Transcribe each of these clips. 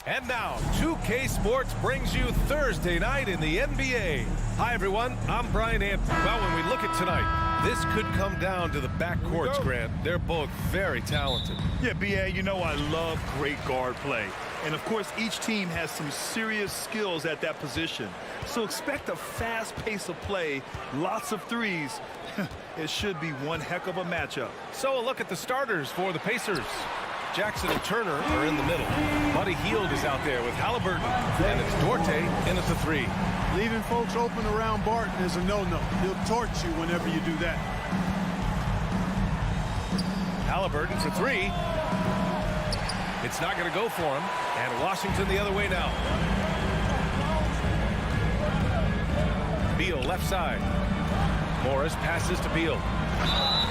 And now, 2K Sports brings you Thursday night in the NBA. Hi, everyone. I'm Brian Anthony. Well, when we look at tonight, this could come down to the backcourts, Grant. They're both very talented. Yeah, B.A., you know I love great guard play. And, of course, each team has some serious skills at that position. So expect a fast pace of play, lots of threes. It should be one heck of a matchup. So a look at the starters for the Pacers. Jackson and Turner are in the middle. Buddy Hield is out there with Halliburton. And it's Dorte in at the three. Leaving folks open around Barton is a no-no. He'll torch you whenever you do that. Halliburton for three. It's not going to go for him. And Washington the other way now. Beal left side. Morris passes to Beal.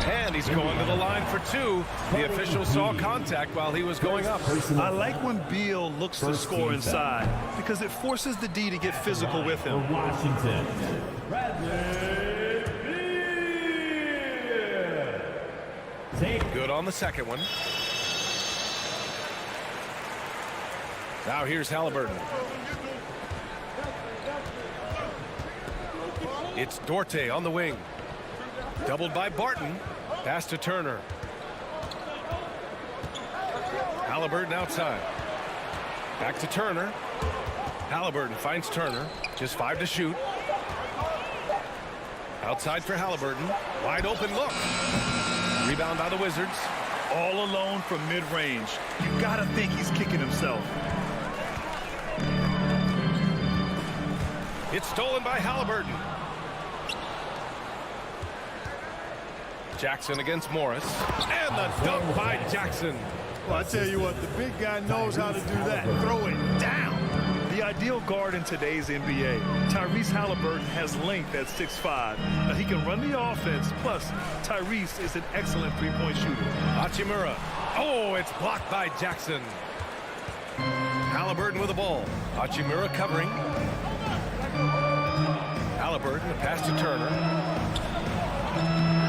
And he's going to the line for two. The official saw contact while he was going up. I like when Beal looks to score inside because it forces the D to get physical with him. Washington. Good on the second one. Now here's Halliburton. It's Dorte on the wing. Doubled by Barton. Pass to Turner. Halliburton outside. Back to Turner. Halliburton finds Turner. Just 5 to shoot. Outside for Halliburton. Wide open look. Rebound by the Wizards. All alone from mid-range. You gotta think he's kicking himself. It's stolen by Halliburton. Jackson against Morris. And the dunk by Jackson. Well, I tell you what, the big guy knows how to do that. Throw it down. The ideal guard in today's NBA. Tyrese Halliburton has length at 6'5". Now, he can run the offense. Plus, Tyrese is an excellent three-point shooter. Hachimura. Oh, it's blocked by Jackson. Halliburton with the ball. Hachimura covering. Halliburton, a pass to Turner.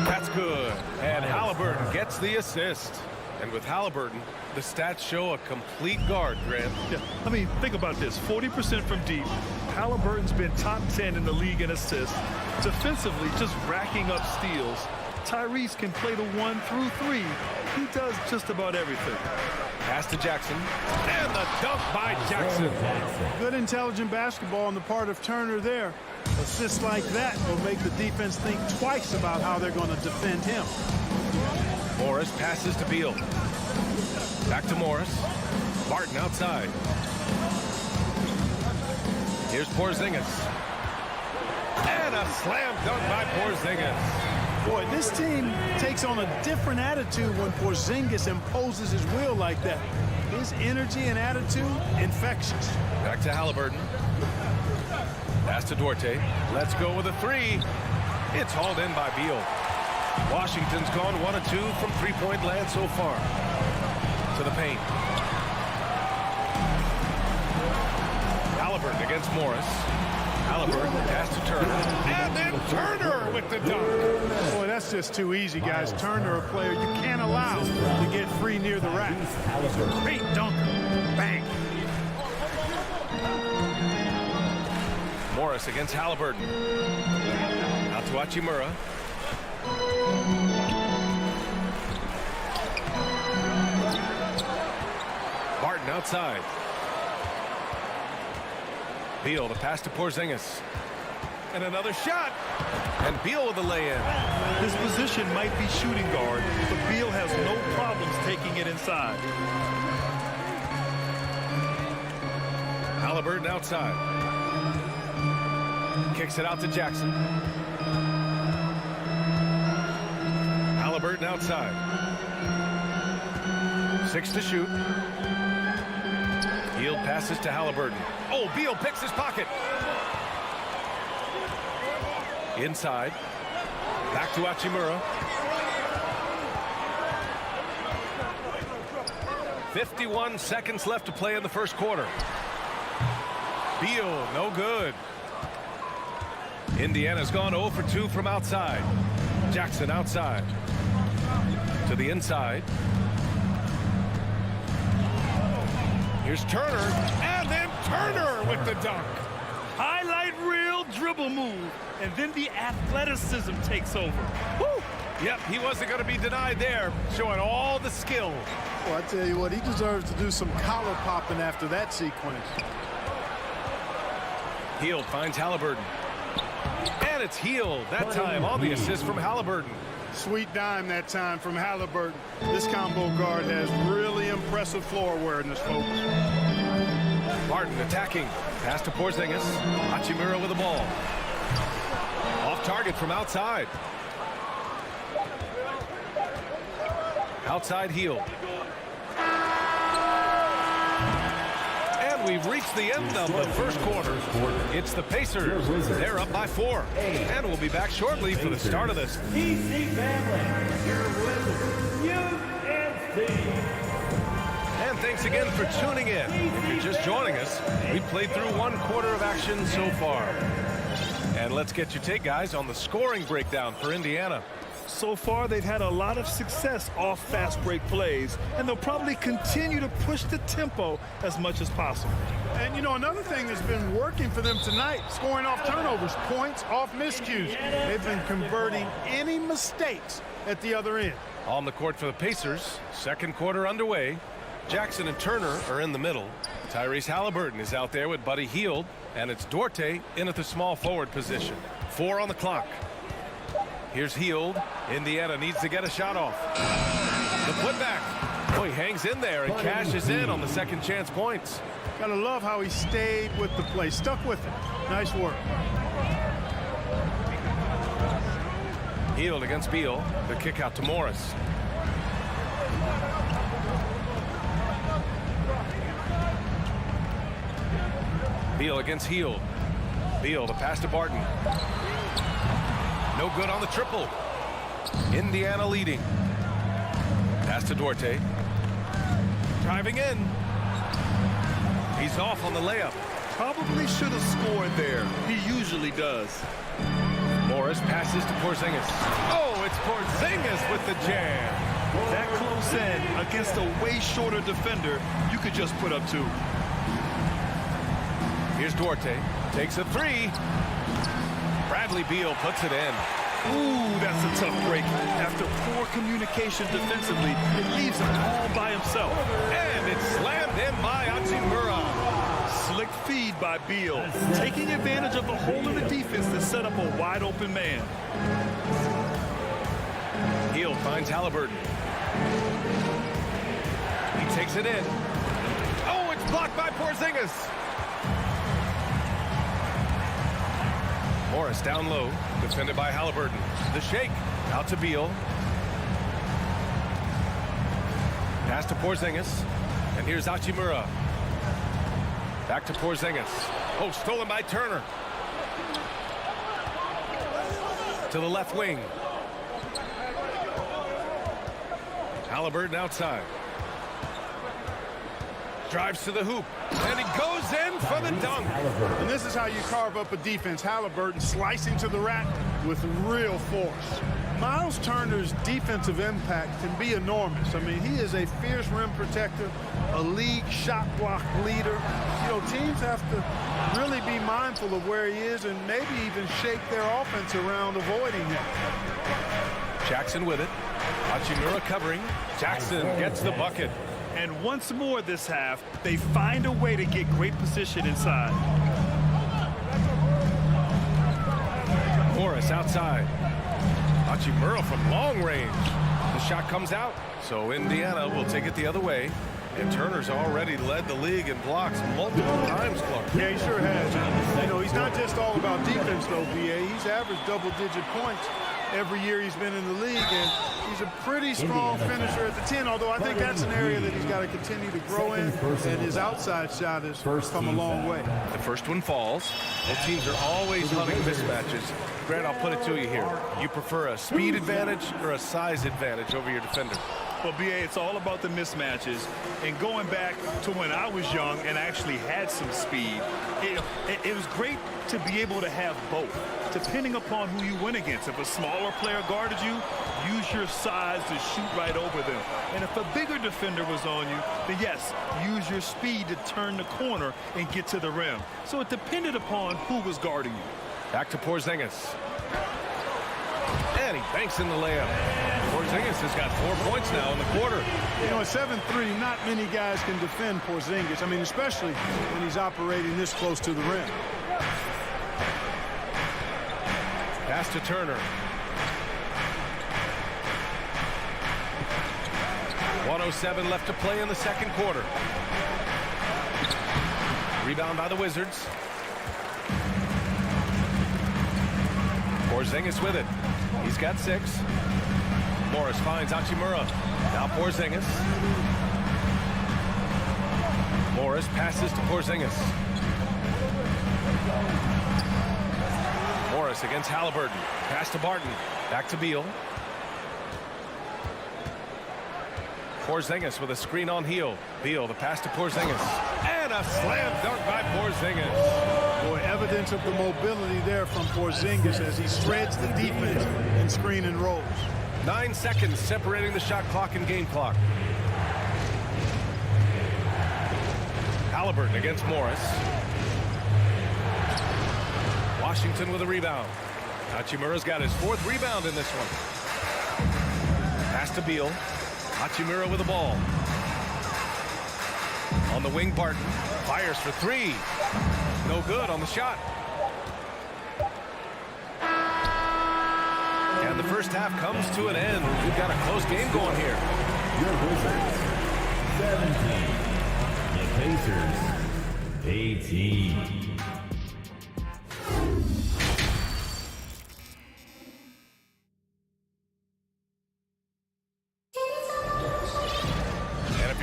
That's good. And Halliburton gets the assist. And with Halliburton, the stats show a complete guard, Grant. Yeah, I mean, think about this. 40% from deep. Halliburton's been top 10 in the league in assists. Defensively, just racking up steals. Tyrese can play the 1 through 3. He does just about everything. Pass to Jackson. And the dunk by Jackson. Good intelligent basketball on the part of Turner there. Assists like that will make the defense think twice about how they're going to defend him. Morris passes to Beal. Back to Morris. Barton outside. Here's Porzingis. And a slam dunk by Porzingis. Boy, this team takes on a different attitude when Porzingis imposes his will like that. His energy and attitude, infectious. Back to Halliburton. Pass to Dorte. Let's go with a three. It's hauled in by Beal. Washington's gone 1 of 2 from three-point land so far. To the paint. Halliburton against Morris. Halliburton pass to Turner. And then Turner with the dunk. Boy, that's just too easy, guys. Turner, a player you can't allow to get free near the rack. He's a great dunker. Bang. Morris against Halliburton. Out to Hachimura. Barton outside. Beal the pass to Porzingis. And another shot. And Beal with the lay-in. His position might be shooting guard, but Beal has no problems taking it inside. Halliburton outside. Kicks it out to Jackson. Halliburton outside. 6 to shoot. Hield passes to Halliburton. Oh, Beal picks his pocket. Inside. Back to Hachimura. 51 seconds left to play in the first quarter. Beal, no good. Indiana's gone 0 for 2 from outside. Jackson outside. To the inside. Here's Turner, and then Turner with the dunk. Highlight reel dribble move, and then the athleticism takes over. Woo! Yep, he wasn't going to be denied there, showing all the skill. Well, I tell you what, he deserves to do some collar popping after that sequence. Hield finds Halliburton. And it's Hield that time on the assist from Halliburton. Sweet dime that time from Halliburton. This combo guard has really impressive floor awareness, folks. Martin attacking. Pass to Porzingis. Hachimura with the ball. Off target from outside. Outside Hield. And we've reached the end of the first quarter. It's the Pacers. They're up by 4. And we'll be back shortly for the start of this. EPC family, your winners, And thanks again for tuning in. If you're just joining us, we've played through 1 quarter of action so far. And let's get your take, guys, on the scoring breakdown for Indiana. So far, they've had a lot of success off fast break plays, and they'll probably continue to push the tempo as much as possible. And, you know, another thing that's been working for them tonight, scoring off turnovers, points off miscues. They've been converting any mistakes at the other end. On the court for the Pacers, second quarter underway. Jackson and Turner are in the middle. Tyrese Halliburton is out there with Buddy Hield, and it's Duarte in at the small forward position. 4 on the clock. Here's Hield. Indiana needs to get a shot off. The putback. Oh, he hangs in there and cashes in on the second chance points. Gotta love how he stayed with the play, stuck with it. Nice work. Hield against Beal. The kick out to Morris. Beal against Hield. Beal, the pass to Barton. No good on the triple. Indiana leading. Pass to Duarte. Driving in. He's off on the layup. Probably should have scored there. He usually does. Morris passes to Porzingis. Oh, it's Porzingis with the jam. That close in against a way shorter defender, you could just put up 2. Here's Duarte. Takes a 3. Bradley Beal puts it in. Ooh, that's a tough break. After poor communication defensively, it leaves him all by himself. And it's slammed in by Hachimura. Slick feed by Beal, taking advantage of the hole in the defense to set up a wide-open man. Hield finds Halliburton. He takes it in. Oh, it's blocked by Porzingis. Morris down low, defended by Halliburton. The shake, out to Beal. Pass to Porzingis. And here's Hachimura. Back to Porzingis. Oh, stolen by Turner. To the left wing. Halliburton outside. Drives to the hoop. And he goes in for the dunk. And this is how you carve up a defense. Halliburton slicing to the rack with real force. Miles Turner's defensive impact can be enormous. I mean, he is a fierce rim protector, a league shot block leader. You know, teams have to really be mindful of where he is and maybe even shake their offense around avoiding him. Jackson with it. Hachimura covering. Jackson gets the bucket. And once more this half, they find a way to get great position inside. Morris outside. Hachimura from long range. The shot comes out, so Indiana will take it the other way. And Turner's already led the league in blocks multiple times, Clark. Yeah, he sure has. You know, he's not just all about defense, though, BA. He's averaged double-digit points every year he's been in the league, and he's a pretty strong finisher at the 10, although I think that's an area that he's got to continue to grow in, and his outside shot has come a long way. The first one falls. Both teams are always hunting mismatches. Grant, I'll put it to you here. You prefer a speed advantage or a size advantage over your defender? Well, BA, it's all about the mismatches. And going back to when I was young and actually had some speed, it was great to be able to have both, depending upon who you went against. If a smaller player guarded you, use your size to shoot right over them. And if a bigger defender was on you, then yes, use your speed to turn the corner and get to the rim. So it depended upon who was guarding you. Back to Porzingis. And he banks in the layup. Porzingis has got 4 points now in the quarter. You know, at 7'3", not many guys can defend Porzingis. I mean, especially when he's operating this close to the rim. Pass to Turner. 1:07 left to play in the second quarter. Rebound by the Wizards. Porzingis with it. He's got 6. Morris finds Hachimura. Now Porzingis. Morris passes to Porzingis. Morris against Halliburton. Pass to Barton. Back to Beal. Porzingis with a screen on Heel. Beal, the pass to Porzingis. And a slam dunk by Porzingis. Boy, evidence of the mobility there from Porzingis as he shreds the defense in screen and rolls. 9 seconds separating the shot clock and game clock. Halliburton against Morris. Washington with a rebound. Hachimura's got his 4th rebound in this one. Pass to Beal. Hachimura with the ball. On the wing, Barton fires for 3. No good on the shot. And the first half comes to an end. We've got a close game going here. Your Wizards, 17. The Pacers, 18.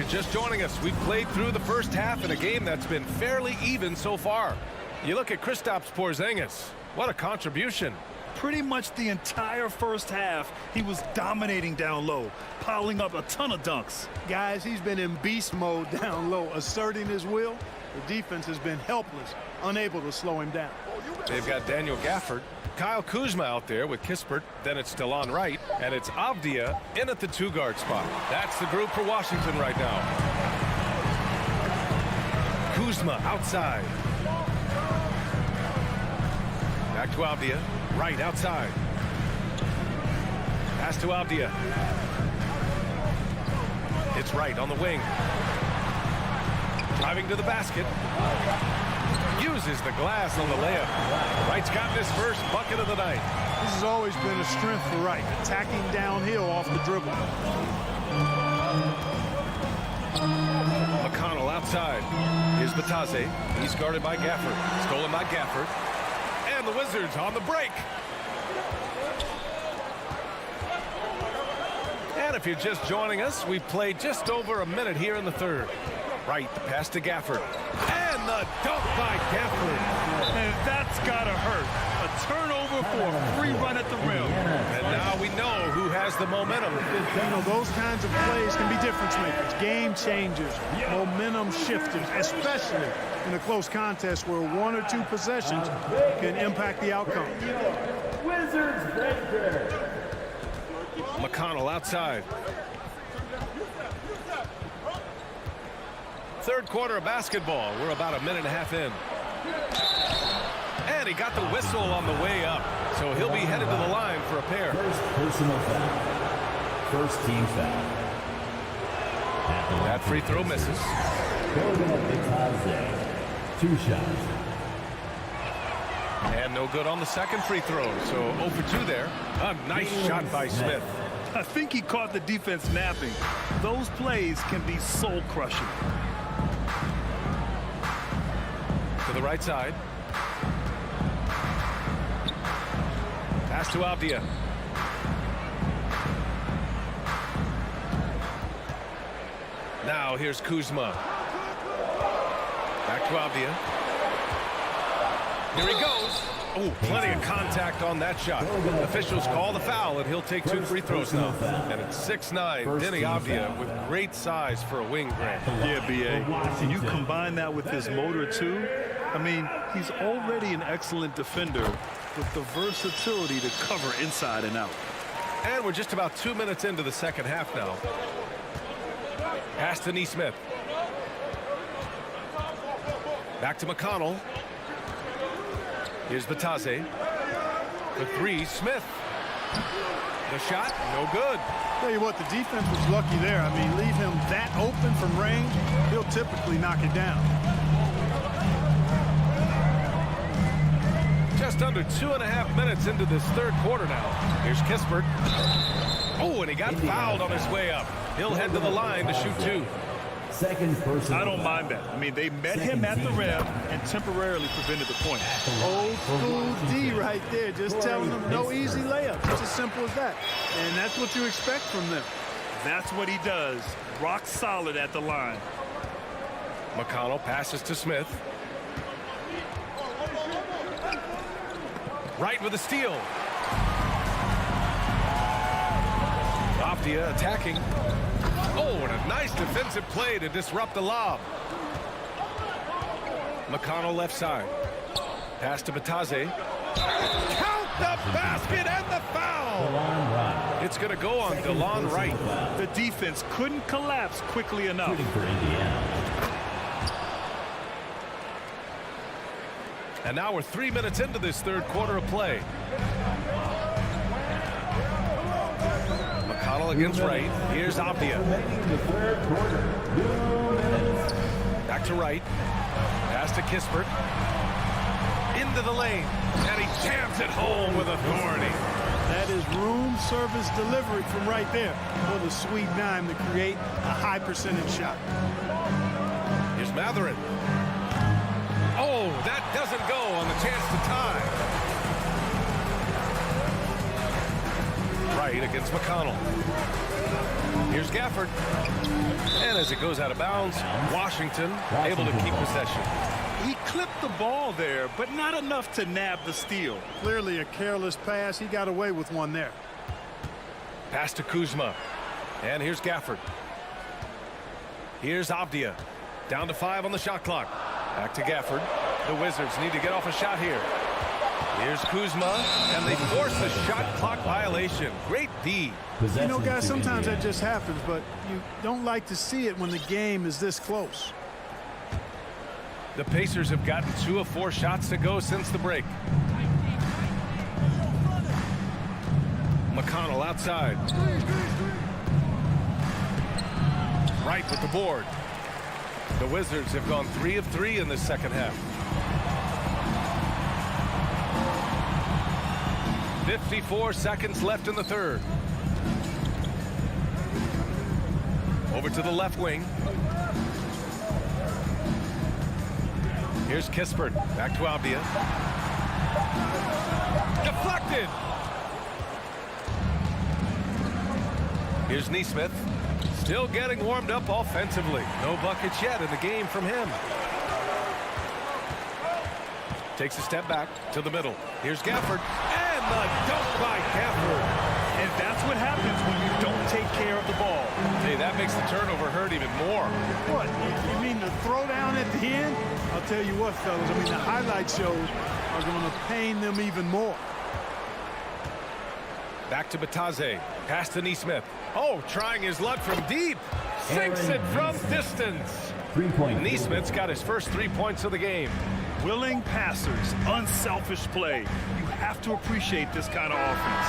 Just joining us, we've played through the first half in a game that's been fairly even so far. You look at Kristaps Porzingis. What a contribution. Pretty much the entire first half, he was dominating down low, piling up a ton of dunks. Guys, he's been in beast mode down low, asserting his will. The defense has been helpless, unable to slow him down. They've got Daniel Gafford, Kyle Kuzma out there with Kispert. Then it's Delon Wright, and it's Avdia in at the 2-guard spot. That's the group for Washington right now. Kuzma outside. Back to Avdia. Wright outside. Pass to Avdia. It's Wright on the wing. Driving to the basket. Uses the glass on the layup. Wright's got his first bucket of the night. This has always been a strength for Wright, attacking downhill off the dribble. McConnell outside. Here's Batase. He's guarded by Gafford. Stolen by Gafford. And the Wizards on the break. And if you're just joining us, we've played just over a minute here in the third. Wright, the pass to Gafford. And the dunk by Gafford. And that's gotta hurt. A turnover for a free run at the rim. And now we know who has the momentum. You know, those kinds of plays can be difference makers, game changers, momentum shifters, especially in a close contest where 1 or 2 possessions can impact the outcome. Wizards breaker. McConnell outside. Third quarter of basketball. We're about a minute and a half in. And he got the whistle on the way up. So he'll be headed to the line for a pair. First personal foul. First team foul. That free throw misses. Batase. 2 shots. And no good on the second free throw. So 0 for 2 there. A nice shot by Smith. I think he caught the defense napping. Those plays can be soul-crushing. To the right side. Pass to Avdia. Now here's Kuzma. Back to Avdia. Here he goes. Oh, plenty of contact on that shot. Officials call the foul, and he'll take 2 free throws now. And it's 6'9", Denny Avdia with great size for a wing, Grant. Yeah, B.A. And you combine that with his motor, too. I mean, he's already an excellent defender with the versatility to cover inside and out. And we're just about 2 minutes into the second half now. Pass to Neesmith. Back to McConnell. Here's Batase. The 3, Smith. The shot, no good. Tell you what, the defense was lucky there. I mean, leave him that open from range, he'll typically knock it down. Just under 2.5 minutes into this third quarter now. Here's Kispert. Oh, and he got fouled on his way up. He'll head to the line to shoot 2. Second person. I don't mind that. I mean, they met him at the rim and temporarily prevented the point. Old school D right there, just telling them no easy layups. It's as simple as that. And that's what you expect from them. That's what he does. Rock solid at the line. McConnell passes to Smith. Right with a steal. Avdia attacking. Oh, and a nice defensive play to disrupt the lob. McConnell left side. Pass to Batase. Count the basket and the foul. It's going to go on DeLon Wright. The defense couldn't collapse quickly enough. For Indiana. And now we're 3 minutes into this third quarter of play. McConnell against Wright. Here's Avdia. Back to Wright. Pass to Kispert. Into the lane. And he jams it home with authority. That is room service delivery from right there for the sweet dime to create a high percentage shot. Here's Matherin. Oh, that doesn't go on the chance to tie. Wright against McConnell. Here's Gafford. And as it goes out of bounds, Washington able to keep possession. He clipped the ball there, but not enough to nab the steal. Clearly a careless pass. He got away with one there. Pass to Kuzma. And here's Gafford. Here's Avdia. Down to 5 on the shot clock. Back to Gafford. The Wizards need to get off a shot here. Here's Kuzma, and they force the shot clock violation. Great D. You know, guys, sometimes that just happens, but you don't like to see it when the game is this close. The Pacers have gotten 2 of 4 shots to go since the break. McConnell outside. Wright with the board. The Wizards have gone 3 of 3 in this second half. 54 seconds left in the third. Over to the left wing. Here's Kispert. Back to Avdia. Deflected. Here's Neesmith. Still getting warmed up offensively. No buckets yet in the game from him. Takes a step back to the middle. Here's Gafford. And the dunk by Gafford. And that's what happens when you don't take care of the ball. Hey, that makes the turnover hurt even more. What? You mean the throwdown at the end? I'll tell you what, fellas. I mean, the highlight shows are going to pain them even more. Back to Batase. Pass to Neesmith. Oh, trying his luck from deep. Sinks it from distance. 3-point. Neesmith's got his first 3 points of the game. Willing passers, unselfish play. You have to appreciate this kind of offense.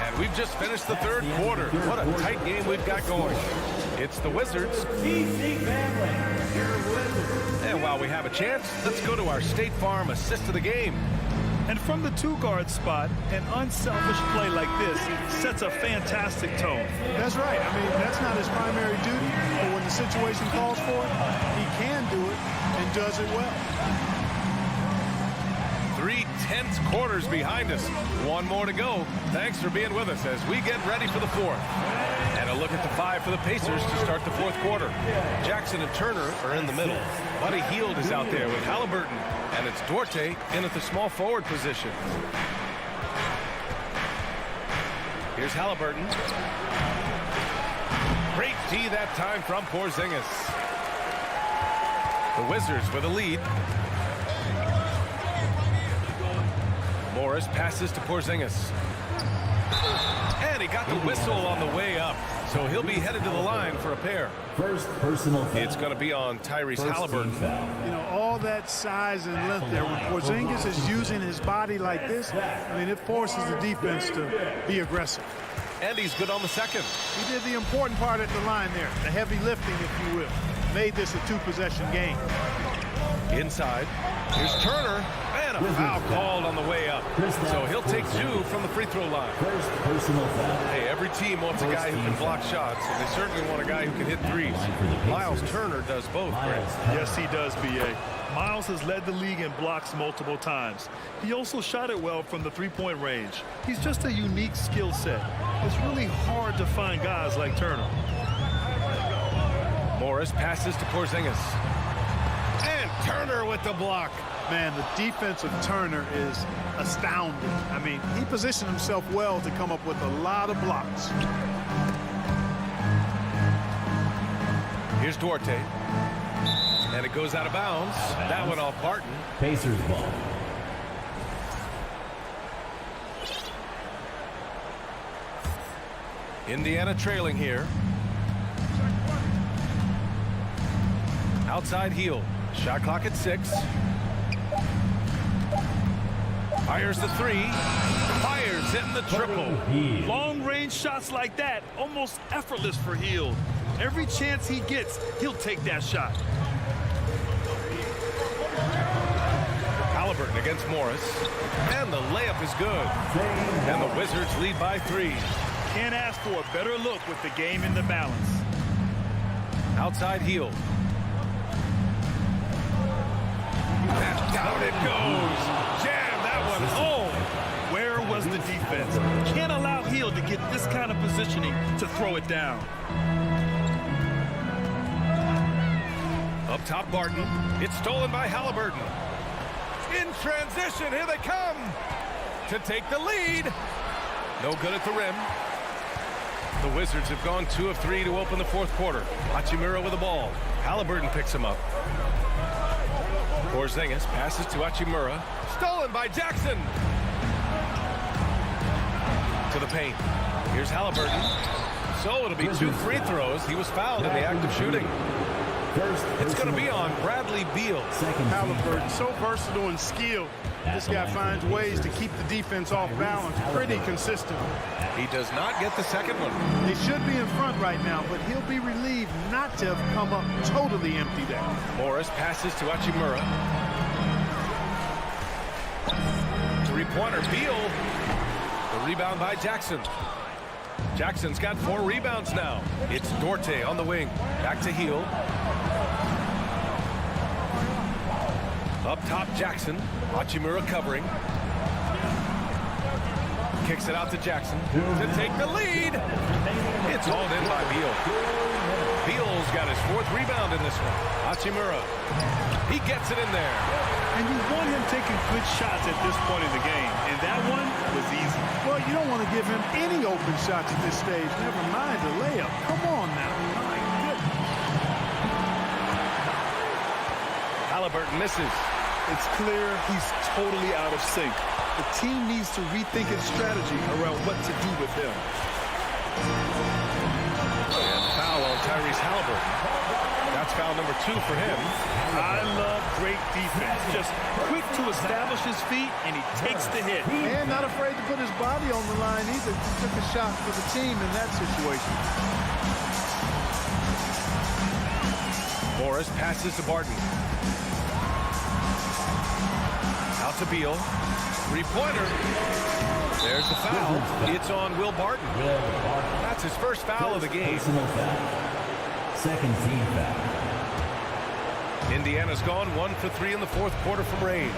And we've just finished the third quarter. What a tight game we've got going. It's the Wizards. And while we have a chance, let's go to our State Farm assist of the game. And from the 2-guard spot, an unselfish play like this sets a fantastic tone. That's right. I mean, that's not his primary duty, but when the situation calls for it, he can do it and does it well. 3 tense quarters behind us. 1 more to go. Thanks for being with us as we get ready for the fourth. And a a look at the 5 for the Pacers to start the fourth quarter. Jackson and Turner are in the middle. Buddy Hield is out there with Halliburton. And it's Duarte in at the small forward position. Here's Halliburton. Great D that time from Porzingis. The Wizards with a lead. Morris passes to Porzingis. And he got the whistle on the way up. So he'll be headed to the line for a pair. First personal foul. It's going to be on Tyrese Halliburton. You know, all that size and length there. When Porzingis is using his body like this, I mean, it forces the defense to be aggressive. And he's good on the second. He did the important part at the line there, the heavy lifting, if you will. Made this a two-possession game. Inside. Here's Turner. And a foul called on the way up. So he'll take 2 from the free throw line. First personal foul. Hey, every team wants a guy who can block shots, and they certainly want a guy who can hit threes. Miles Turner does both, Grant. Yes, he does, B.A. Miles has led the league in blocks multiple times. He also shot it well from the three-point range. He's just a unique skill set. It's really hard to find guys like Turner. Morris passes to Porzingis. And Turner with the block. Man, the defense of Turner is astounding. I mean, he positioned himself well to come up with a lot of blocks. Here's Duarte. And it goes out of bounds. That went off Barton. Pacers ball. Indiana trailing here. Outside heel. Shot clock at 6. Fires the 3. Fires, hitting the triple. Long-range shots like that, almost effortless for Hield. Every chance he gets, he'll take that shot. Halliburton against Morris. And the layup is good. And the Wizards lead by 3. Can't ask for a better look with the game in the balance. Outside heel. And down it goes. Jam that one home. Where was the defense? Can't allow Hield to get this kind of positioning to throw it down. Up top, Barton. It's stolen by Halliburton. In transition, here they come to take the lead. No good at the rim. The Wizards have gone 2 of 3 to open the fourth quarter. Hachimura with the ball. Halliburton picks him up. Porzingis passes to Hachimura. Stolen by Jackson. To the paint. Here's Halliburton. So it'll be 2 free throws. He was fouled in the act of shooting. It's going to be on Bradley Beal. Halliburton, so versatile and skilled. This guy finds ways to keep the defense off balance pretty consistently. He does not get the second one. They should be in front right now, but he'll be relieved not to have come up totally empty there. Morris passes to Hachimura. Three-pointer, Beal. The rebound by Jackson. Jackson's got 4 rebounds now. It's Duarte on the wing. Back to Hield. Up top, Jackson. Hachimura covering. Kicks it out to Jackson to take the lead. It's hauled in by Beal. Beal's got his 4th rebound in this one. Hachimura. He gets it in there. And you want him taking good shots at this point in the game. And that one was easy. Well, you don't want to give him any open shots at this stage. Never mind the layup. Come on now. My goodness. Halliburton misses. It's clear he's totally out of sync. The team needs to rethink its strategy around what to do with him. And foul on Tyrese Halliburton. That's foul number 2 for him. I love great defense. Just quick to establish his feet, and he takes the hit. And not afraid to put his body on the line either. He took a shot for the team in that situation. Morris passes to Barton. Out to Beal. Three-pointer. There's the foul. It's on Will Barton. That's his first foul of the game. Second team foul. Indiana's gone 1 for 3 in the fourth quarter from range.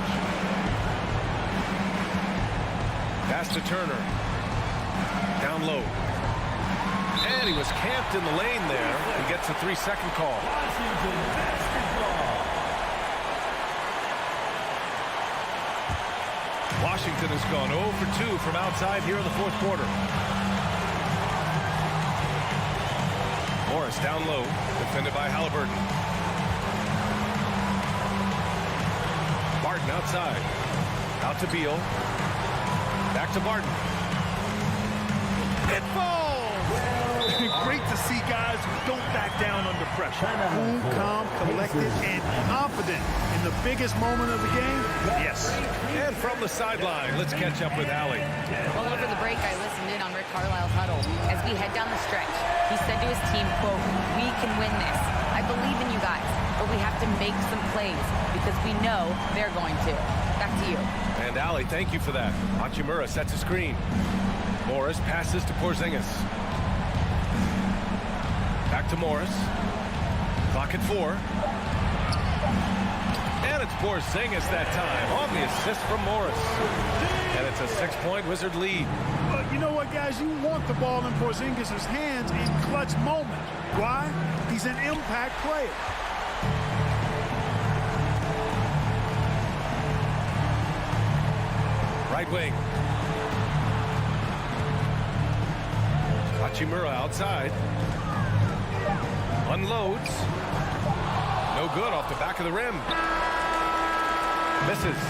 Pass to Turner. Down low. And he was camped in the lane there. He gets a 3-second call. Washington has gone 0 for 2 from outside here in the fourth quarter. Morris down low, defended by Halliburton. Barton outside. Out to Beal. Back to Barton. It falls! Great to see guys who don't back down under pressure. Cool, calm, collected, and confident in the biggest moment of the game. Yes. And from the sideline, let's catch up with Allie. Well, over the break, I listened in on Rick Carlisle's huddle. As we head down the stretch, he said to his team, quote, "We can win this. I believe in you guys, but we have to make some plays because we know they're going to." Back to you. And Allie, thank you for that. Hachimura sets a screen. Morris passes to Porzingis. Back to Morris. Clock at 4. And it's Porzingis that time on the assist from Morris. And it's a 6-point Wizard lead. But you know what, guys? You want the ball in Porzingis' hands in clutch moment. Why? He's an impact player. Right wing. Hachimura outside. Unloads. No good off the back of the rim. Misses.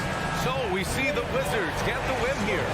So we see the Wizards get the win here.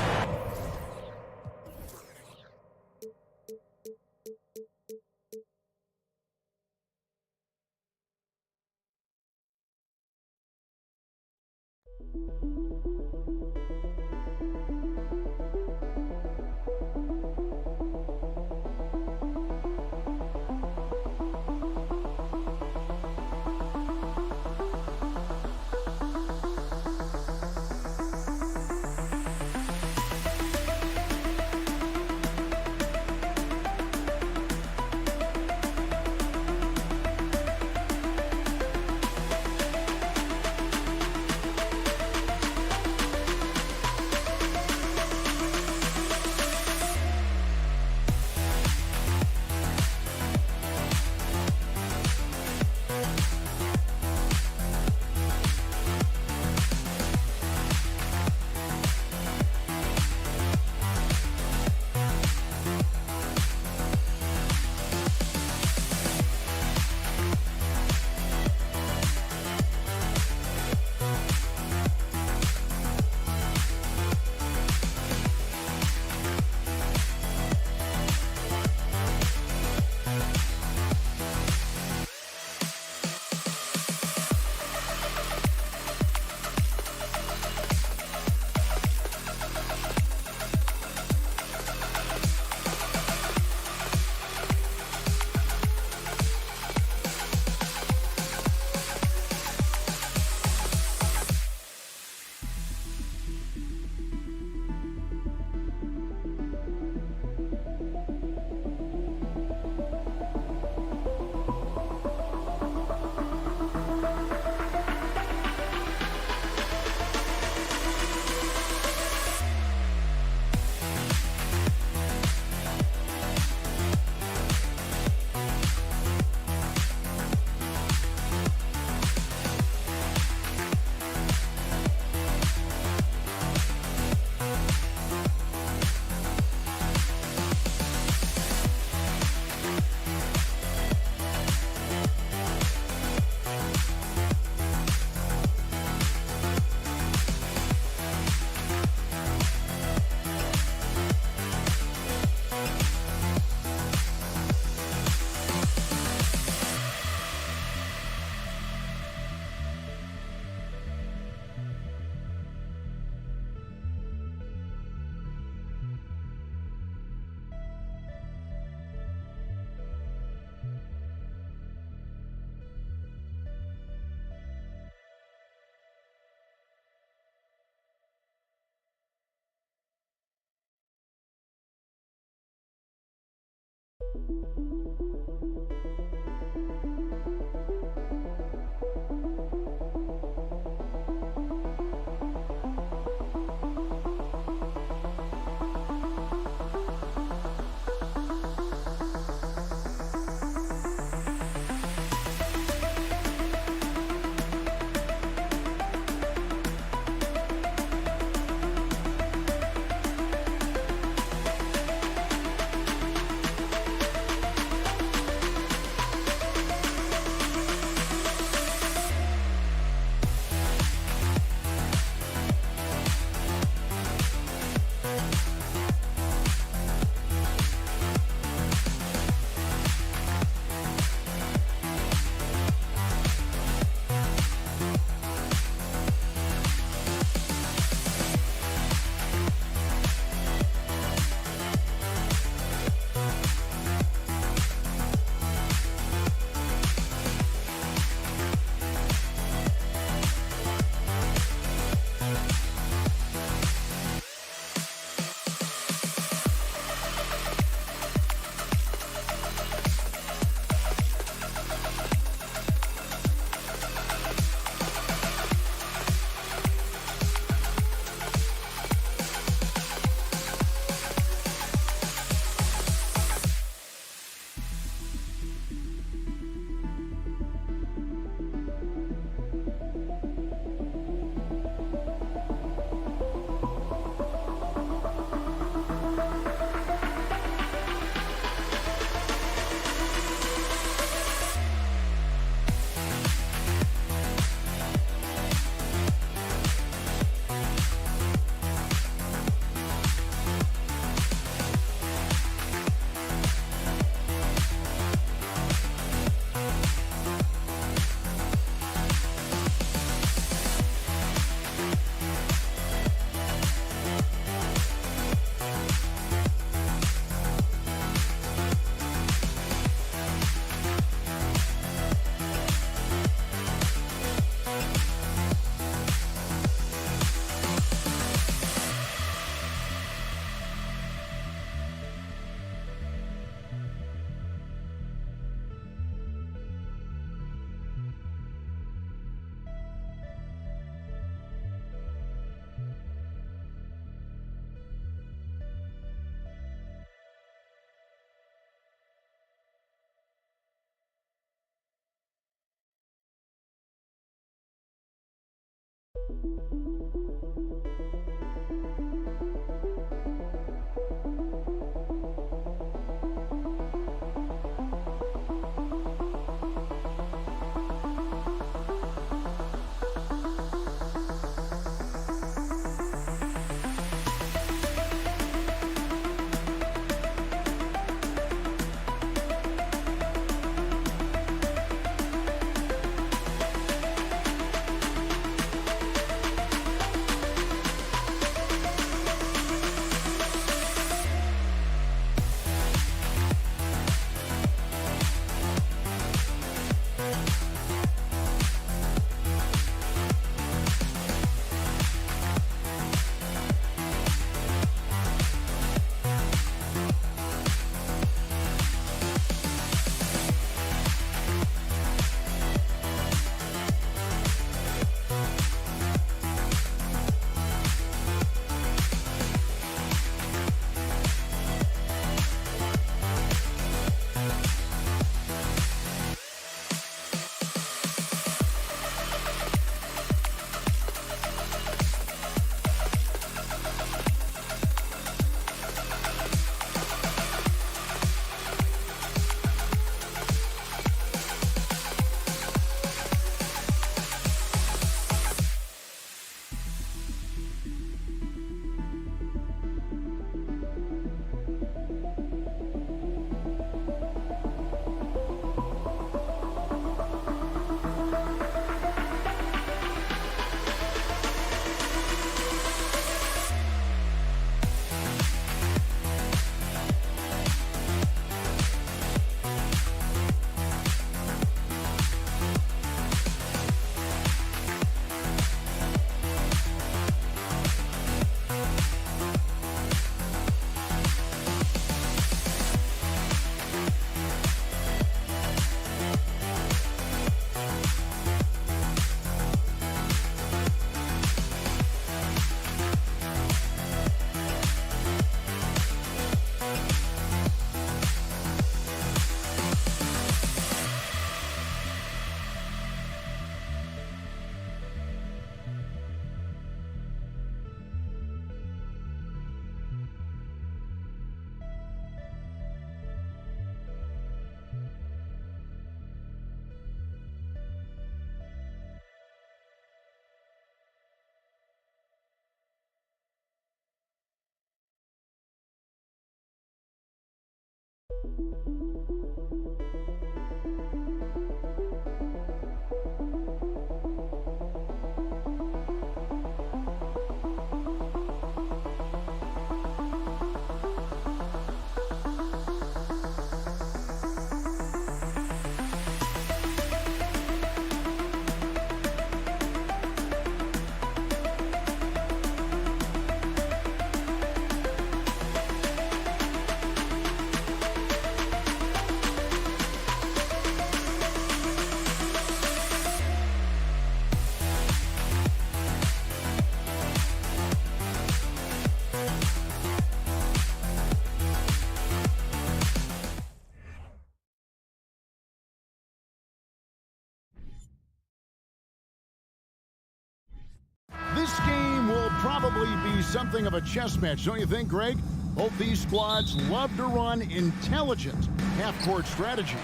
This game will probably be something of a chess match, don't you think, Greg? Both these squads love to run intelligent half-court strategies.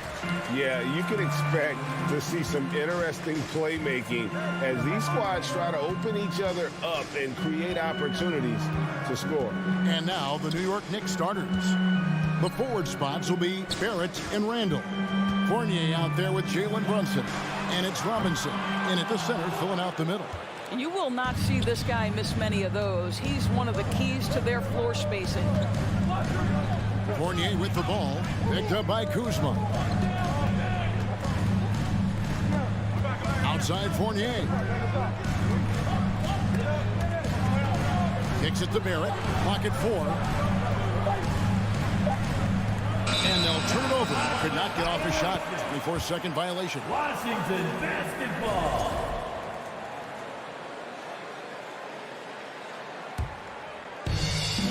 Yeah, you can expect to see some interesting playmaking as these squads try to open each other up and create opportunities to score. And now the New York Knicks starters. The forward spots will be Barrett and Randall. Fournier out there with Jalen Brunson. And it's Robinson in at the center, filling out the middle. You will not see this guy miss many of those. He's one of the keys to their floor spacing. Fournier with the ball, picked up by Kuzma. Outside Fournier. Kicks it to Barrett. Clock at 4. And they'll turn it over. Could not get off a shot. 24-second violation. Washington basketball.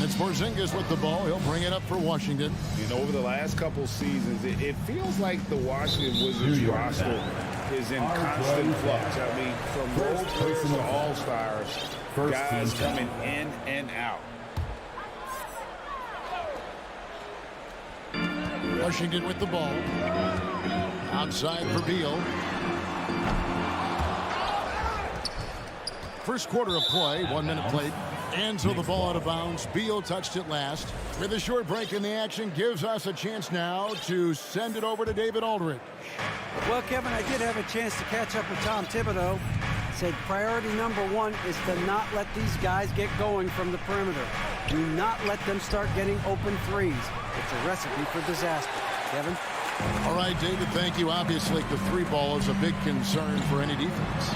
It's Porzingis with the ball. He'll bring it up for Washington. You know, over the last couple seasons, it feels like the Washington Wizards roster is in constant flux. I mean, from role players to all-stars, guys coming in and out. Washington with the ball. Outside for Beal. First quarter of play, 1 minute played. And so the ball out of bounds. Beal touched it last. With a short break in the action, gives us a chance now to send it over to David Aldridge. Well, Kevin, I did have a chance to catch up with Tom Thibodeau. Said priority number 1 is to not let these guys get going from the perimeter. Do not let them start getting open threes. It's a recipe for disaster. Kevin? All right, David, thank you. Obviously, the three ball is a big concern for any defense.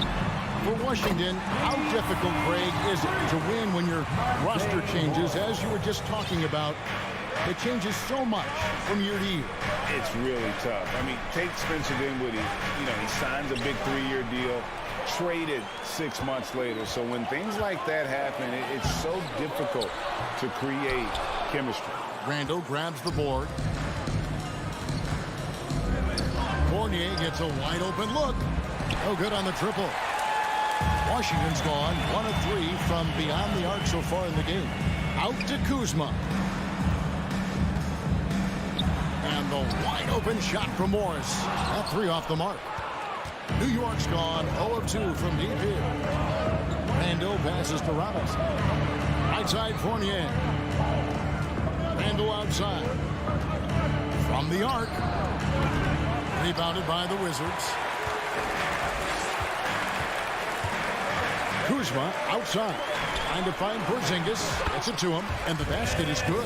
For Washington, how difficult, Greg, is it to win when your roster changes, as you were just talking about? It changes so much from year to year. It's really tough. I mean, take Spencer Dinwiddie. You know, he signs a big 3-year deal, traded 6 months later. So when things like that happen, it's so difficult to create chemistry. Randall grabs the board. Fournier gets a wide open look. No good on the triple. Washington's gone 1 of 3 from beyond the arc so far in the game. Out to Kuzma. And the wide open shot from Morris. That 3 off the mark. New York's gone 0 of 2 from deep here. Randall passes to Robinson. Right side Fournier. Randall outside. From the arc. Rebounded by the Wizards. Kuzma outside. Trying to find Porzingis. Gets it to him. And the basket is good.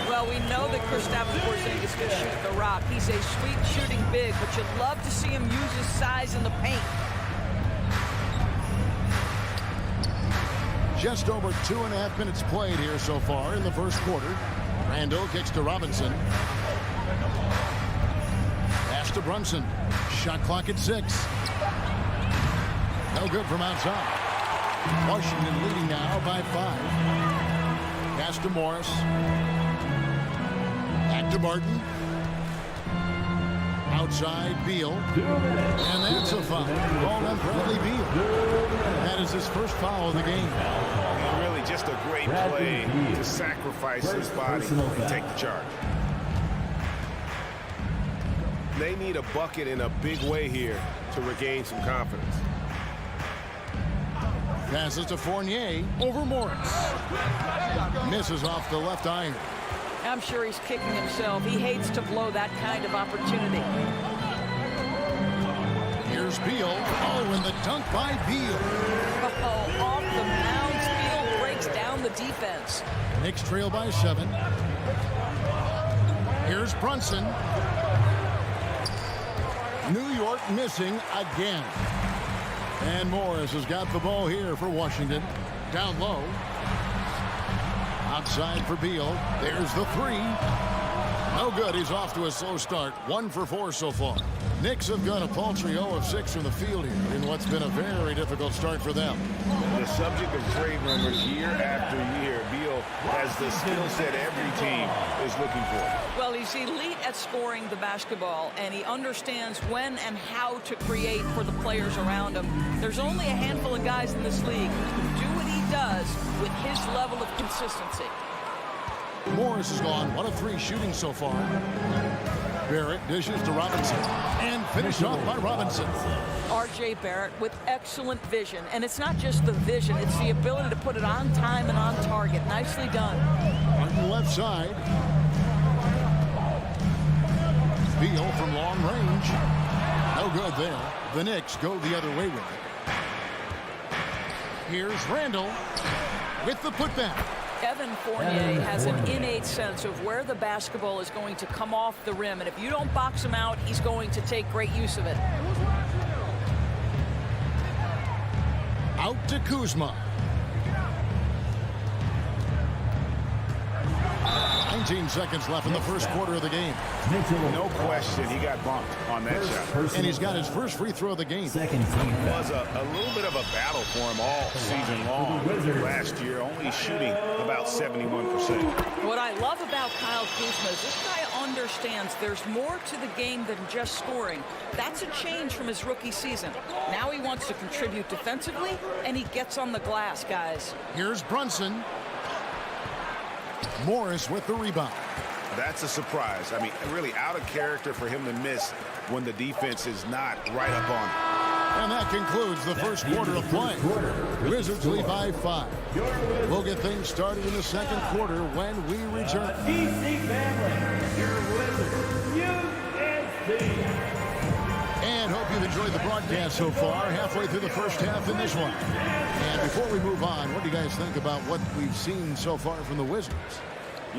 Well, we know that Kristaps Porzingis can shoot the rock. He's a sweet shooting big, but you'd love to see him use his size in the paint. Just over 2.5 minutes played here so far in the first quarter. Randall kicks to Robinson. Pass to Brunson. Shot clock at 6. No good from outside. Washington leading now by 5. Pass to Morris. Back to Barton. Outside Beal. And that's a foul. Called on Bradley Beal. That is his first foul of the game. And really just a great play to sacrifice his body and take the charge. They need a bucket in a big way here to regain some confidence. Passes to Fournier over Morris. Misses off the left iron. I'm sure he's kicking himself. He hates to blow that kind of opportunity. Here's Beal. Oh, and the dunk by Beal. Oh, off the mound, Beal breaks down the defense. Knicks trail by 7. Here's Brunson. New York missing again. And Morris has got the ball here for Washington. Down low. Outside for Beal. There's the 3. No good. He's off to a slow start. 1 for 4 so far. Knicks have got a paltry 0 of 6 from the field here in what's been a very difficult start for them. The subject of trade rumors year after year. Beal has the skill set every team is looking for. Well, he's elite at scoring the basketball, and he understands when and how to create for the players around him. There's only a handful of guys in this league who can do what he does with his level of consistency. Morris has gone 1 of 3 shooting so far. Barrett dishes to Robinson and finished off by Robinson. R.J. Barrett with excellent vision, and it's not just the vision, it's the ability to put it on time and on target. Nicely done. On the left side. Beal from long range. No good there. The Knicks go the other way with it. Here's Randall with the putback. Evan Fournier has an innate sense of where the basketball is going to come off the rim, and if you don't box him out, he's going to take great use of it. Out to Kuzma. 19 seconds left in the first quarter of the game. No question, he got bumped on that shot. And he's got his first free throw of the game. It was a little bit of a battle for him all season long. Last year, only shooting about 71%. What I love about Kyle Kuzma is this guy understands there's more to the game than just scoring. That's a change from his rookie season. Now he wants to contribute defensively, and he gets on the glass, guys. Here's Brunson. Morris with the rebound. That's a surprise. I mean, really out of character for him to miss when the defense is not right up on him. And that concludes the first quarter of play. Wizards lead by 5. We'll get things started in the second quarter when we return. And hope you've enjoyed the broadcast so far. Halfway through the first half in this one. And before we move on, what do you guys think about what we've seen so far from the Wizards?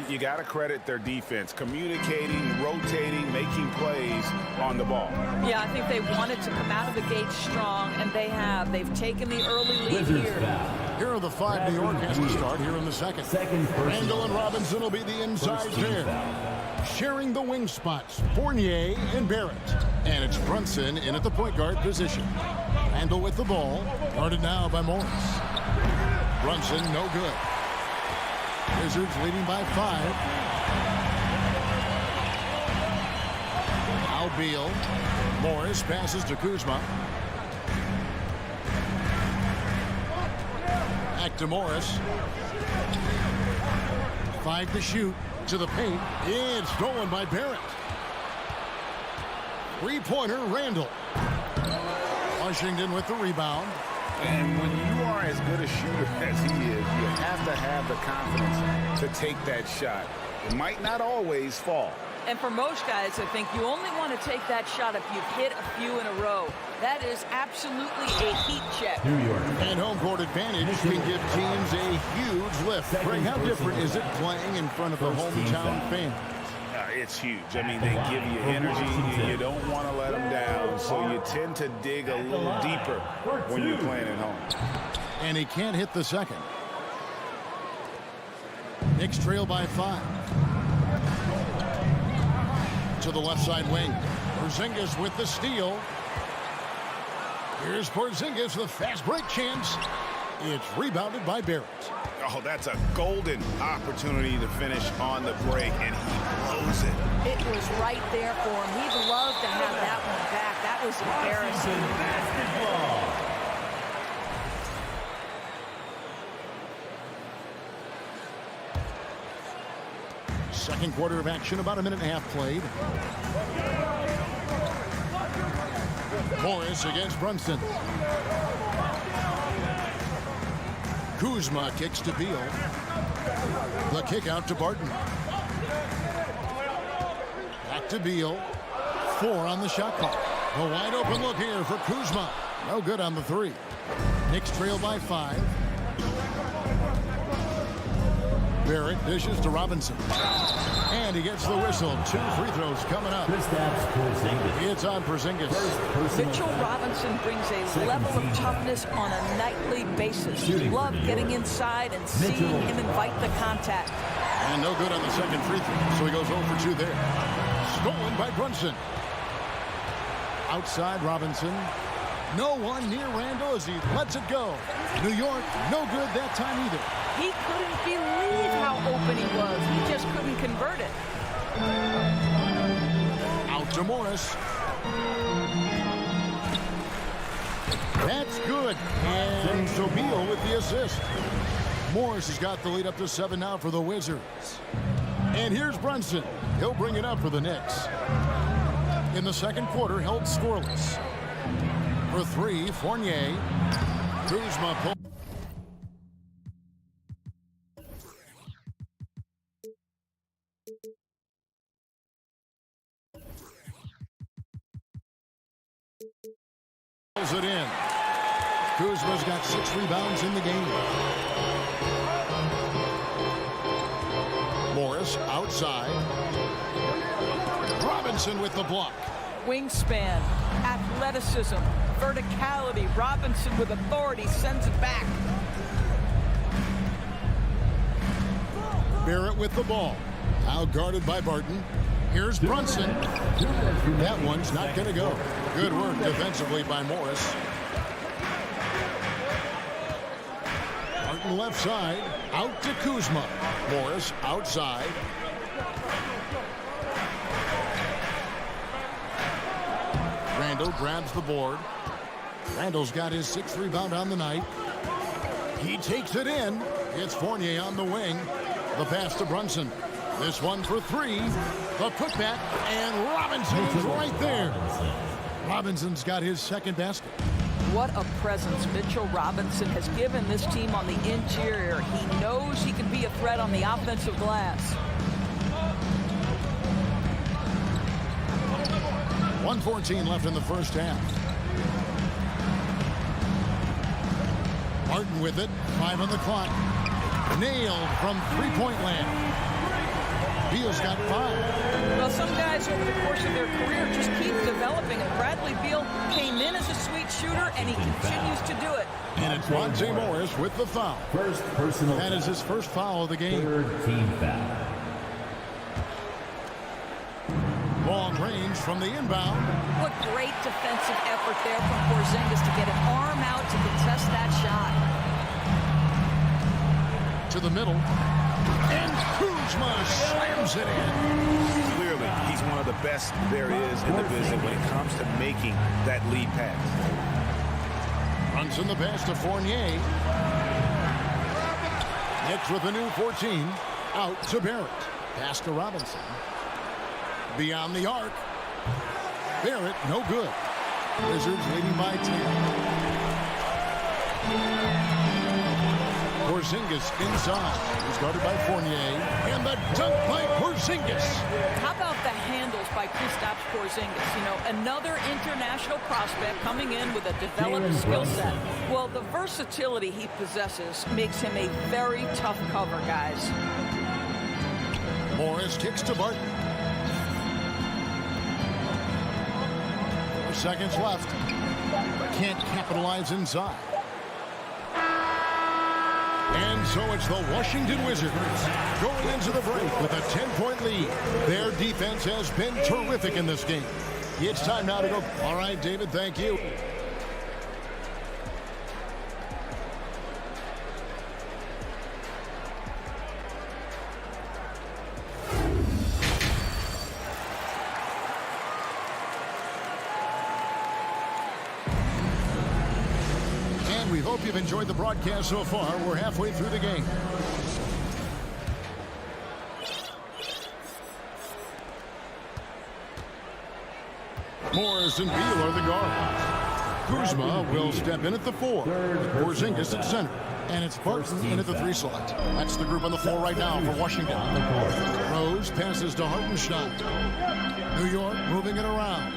You got to credit their defense, communicating, rotating, making plays on the ball. Yeah, I think they wanted to come out of the gate strong, and they have. They've taken the early lead here. Here are the 5 New York has to start here in the second. Randall and Robinson will be the inside pair. Sharing the wing spots, Fournier and Barrett. And it's Brunson in at the point guard position. Randall with the ball, guarded now by Morris. Brunson, no good. Wizards leading by 5. Now Beal. Morris passes to Kuzma. Back to Morris. 5 to shoot. To the paint. It's stolen by Barrett. 3-pointer Randall. Washington with the rebound. And when you are as good a shooter as he is, you have to have the confidence to take that shot. It might not always fall. And for most guys, I think you only want to take that shot if you've hit a few in a row. That is absolutely a heat check. New York. And home court advantage can give teams a huge lift. Greg, how different is it playing in front of the hometown fans? It's huge. I mean, they give you energy. You don't want to let them down, so you tend to dig a little deeper when you're playing at home. And he can't hit the second. Knicks trail by 5. To the left side wing. Porzingis with the steal. Here's Porzingis, the fast break chance. It's rebounded by Barrett. Oh, that's a golden opportunity to finish on the break, and he blows it. It was right there for him. He'd love to have that one back. That was embarrassing. Second quarter of action, about a minute and a half played. Morris against Brunson. Kuzma kicks to Beal. The kick out to Barton. Back to Beal. 4 on the shot clock. A wide open look here for Kuzma. No good on the 3. Knicks trail by 5. Barrett dishes to Robinson. And he gets the whistle. 2 free throws coming up. It's on Porzingis. Mitchell Robinson brings a level of toughness on a nightly basis. You love getting inside and seeing him invite the contact. And no good on the second free throw. So he goes 0 for 2 there. Stolen by Brunson. Outside Robinson. No one near Randall as he lets it go. New York, no good that time either. He couldn't believe how open he was. He just couldn't convert it. Out to Morris. That's good. And Beal with the assist. Morris has got the lead up to 7 now for the Wizards. And here's Brunson. He'll bring it up for the Knicks. In the second quarter, held scoreless. For 3, Fournier. Kuzma pull. Pulls it in. Kuzma's got 6 rebounds in the game. Morris outside. Robinson with the block. Wingspan, athleticism, verticality. Robinson with authority sends it back. Barrett with the ball. Now guarded by Barton. Here's Brunson. That one's not going to go. Good work defensively by Morris. Barton left side. Out to Kuzma. Morris outside. Randall grabs the board. Randall's got his 6th rebound on the night. He takes it in. It's Fournier on the wing. The pass to Brunson. This one for 3. The putback, and Robinson's right there. Robinson's got his 2nd basket. What a presence Mitchell Robinson has given this team on the interior. He knows he can be a threat on the offensive glass. 1:14 left in the first half. Martin with it. 5 on the clock. Nailed from 3-point land. Beal's got 5. Well, some guys over the course of their career just keep developing, and Bradley Beal came in as a sweet shooter, and he continues to do it. And it's Monte Morris with the foul. First personal. That is his first foul of the game. 3rd team foul. Long range from the inbound. What great defensive effort there from Porzingis to get an arm out to contest that shot. To the middle. And Kuzma slams it in. Clearly, he's one of the best there is in the business when it comes to making that lead pass. Brunson the pass to Fournier. Knicks with a new 14. Out to Barrett. Pass to Robinson. Beyond the arc. Barrett, no good. Wizards leading by 10. Porzingis inside. He's guarded by Fournier. And the dunk by Porzingis. How about the handles by Kristaps Porzingis? You know, another international prospect coming in with a developed skill set. Well, the versatility he possesses makes him a very tough cover, guys. Morris kicks to Barton. 4 seconds left. Can't capitalize inside. And so it's the Washington Wizards going into the break with a 10-point lead. Their defense has been terrific in this game. It's time now to go. All right, David, thank you. We hope you've enjoyed the broadcast so far. We're halfway through the game. Morris and Beal are the guards. Kuzma will step in at the 4. Porzingis at center. And it's Barton in at the 3 slot. That's the group on the floor right now for Washington. Rose passes to Hartenstein. New York moving it around.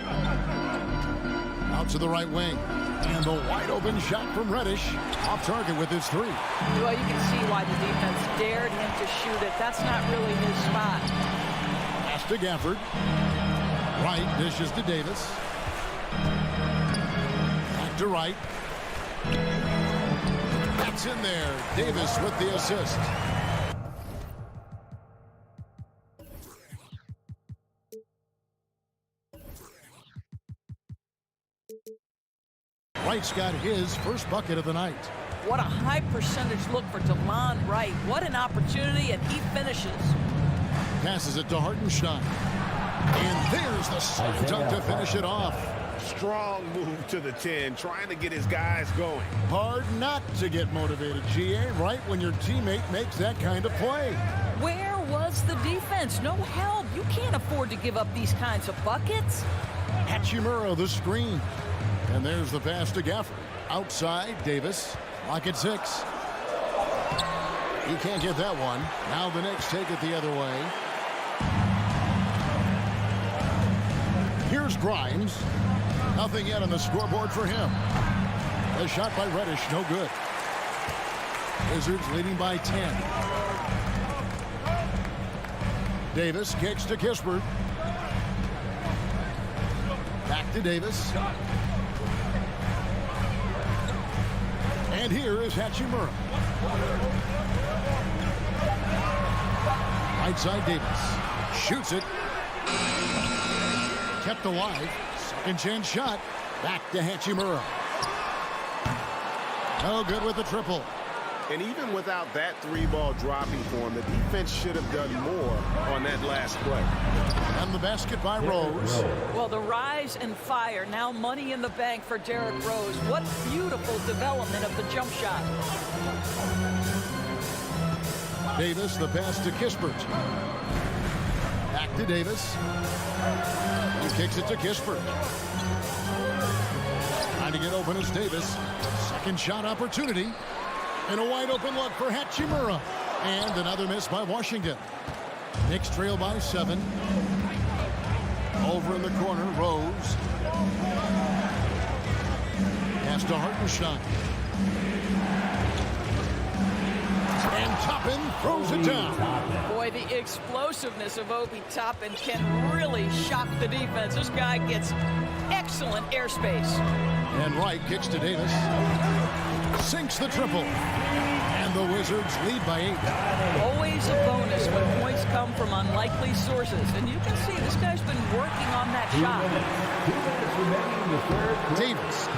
Out to the right wing. And the wide open shot from Reddish. Off target with his 3. Well, you can see why the defense dared him to shoot it. That's not really his spot. Pass to Gafford. Wright dishes to Davis. Back to Wright. That's in there. Davis with the assist. Wright's got his first bucket of the night. What a high percentage look for DeLon Wright. What an opportunity, and he finishes. Passes it to Hartenstein. And there's the slam dunk to finish it off. Strong move to the 10, trying to get his guys going. Hard not to get motivated, GA, right when your teammate makes that kind of play. Where was the defense? No help. You can't afford to give up these kinds of buckets. Hachimura the screen. And there's the pass to Gafford. Outside, Davis. Lock at 6. He can't get that one. Now the Knicks take it the other way. Here's Grimes. Nothing yet on the scoreboard for him. A shot by Reddish, no good. Wizards leading by 10. Davis kicks to Kispert. Back to Davis. And here is Hachimura. Right side Davis. Shoots it. Kept alive. Second chance shot. Back to Hachimura. No good with the triple. And even without that 3-ball dropping for him, the defense should have done more on that last play. And the basket by Rose. Well, the rise and fire, now money in the bank for Derrick Rose. What beautiful development of the jump shot. Davis, the pass to Kispert. Back to Davis. He kicks it to Kispert. Trying to get open is Davis. Second shot opportunity. And a wide open look for Hachimura. And another miss by Washington. Knicks trail by 7. Over in the corner, Rose. Pass to Hartenstein. And Toppin throws it down. Boy, the explosiveness of Obi Toppin can really shock the defense. This guy gets excellent airspace. And Wright kicks to Davis. Sinks the triple. And the Wizards lead by 8. Always a bonus when points come from unlikely sources. And you can see this guy's been working on that shot. Davis.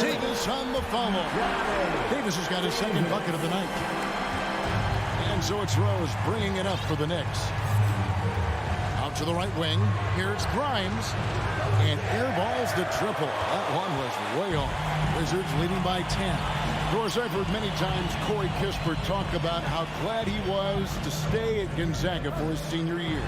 Davis on the foul. Davis has got his second bucket of the night. And so it's Rose bringing it up for the Knicks. Out to the right wing. Here's Grimes. And airballs the triple. That one was way off. Wizards leading by 10. Of course, I've heard many times Corey Kispert talk about how glad he was to stay at Gonzaga for his senior year.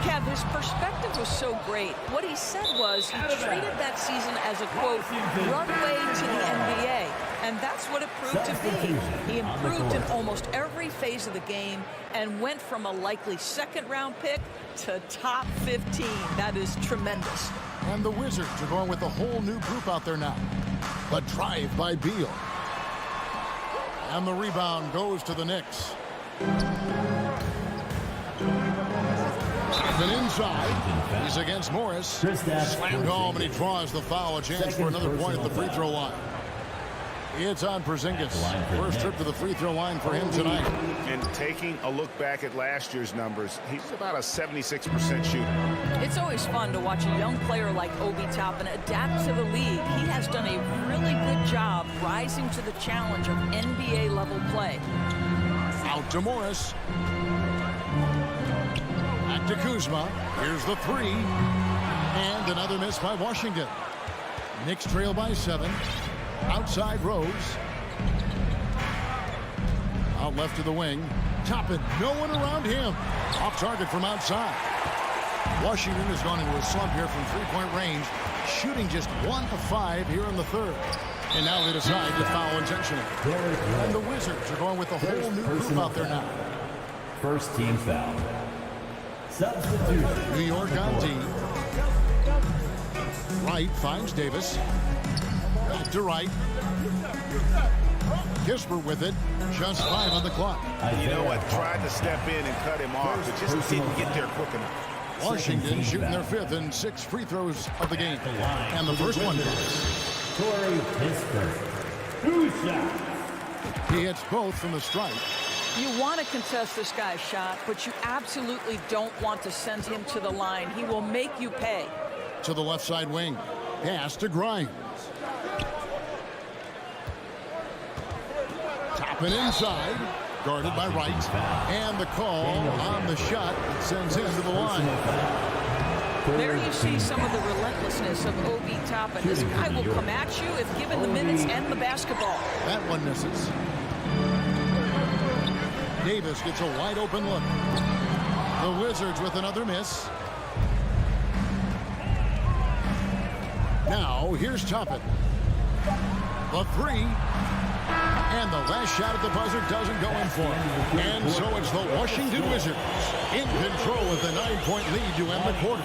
Kev, his perspective was so great. What he said was he treated that season as a, quote, runway to the NBA. And that's what it proved to be. He improved in almost every phase of the game and went from a likely second-round pick to top 15. That is tremendous. And the Wizards are going with a whole new group out there now. A drive by Beal. And the rebound goes to the Knicks. And inside, he's against Morris. Slammed home, and he draws the foul. A chance for another point at the free throw line. It's on Porzingis. First trip to the free throw line for him tonight. And taking a look back at last year's numbers, he's about a 76% shooter. It's always fun to watch a young player like Obi Toppin adapt to the league. He has done a really good job rising to the challenge of NBA-level play. Out to Morris. Back to Kuzma. Here's the 3. And another miss by Washington. Knicks trail by 7. Outside Rose. Out left to the wing. Toppin, no one around him. Off target from outside. Washington has gone into a slump here from three-point range, shooting just 1 of 5 here in the third. And now they decide to foul intentionally. And the Wizards are going with a whole new group out there now. First team foul. Substitution. New York on D. Wright finds Davis. Back to Wright. Kispert with it. Just 5 on the clock. You know what? Tried to step in and cut him off, but just didn't get there quick enough. Washington shooting their 5th and 6 free throws of the game. And the first one goes. Corey Kispert. 2 shots. He hits both from the strike. You want to contest this guy's shot, but you absolutely don't want to send him to the line. He will make you pay. To the left side wing. Pass to Grimes. Toppin inside. Guarded by Wright. And the call on the shot that sends him to the line. There you see some of the relentlessness of Obi Toppin. This guy will come at you if given the minutes and the basketball. That one misses. Davis gets a wide open look. The Wizards with another miss. Now here's Toppin. The 3. And the last shot at the buzzer doesn't go in for him. And so it's the Washington Wizards in control with a 9-point lead to end the quarter.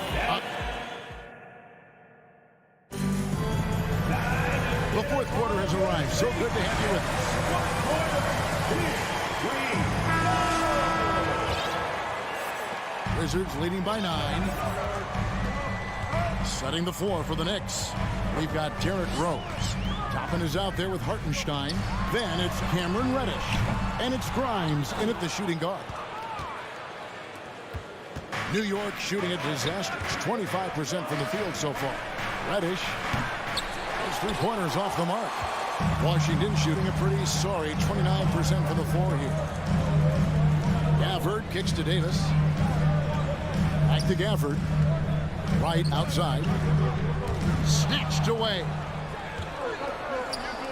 The fourth quarter has arrived. So good to have you with us. Wizards leading by 9. Setting the floor for the Knicks. We've got Derrick Rose. Toppin is out there with Hartenstein. Then it's Cameron Reddish. And it's Grimes in at the shooting guard. New York shooting a disastrous 25% from the field so far. Reddish has 3-pointers off the mark. Washington shooting a pretty sorry 29% from the floor here. Gafford kicks to Davis. Back to Gafford. Right outside. Snatched away.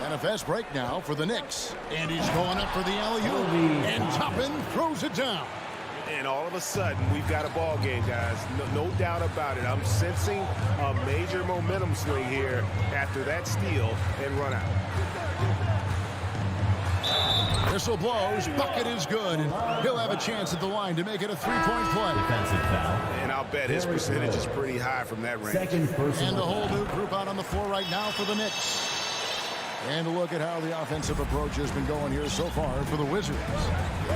And a fast break now for the Knicks. And he's going up for the alley-oop. And Toppin throws it down. And all of a sudden, we've got a ball game, guys. No doubt about it. I'm sensing a major momentum swing here after that steal and run out. Whistle blows. Bucket is good. And he'll have a chance at the line to make it a 3-point play. Defensive foul. And I'll bet his percentage is pretty high from that range. Second personal. And the whole new group out on the floor right now for the Knicks. And look at how the offensive approach has been going here so far for the Wizards.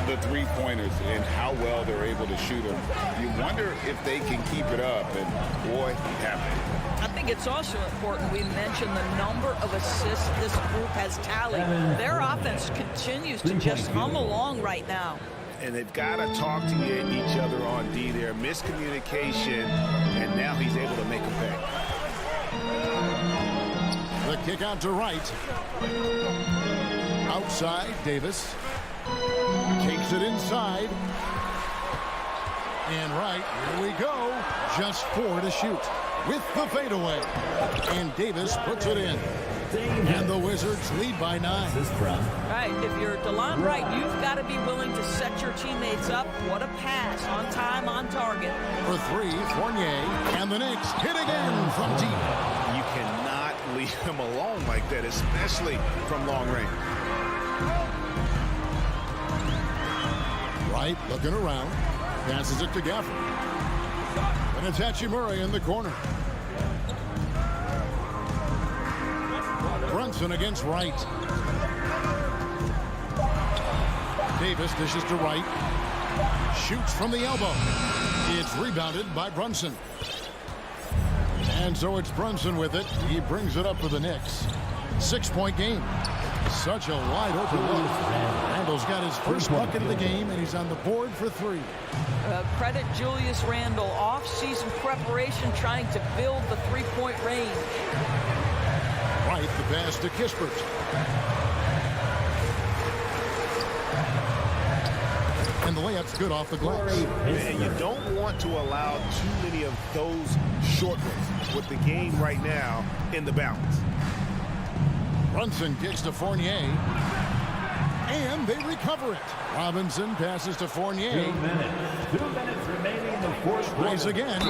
The 3-pointers and how well they're able to shoot them. You wonder if they can keep it up, and boy, have they. I think it's also important we mention the number of assists this group has tallied. Their offense continues to just hum along right now. And they've got to talk to each other on D there. Miscommunication, and now he's able to make a pay. The kick out to Wright. Outside, Davis. Takes it inside. And Wright, here we go. Just 4 to shoot with the fadeaway. And Davis puts it in. And the Wizards lead by 9. Right, if you're DeLon Wright, you've got to be willing to set your teammates up. What a pass, on time, on target. For 3, Fournier. And the Knicks hit again from deep. You cannot leave him alone like that, especially from long range. Wright looking around. Passes it to Gafford. And it's Hachimura in the corner. Brunson against Wright. Davis dishes to Wright. Shoots from the elbow. It's rebounded by Brunson. And so it's Brunson with it. He brings it up for the Knicks. 6-point game. Such a wide open look. Randall's got his first bucket of the game, and he's on the board for 3. Credit Julius Randle. Off-season preparation trying to build the 3-point range. Right, the pass to Kispert. And the layup's good off the glass. And you don't want to allow too many of those short ones with the game right now in the balance. Brunson kicks to Fournier. And they recover it. Robinson passes to Fournier. 2 minutes. 2 minutes remaining in the fourth quarter. Plays again.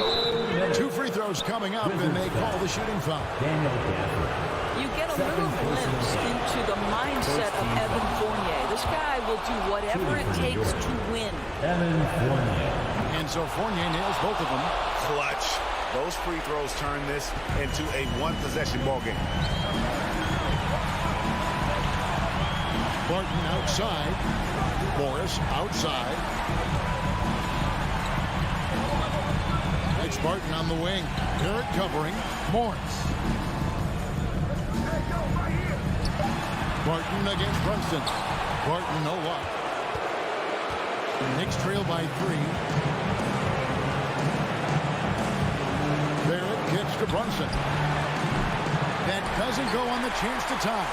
2 free throws coming up, and they call the shooting foul. Daniel Gafford. You get a a little glimpse into the mindset of Evan Fournier. This guy will do whatever it takes to win. Evan Fournier. And so Fournier nails both of them. Clutch. Those free throws turn this into a one-possession ball game. Barton outside. Morris outside. It's Barton on the wing. Garrett covering. Morris. Barton against Brunson. Barton no luck. Knicks trail by 3. Barrett kicks to Brunson. That doesn't go on the chance to tie.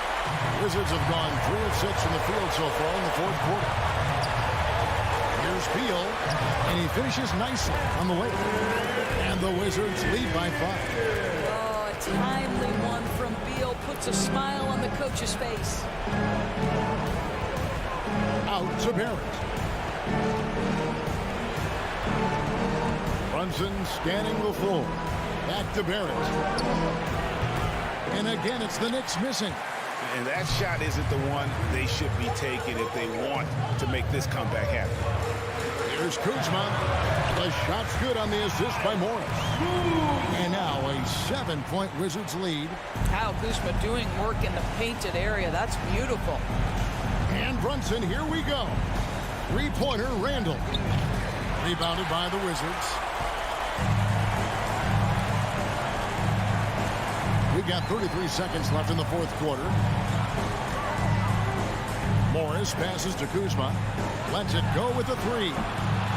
Wizards have gone 3 of 6 from the field so far in the fourth quarter. Here's Beal, and he finishes nicely on the way. And the Wizards lead by 5. Oh, a timely one from Beal puts a smile on the coach's face. Out to Barrett. Brunson scanning the floor. Back to Barrett. And again, it's the Knicks missing. And that shot isn't the one they should be taking if they want to make this comeback happen. Here's Kuzma. The shot's good on the assist by Morris. And now a 7-point Wizards lead. Kyle Kuzma doing work in the painted area. That's beautiful. And Brunson, here we go. 3-pointer, Randall. Rebounded by the Wizards. We've got 33 seconds left in the fourth quarter. Morris passes to Kuzma. Lets it go with the 3.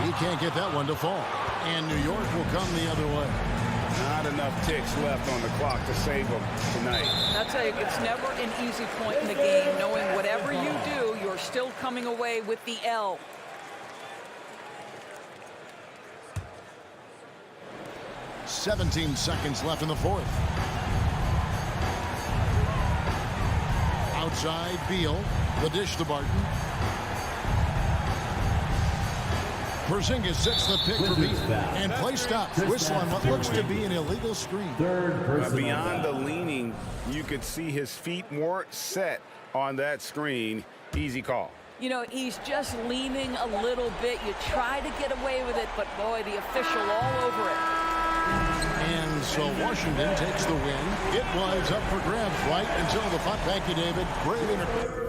He can't get that one to fall. And New York will come the other way. Not enough ticks left on the clock to save them tonight. I'll tell you, it's never an easy point in the game, knowing whatever you do, you're still coming away with the L. "17 seconds left in the fourth. Outside, Beal. The dish to Barton. Porzingis sets the pick for Beal. And play stops. Whistle on what looks to be an illegal screen. Beyond the leaning, you could see his feet more set on that screen. Easy call. You know, he's just leaning a little bit. You try to get away with it, but boy, the official all over it. And so Washington takes the win. It was up for grabs right until the punt. Thank you, David. Great interview.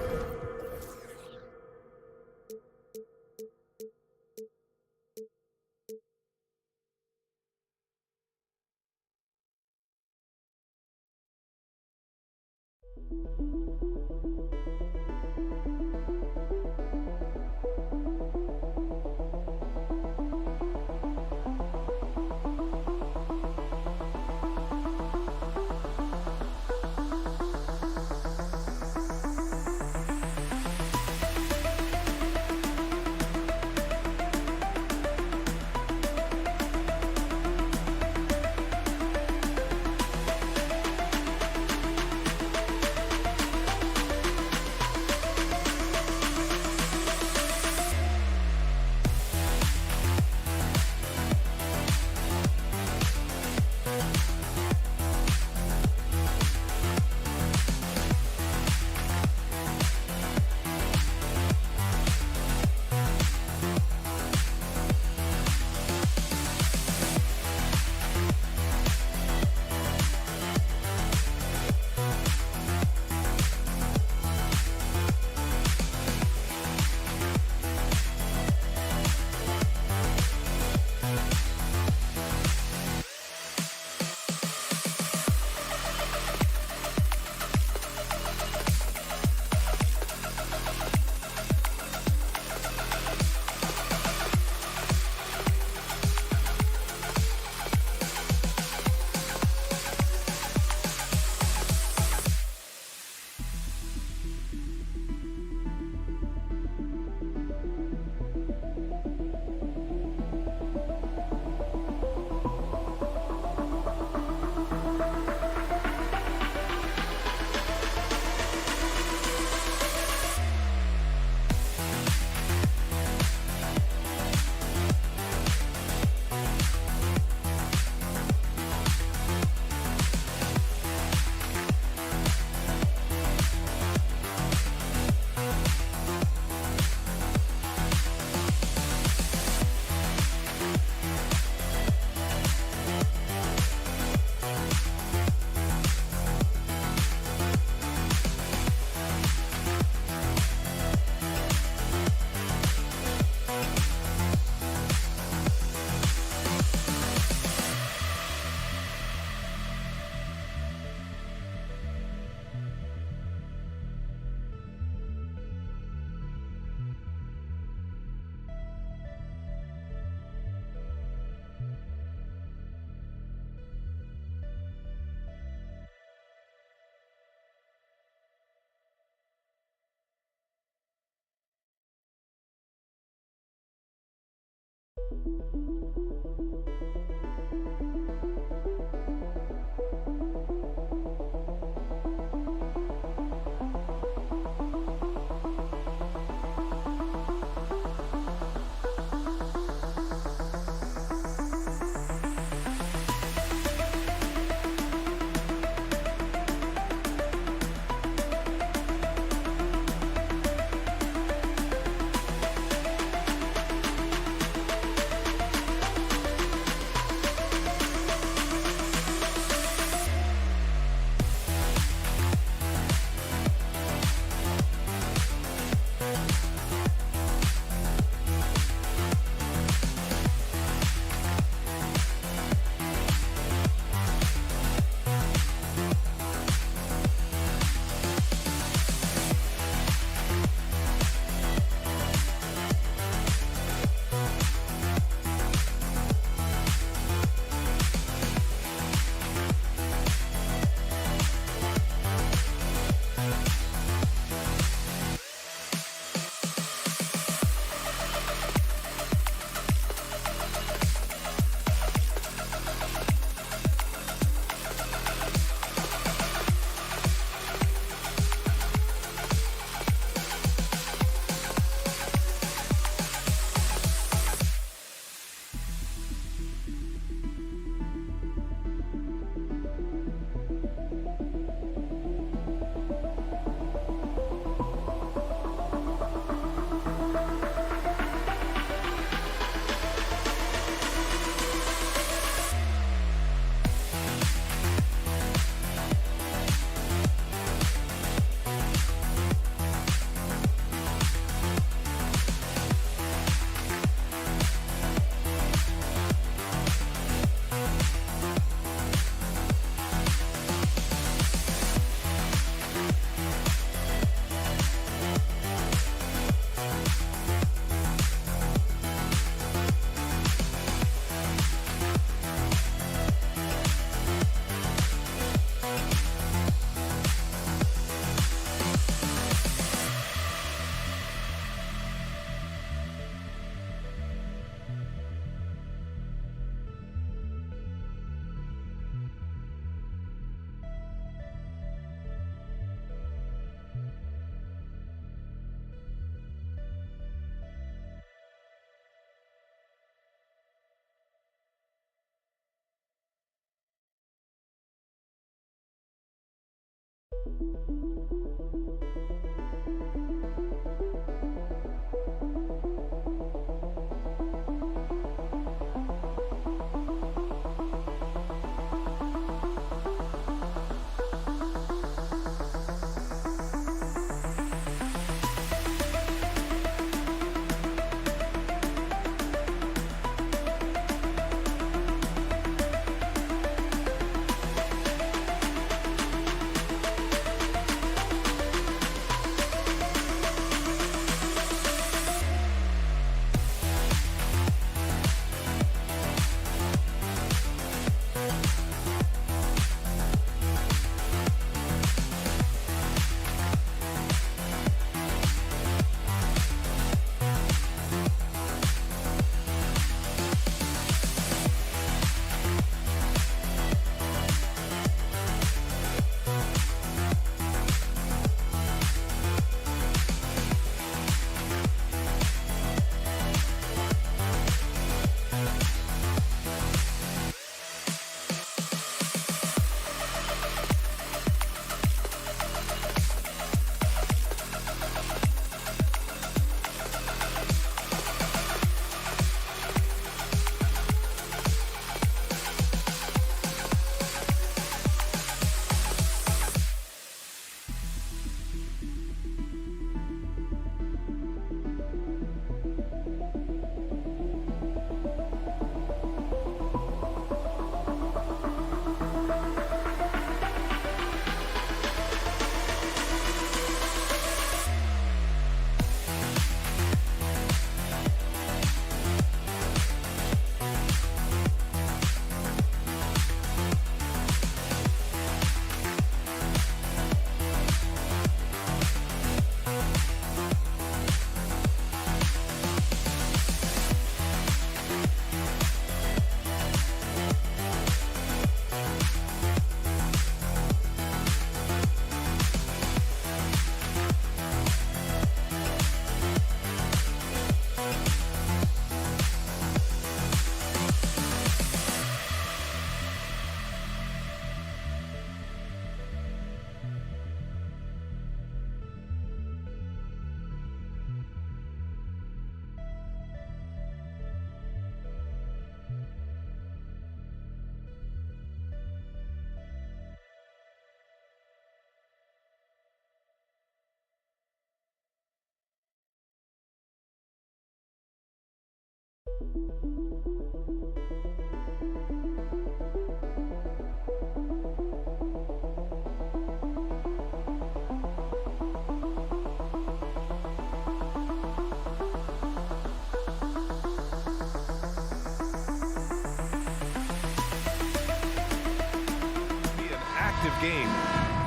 Game.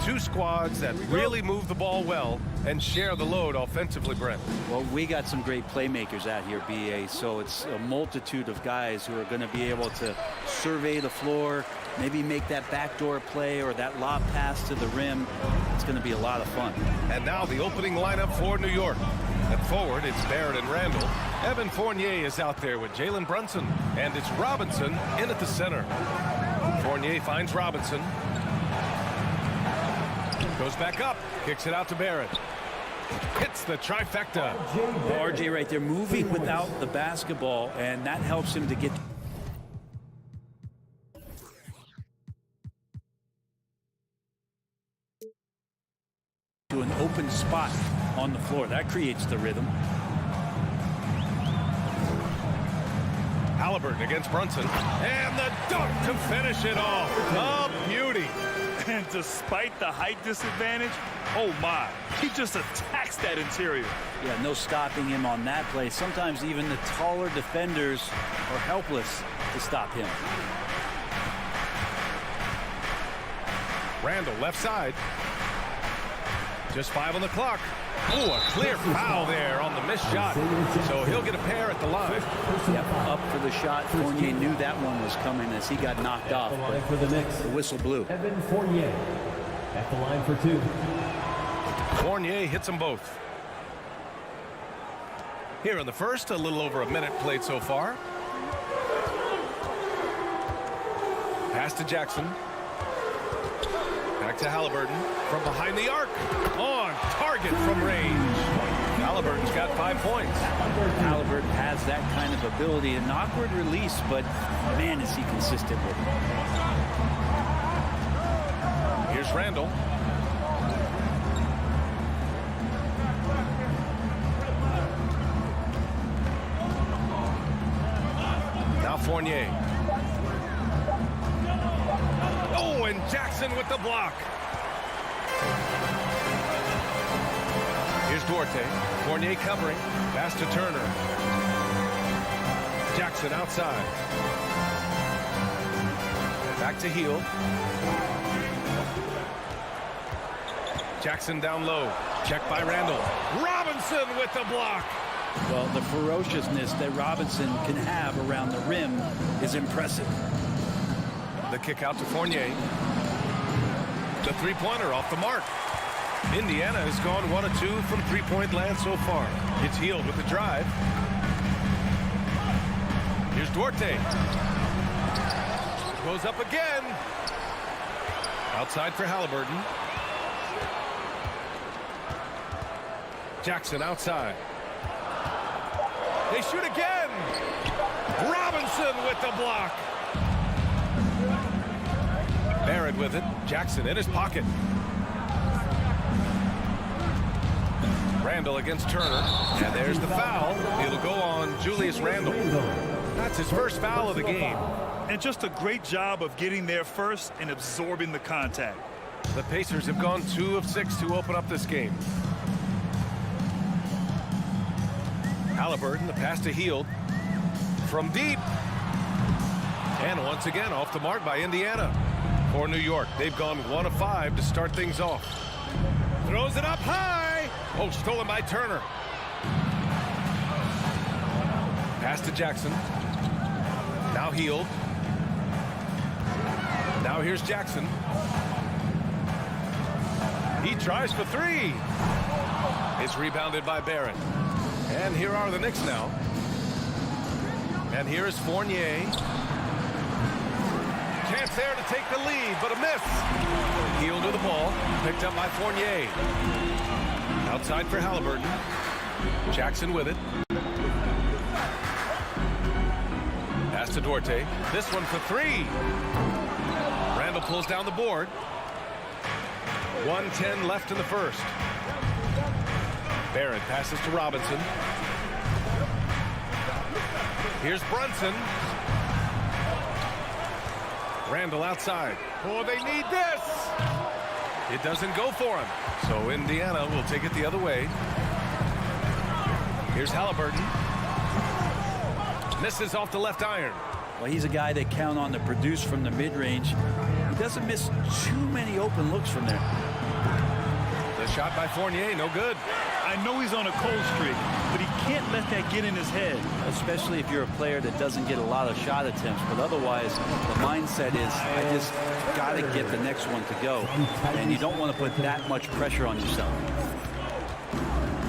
Two squads that really move the ball well and share the load offensively, Brent. Well, we got some great playmakers out here, BA, so it's a multitude of guys who are going to be able to survey the floor, maybe make that backdoor play or that lob pass to the rim. It's going to be a lot of fun. And now the opening lineup for New York. At forward, it's Barrett and Randall. Evan Fournier is out there with Jalen Brunson, and it's Robinson in at the center. Fournier finds Robinson. Goes back up, kicks it out to Barrett. Hits the trifecta. RJ right there moving without the basketball, and that helps him to get to an open spot on the floor. That creates the rhythm. Halliburton against Brunson, and the dunk to finish it off. A beauty. And despite the height disadvantage, oh my, he just attacks that interior. Yeah, no stopping him on that play. Sometimes even the taller defenders are helpless to stop him. Randall left side. Just 5 on the clock. Oh, a clear foul there on the missed shot. So he'll get a pair at the line. Yep, up for the shot. Fournier knew that one was coming as he got knocked off. But for the Knicks, the whistle blew. Evan Fournier at the line for 2. Fournier hits them both. Here in the first, a little over a minute played so far. Pass to Jackson. Back to Halliburton from behind the arc. On target from range. Halliburton's got 5 points. Halliburton has that kind of ability. An awkward release, but man, is he consistent with it. Here's Randall. Now Fournier. Oh, and Jackson with the block. Here's Duarte. Fournier covering. Pass to Turner. Jackson outside. Back to Hield. Jackson down low. Checked by Randall. Robinson with the block. Well, the ferociousness that Robinson can have around the rim is impressive. The kick out to Fournier. The three-pointer off the mark. Indiana has gone 1 of 2 from three-point land so far. It's Hield with the drive. Here's Duarte. Goes up again. Outside for Halliburton. Jackson outside. They shoot again. Robinson with the block. Barrett with it. Jackson in his pocket. Randall against Turner. And there's the foul. It'll go on Julius Randall. That's his first foul of the game. And just a great job of getting there first and absorbing the contact. The Pacers have gone 2 of 6 to open up this game. Halliburton, the pass to Hield. From deep. And once again off the mark by Indiana. For New York, they've gone 1 of 5 to start things off. Throws it up high. Oh, stolen by Turner. Pass to Jackson. Now Hield. Now here's Jackson. He tries for 3. It's rebounded by Barrett. And here are the Knicks now. And here is Fournier. Chance there to take the lead, but a miss. Hield to the ball. Picked up by Fournier. Outside for Halliburton. Jackson with it. Pass to Duarte. This one for 3. Randall pulls down the board. 1:10 left in the first. Barrett passes to Robinson. Here's Brunson. Randall outside. Oh, they need this. It doesn't go for him. So Indiana will take it the other way. Here's Halliburton. Misses off the left iron. Well, he's a guy they count on to produce from the mid-range. He doesn't miss too many open looks from there. The shot by Fournier, no good. I know he's on a cold streak, but he can't let that get in his head. Especially if you're a player that doesn't get a lot of shot attempts. But otherwise, the mindset is, I just got to get the next one to go. And you don't want to put that much pressure on yourself.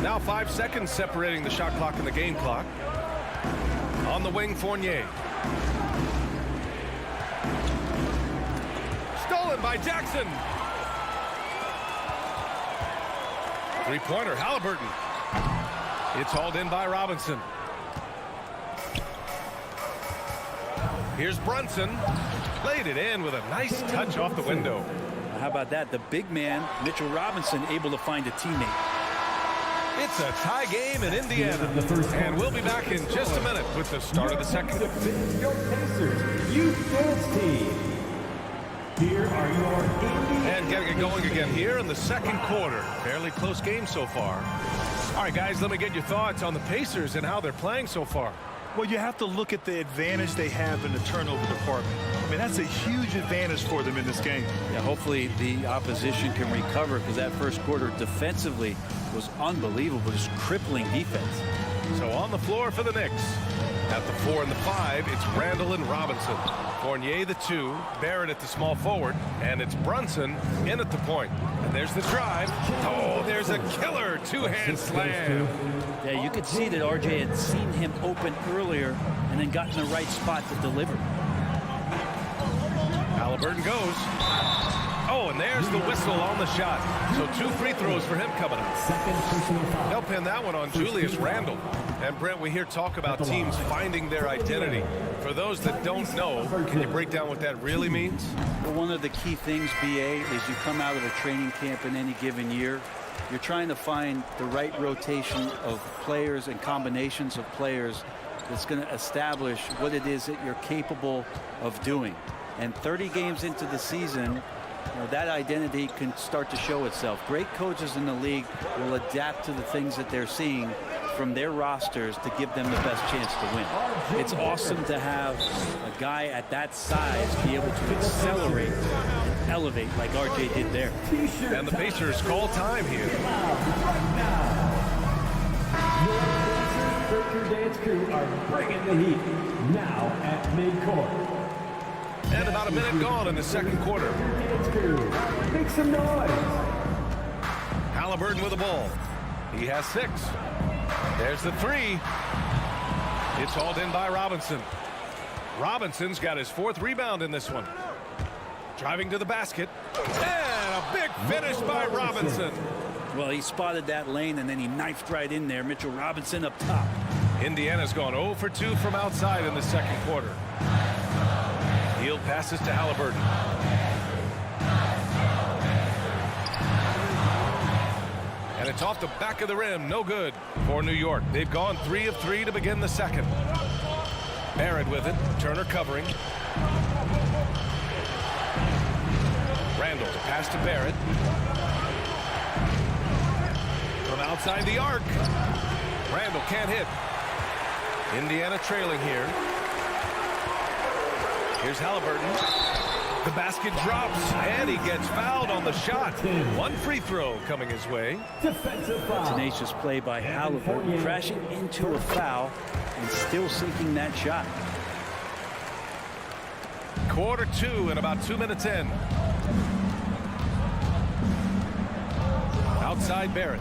Now 5 seconds separating the shot clock and the game clock. On the wing, Fournier. Stolen by Jackson. Three-pointer, Halliburton. It's hauled in by Robinson. Here's Brunson. Laid it in with a nice touch off the window. How about that? The big man, Mitchell Robinson, able to find a teammate. It's a tie game in Indiana. And we'll be back in just a minute with the start of the second. Your Pacers Youth Dance Team. Here are your Indiana. And getting it going again here in the second quarter. Fairly close game so far. All right, guys, let me get your thoughts on the Pacers and how they're playing so far. Well, you have to look at the advantage they have in the turnover department. I mean, that's a huge advantage for them in this game. Yeah, hopefully the opposition can recover, because that first quarter defensively was unbelievable, just crippling defense. So on the floor for the Knicks. At the 4 and the 5, it's Randall and Robinson. Fournier the 2, Barrett at the small forward, and it's Brunson in at the point. And there's the drive. Oh, there's a killer two-hand slam. Yeah, you could see that RJ had seen him open earlier and then got in the right spot to deliver. Halliburton goes. Oh, and there's the whistle on the shot. So 2 free throws for him coming up. They'll pin that one on Julius Randle. And Brent, we hear talk about teams finding their identity. For those that don't know, can you break down what that really means? Well, one of the key things, BA, is you come out of a training camp in any given year. You're trying to find the right rotation of players and combinations of players that's going to establish what it is that you're capable of doing. And 30 games into the season, that identity can start to show itself. Great coaches in the league will adapt to the things that they're seeing from their rosters to give them the best chance to win. It's awesome to have a guy at that size be able to accelerate and elevate like RJ did there. And the Pacers call time here. Your Pacers Dance Crew are bringing the heat now at midcourt. And about a minute gone in the second quarter. Make some noise. Halliburton with the ball. He has 6. There's the 3. It's hauled in by Robinson. Robinson's got his 4th rebound in this one. Driving to the basket. And a big finish by Robinson. Well, he spotted that lane and then he knifed right in there. Mitchell Robinson up top. Indiana's gone 0 for 2 from outside in the second quarter. Field passes to Halliburton. And it's off the back of the rim. No good for New York. They've gone 3 of 3 to begin the second. Barrett with it. Turner covering. Randall to pass to Barrett. From outside the arc. Randall can't hit. Indiana trailing here. Here's Halliburton. The basket drops, and he gets fouled on the shot. 1 free throw coming his way. Tenacious play by Halliburton, crashing into a foul and still sinking that shot. Quarter 2 and about 2 minutes in. Outside Barrett.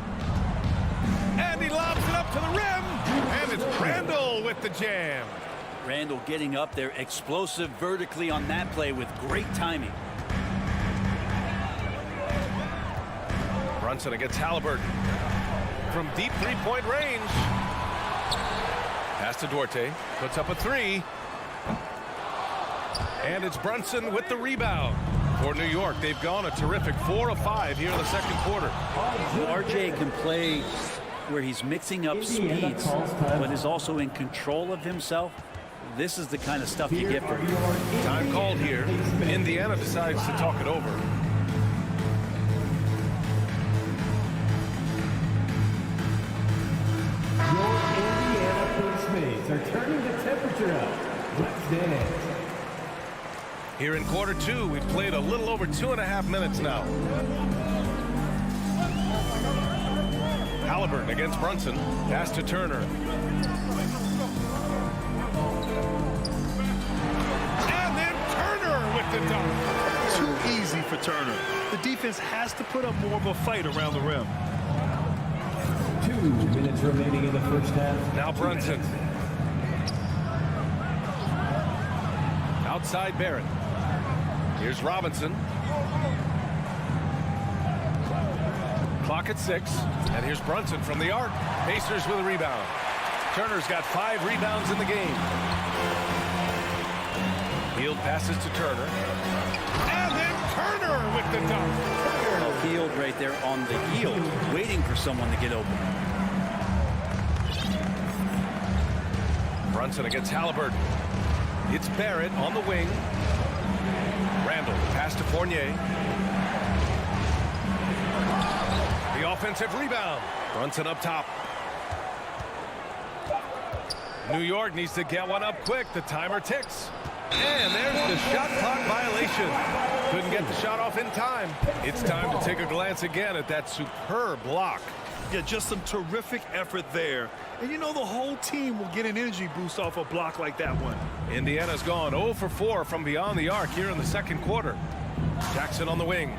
And he lobs it up to the rim. And it's Randall with the jam. Randall getting up there, explosive vertically on that play with great timing. Brunson against Halliburton. From deep 3-point range. Pass to Duarte. Puts up a 3. And it's Brunson with the rebound. For New York, they've gone a terrific 4 of 5 here in the second quarter. RJ can play where he's mixing up speeds, but is also in control of himself. this is the kind of stuff you get from Time called here. Indiana decides to talk it over. Your Indiana Pacemates are turning the temperature up. Let's dance. Here in quarter two, we've played a little over 2.5 minutes now. Halliburton against Brunson. Pass to Turner. And then Turner with the dunk. Too easy for Turner. The defense has to put up more of a fight around the rim. 2 minutes remaining in the first half. Now Brunson. Outside Barrett. Here's Robinson. Clock at 6. And here's Brunson from the arc. Pacers with a rebound. Turner's got 5 rebounds in the game. Hield passes to Turner. And then Turner with the dunk. Hield right there on the heel, waiting for someone to get open. Brunson against Halliburton. It's Barrett on the wing. Randall, pass to Fournier. The offensive rebound. Brunson up top. New York needs to get one up quick. The timer ticks. And there's the shot clock violation. Couldn't get the shot off in time. It's time to take a glance again at that superb block. Yeah, just some terrific effort there. And you know the whole team will get an energy boost off a block like that one. Indiana's gone 0 for 4 from beyond the arc here in the second quarter. Jackson on the wing.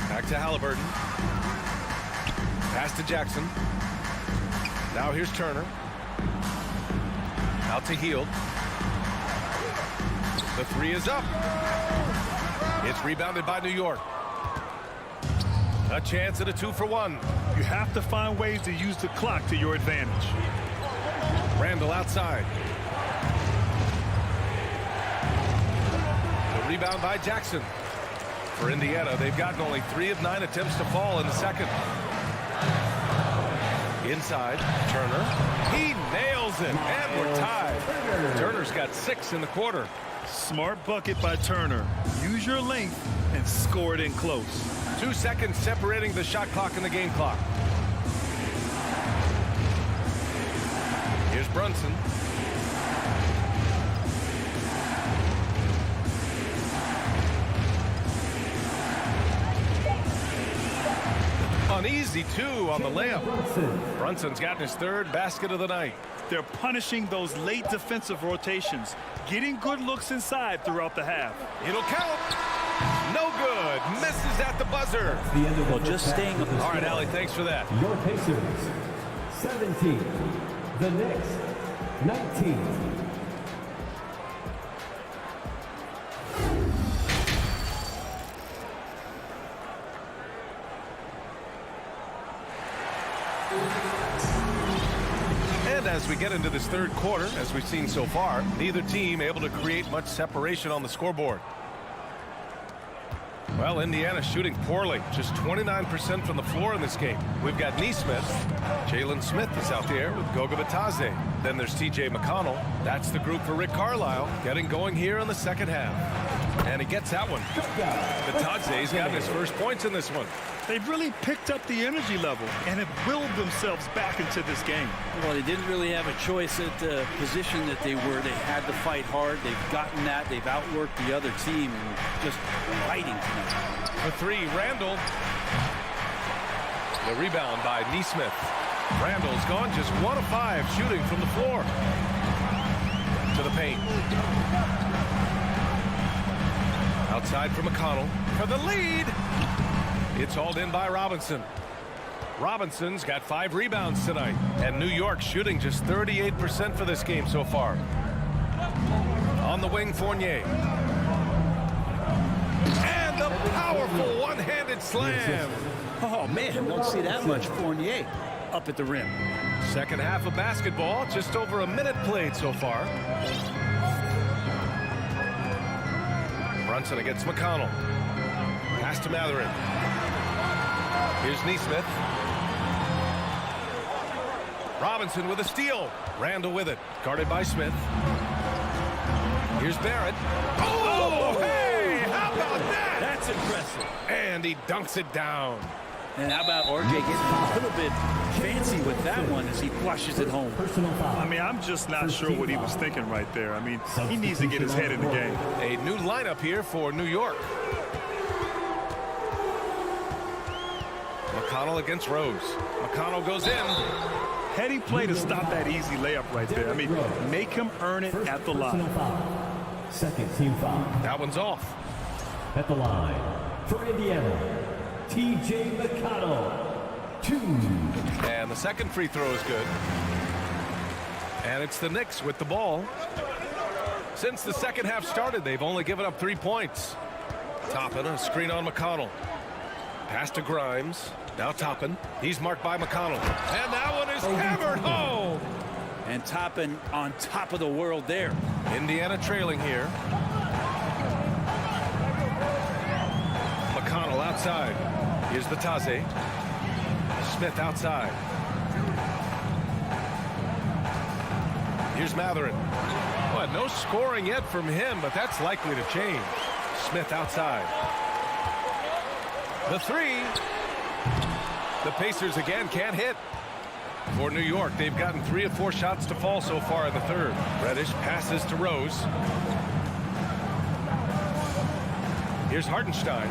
Back to Halliburton. Pass to Jackson. Now here's Turner. Out to Hield. The 3 is up. It's rebounded by New York. A chance at a 2-for-1. You have to find ways to use the clock to your advantage. Randall outside. The rebound by Jackson. For Indiana, they've gotten only 3 of 9 attempts to fall in the second. Inside, Turner. He nails it, and we're tied. Turner's got 6 in the quarter. Smart bucket by Turner. Use your length and score it in close. 2 seconds separating the shot clock and the game clock. Here's Brunson. An easy 2 on the layup. Brunson's gotten his 3rd basket of the night. They're punishing those late defensive rotations, getting good looks inside throughout the half. It'll count. No good. Misses at the buzzer. The end of the Well, just staying. All right, Allie, thanks for that. Your Pacers, 17. The Knicks, 19. And as we get into this third quarter, as we've seen so far, neither team able to create much separation on the scoreboard. Well, Indiana shooting poorly, just 29% from the floor in this game. We've got Nesmith. Jalen Smith is out there with Goga Bitadze. Then there's TJ McConnell. That's the group for Rick Carlisle, getting going here in the second half. And he gets that one. Bitadze's gotten his first points in this one. They've really picked up the energy level and have willed themselves back into this game. Well, they didn't really have a choice at the position that they were. They had to fight hard. They've gotten that. They've outworked the other team and just fighting tonight. For 3, Randall. The rebound by Nesmith. Randall's gone just 1 of 5 shooting from the floor. To the paint. Outside for McConnell. For the lead. It's hauled in by Robinson. Robinson's got 5 rebounds tonight. And New York shooting just 38% for this game so far. On the wing, Fournier. And the powerful one-handed slam. Oh, man, don't see that much Fournier up at the rim. Second half of basketball, just over a minute played so far. Brunson against McConnell. Pass to Matherin. Here's Nesmith. Robinson with a steal. Randall with it. Guarded by Smith. Here's Barrett. Oh, hey! How about that? That's impressive. And he dunks it down. And how about RJ getting a little bit fancy with that one as he flushes it home? I mean, I'm just not sure what he was thinking right there. I mean, he needs to get his head in the game. A new lineup here for New York. McConnell against Rose. McConnell goes in. Heady play to stop that easy layup right there. I mean, make him earn it at the line. Second team foul. That one's off. At the line for Indiana, TJ McConnell. 2. And the second free throw is good. And it's the Knicks with the ball. Since the second half started, they've only given up 3 points. Toppin, a screen on McConnell. Pass to Grimes. Now Toppin. He's marked by McConnell. And that one is hammered home. And Toppin on top of the world there. Indiana trailing here. McConnell outside. Here's the Taze. Smith outside. Here's Matherin. Well, no scoring yet from him, but that's likely to change. Smith outside. The three. The Pacers again can't hit. For New York, they've gotten 3 of 4 shots to fall so far in the third. Reddish passes to Rose. Here's Hartenstein.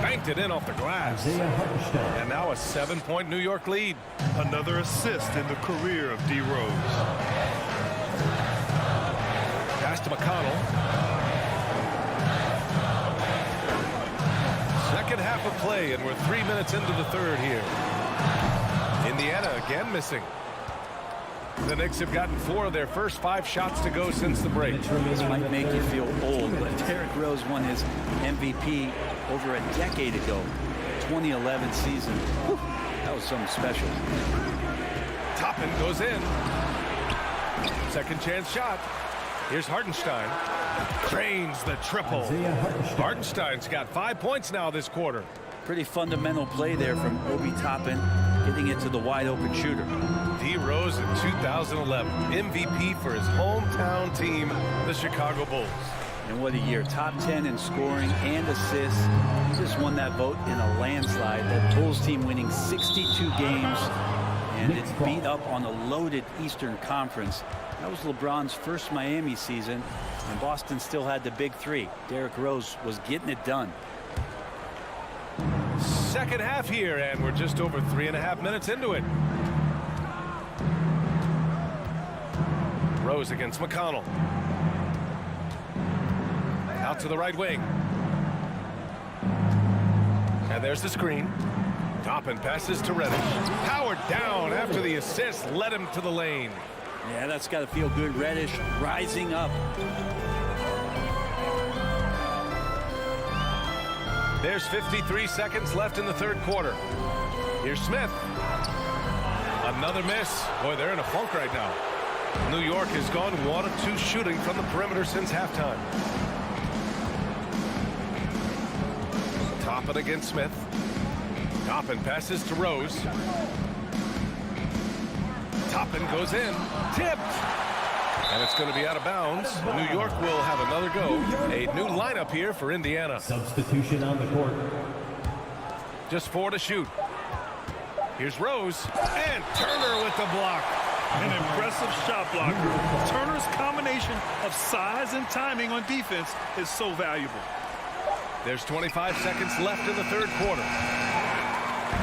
Banked it in off the glass. And now a 7-point New York lead. Another assist in the career of D. Rose. Pass to McConnell. Second half of play, and we're 3 minutes into the third here. Indiana again missing. The Knicks have gotten 4 of their first 5 shots to go since the break. This might make you feel old, but Derrick Rose won his MVP over a decade ago. 2011 season. Whew, that was something special. Toppin goes in. Second chance shot. Here's Hartenstein. Drains the triple. Hartenstein's got 5 points now this quarter. Pretty fundamental play there from Obi Toppin, getting it to the wide open shooter. D. Rose in 2011, MVP for his hometown team, the Chicago Bulls. And what a year. Top 10 in scoring and assists. He just won that vote in a landslide. That Bulls team winning 62 games. And it's beat up on a loaded Eastern Conference. That was LeBron's first Miami season. And Boston still had the big 3. Derrick Rose was getting it done. Second half here, and we're just over 3.5 minutes into it. Rose against McConnell. Out to the right wing. And there's the screen. Toppin passes to Reddish. Powered down after the assist led him to the lane. Yeah, that's got to feel good. Reddish rising up. There's 53 seconds left in the third quarter. Here's Smith. Another miss. Boy, they're in a funk right now. New York has gone 1 of 2 shooting from the perimeter since halftime. Toppin against Smith. Toppin passes to Rose. Toppin goes in. Tipped. And it's going to be out of bounds. New York will have another go. A new lineup here for Indiana. Substitution on the court. Just 4 to shoot. Here's Rose. And Turner with the block. An impressive shot blocker. Turner's combination of size and timing on defense is so valuable. There's 25 seconds left in the third quarter.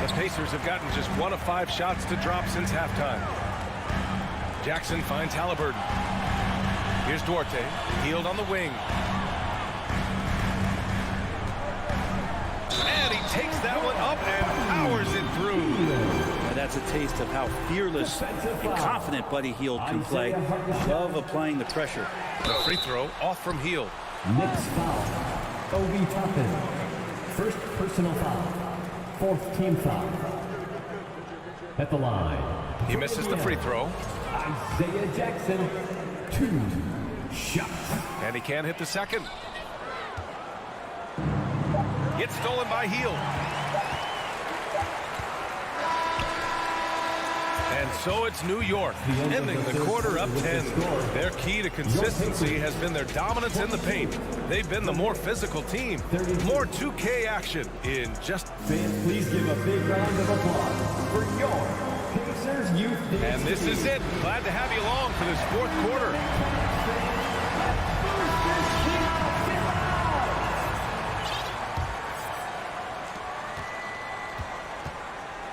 The Pacers have gotten just 1 of 5 shots to drop since halftime. Jackson finds Halliburton. Here's Duarte, healed on the wing. And he takes that one up and powers it through. And that's a taste of how fearless and confident Buddy Hield can play. Love applying the pressure. The free throw off from Hield. Knicks foul. Obi Toppin. First personal foul. 4th team foul. At the line. He misses the free throw. Isaiah Jackson. 2 shots. And he can't hit the second. Gets stolen by Hield. And And so it's New York, ending the quarter up 10. Their key to consistency has been their dominance in the paint. They've been the more physical team. More 2K action in just... Fans, please give a big round of applause for your Pacers Youth. And this is it. Glad to have you along for this fourth quarter.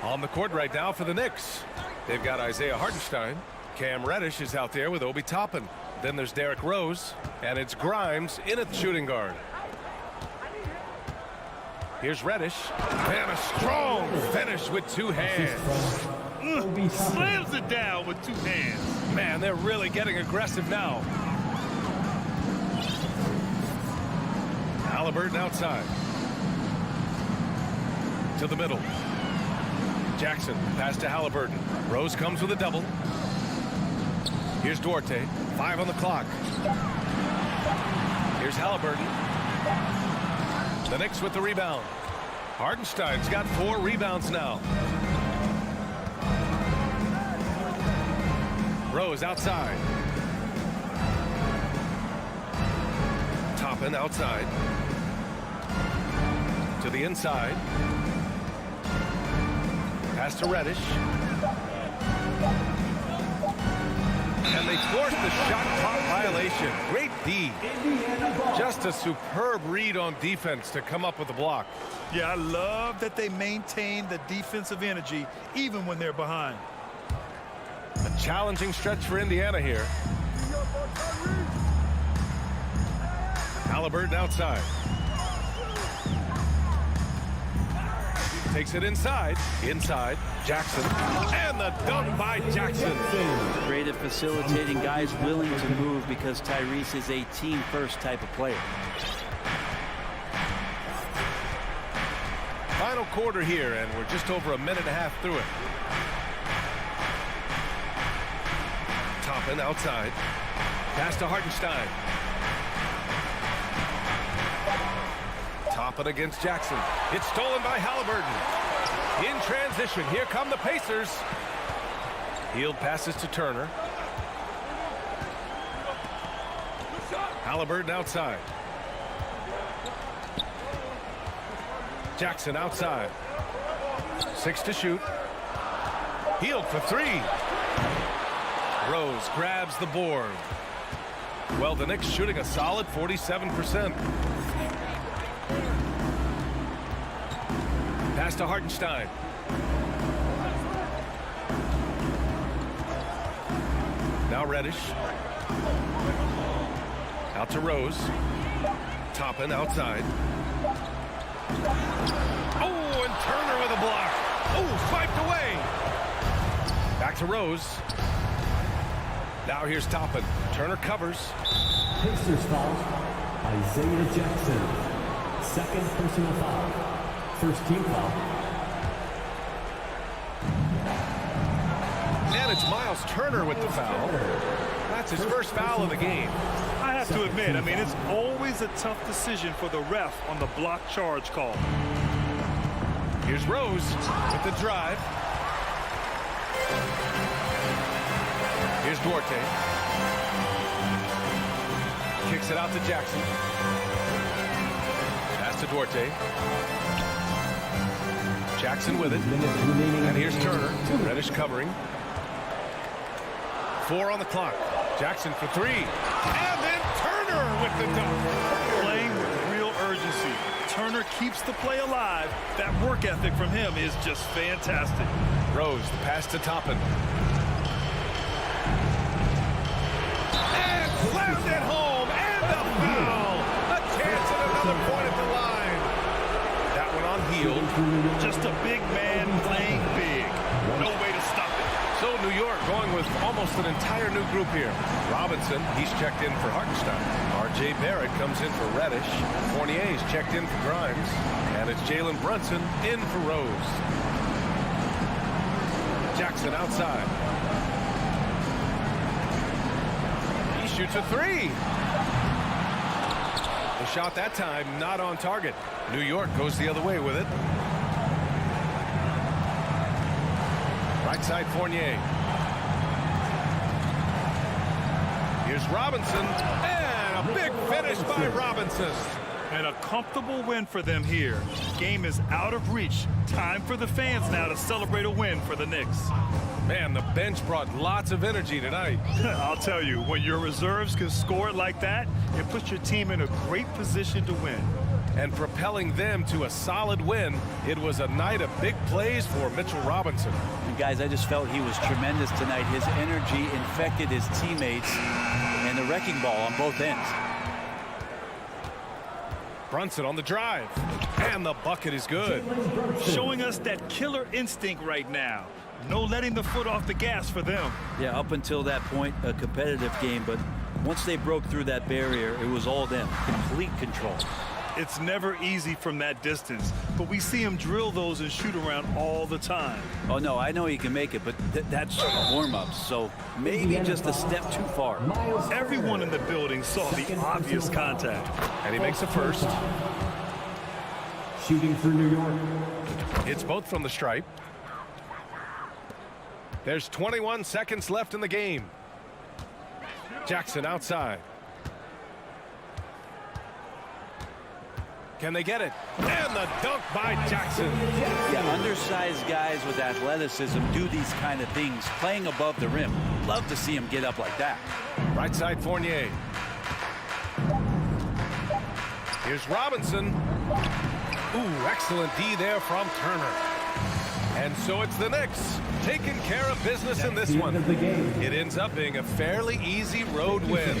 On the court right now for the Knicks. They've got Isaiah Hartenstein. Cam Reddish is out there with Obi Toppin. Then there's Derrick Rose. And it's Grimes in at shooting guard. Here's Reddish. And a strong finish with two hands. Slams it down with two hands. Man, they're really getting aggressive now. Halliburton outside. To the middle. Jackson, pass to Halliburton. Rose comes with a double. Here's Duarte. 5 on the clock. Here's Halliburton. The Knicks with the rebound. Hartenstein's got 4 rebounds now. Rose outside. Toppin outside. To the inside. Pass to Reddish. And they forced the shot clock violation. Great D. Just a superb read on defense to come up with the block. Yeah, I love that they maintain the defensive energy even when they're behind. A challenging stretch for Indiana here. Halliburton outside. Takes it inside. Inside. Jackson. And the dunk by Jackson. Great at facilitating guys willing to move because Tyrese is a team-first type of player. Final quarter here, and we're just over a minute and a half through it. Toppin outside. Pass to Hartenstein. Toppin against Jackson. It's stolen by Halliburton. In transition, here come the Pacers. Hield passes to Turner. Halliburton outside. Jackson outside. 6 to shoot. Hield for 3. Rose grabs the board. Well, the Knicks shooting a solid 47%. Pass to Hartenstein. Now Reddish. Out to Rose. Toppin outside. Oh, and Turner with a block. Oh, swiped away. Back to Rose. Now here's Toppin. Turner covers. Pacers foul. Isaiah Jackson. Second personal foul. First team foul. And it's Miles Turner with the foul. That's his first foul of the game. I have to admit, I mean, it's always a tough decision for the ref on the block charge call. Here's Rose with the drive. Here's Duarte. Kicks it out to Jackson. Pass to Duarte. Jackson with it. And here's Turner. Reddish covering. 4 on the clock. Jackson for 3. And then Turner with the dunk. Playing with real urgency. Turner keeps the play alive. That work ethic from him is just fantastic. Rose, the pass to Toppin. And slammed it home. And the foul. A chance at another point at the line. That one on Hield. Just a big man playing big. No way to stop it. So New York going with almost an entire new group here. Robinson, he's checked in for Hartenstein. R.J. Barrett comes in for Reddish. Fournier's checked in for Grimes. And it's Jalen Brunson in for Rose. Jackson outside. He shoots a 3. The shot that time not on target. New York goes the other way with it. Right side Fournier. Here's Robinson, and a big finish by Robinson. And a comfortable win for them here. Game is out of reach. Time for the fans now to celebrate a win for the Knicks. Man, the bench brought lots of energy tonight. I'll tell you, when your reserves can score like that, it puts your team in a great position to win. And propelling them to a solid win, it was a night of big plays for Mitchell Robinson. And guys, I just felt he was tremendous tonight. His energy infected his teammates, and the wrecking ball on both ends. Brunson on the drive, and the bucket is good. Showing us that killer instinct right now. No letting the foot off the gas for them. Yeah, up until that point, a competitive game, but once they broke through that barrier, it was all them. Complete control. It's never easy from that distance, but we see him drill those and shoot around all the time. Oh, no, I know he can make it, but that's warm-up, so maybe just a step too far. Everyone in the building saw the obvious contact. And he makes a first. Shooting for New York. It's both from the stripe. There's 21 seconds left in the game. Jackson outside. Can they get it? And the dunk by Jackson. Yeah, undersized guys with athleticism do these kind of things, playing above the rim. Love to see him get up like that. Right side Fournier. Here's Robinson. Ooh, excellent D there from Turner. And so it's the Knicks taking care of business in this one. It ends up being a fairly easy road win.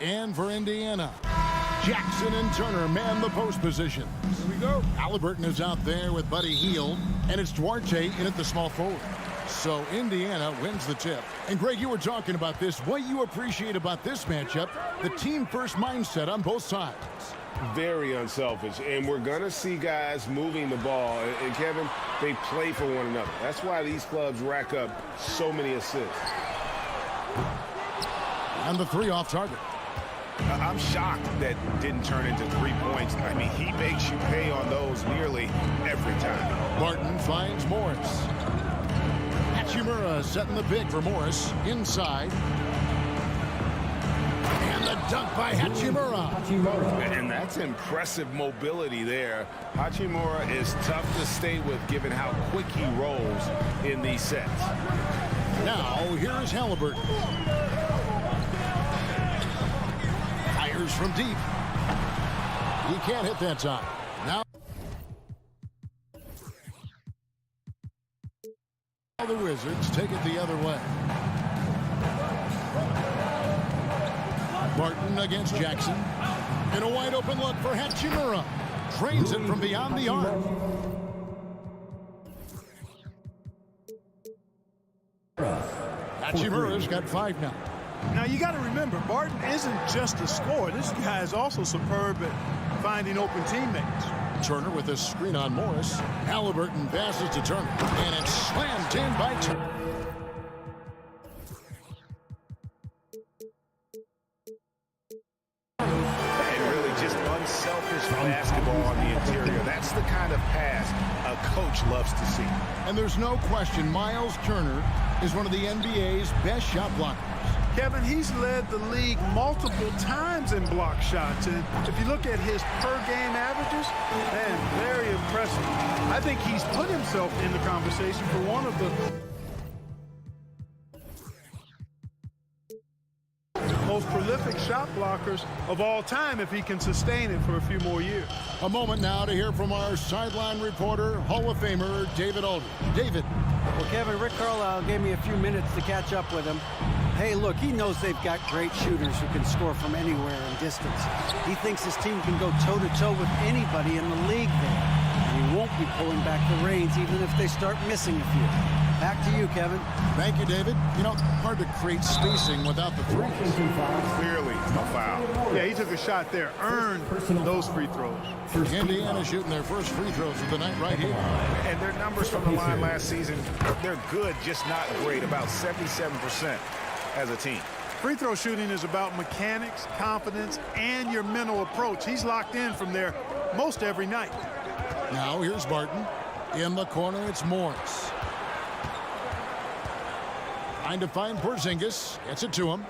And for Indiana, Jackson and Turner man the post positions. Here we go. Halliburton is out there with Buddy Hield, and it's Duarte in at the small forward. So Indiana wins the tip. And Greg, you were talking about this. What you appreciate about this matchup, the team-first mindset on both sides. Very unselfish, and we're going to see guys moving the ball. And Kevin, they play for one another. That's why these clubs rack up so many assists. And the three off target. I'm shocked that didn't turn into 3 points. I mean, he makes you pay on those nearly every time. Barton finds Morris. Hachimura setting the pick for Morris inside. And the dunk by Hachimura. And that's impressive mobility there. Hachimura is tough to stay with given how quick he rolls in these sets. Now, here's Halliburton. Fires from deep. He can't hit that time. Now the Wizards take it the other way. Barton against Jackson. And a wide open look for Hachimura. Drains it from beyond the arc. Hachimura's got 5 now. Now, you got to remember, Barton isn't just a scorer. This guy is also superb at finding open teammates. Turner with a screen on Morris. Halliburton passes to Turner, and it's slammed in by Turner. And really just unselfish basketball on the interior. That's the kind of pass a coach loves to see. And there's no question Miles Turner is one of the NBA's best shot blockers. Kevin, he's led the league multiple times in block shots. And if you look at his per-game averages, man, very impressive. I think he's put himself in the conversation for one of the most prolific shot blockers of all time if he can sustain it for a few more years. A moment now to hear from our sideline reporter, Hall of Famer David Aldridge. David. Well, Kevin, Rick Carlisle gave me a few minutes to catch up with him. Hey, look, he knows they've got great shooters who can score from anywhere in distance. He thinks his team can go toe-to-toe with anybody in the league there. And he won't be pulling back the reins even if they start missing a few. Back to you, Kevin. Thank you, David. You know, hard to create spacing without the threes. Clearly a foul. Yeah, he took a shot there, earned those free throws. Indiana shooting their first free throws of the night right here. And their numbers from the line last season, they're good, just not great, about 77% as a team. Free throw shooting is about mechanics, confidence, and your mental approach. He's locked in from there most every night. Now here's Barton. In the corner, it's Morris. Trying to find Porzingis. Gets it to him.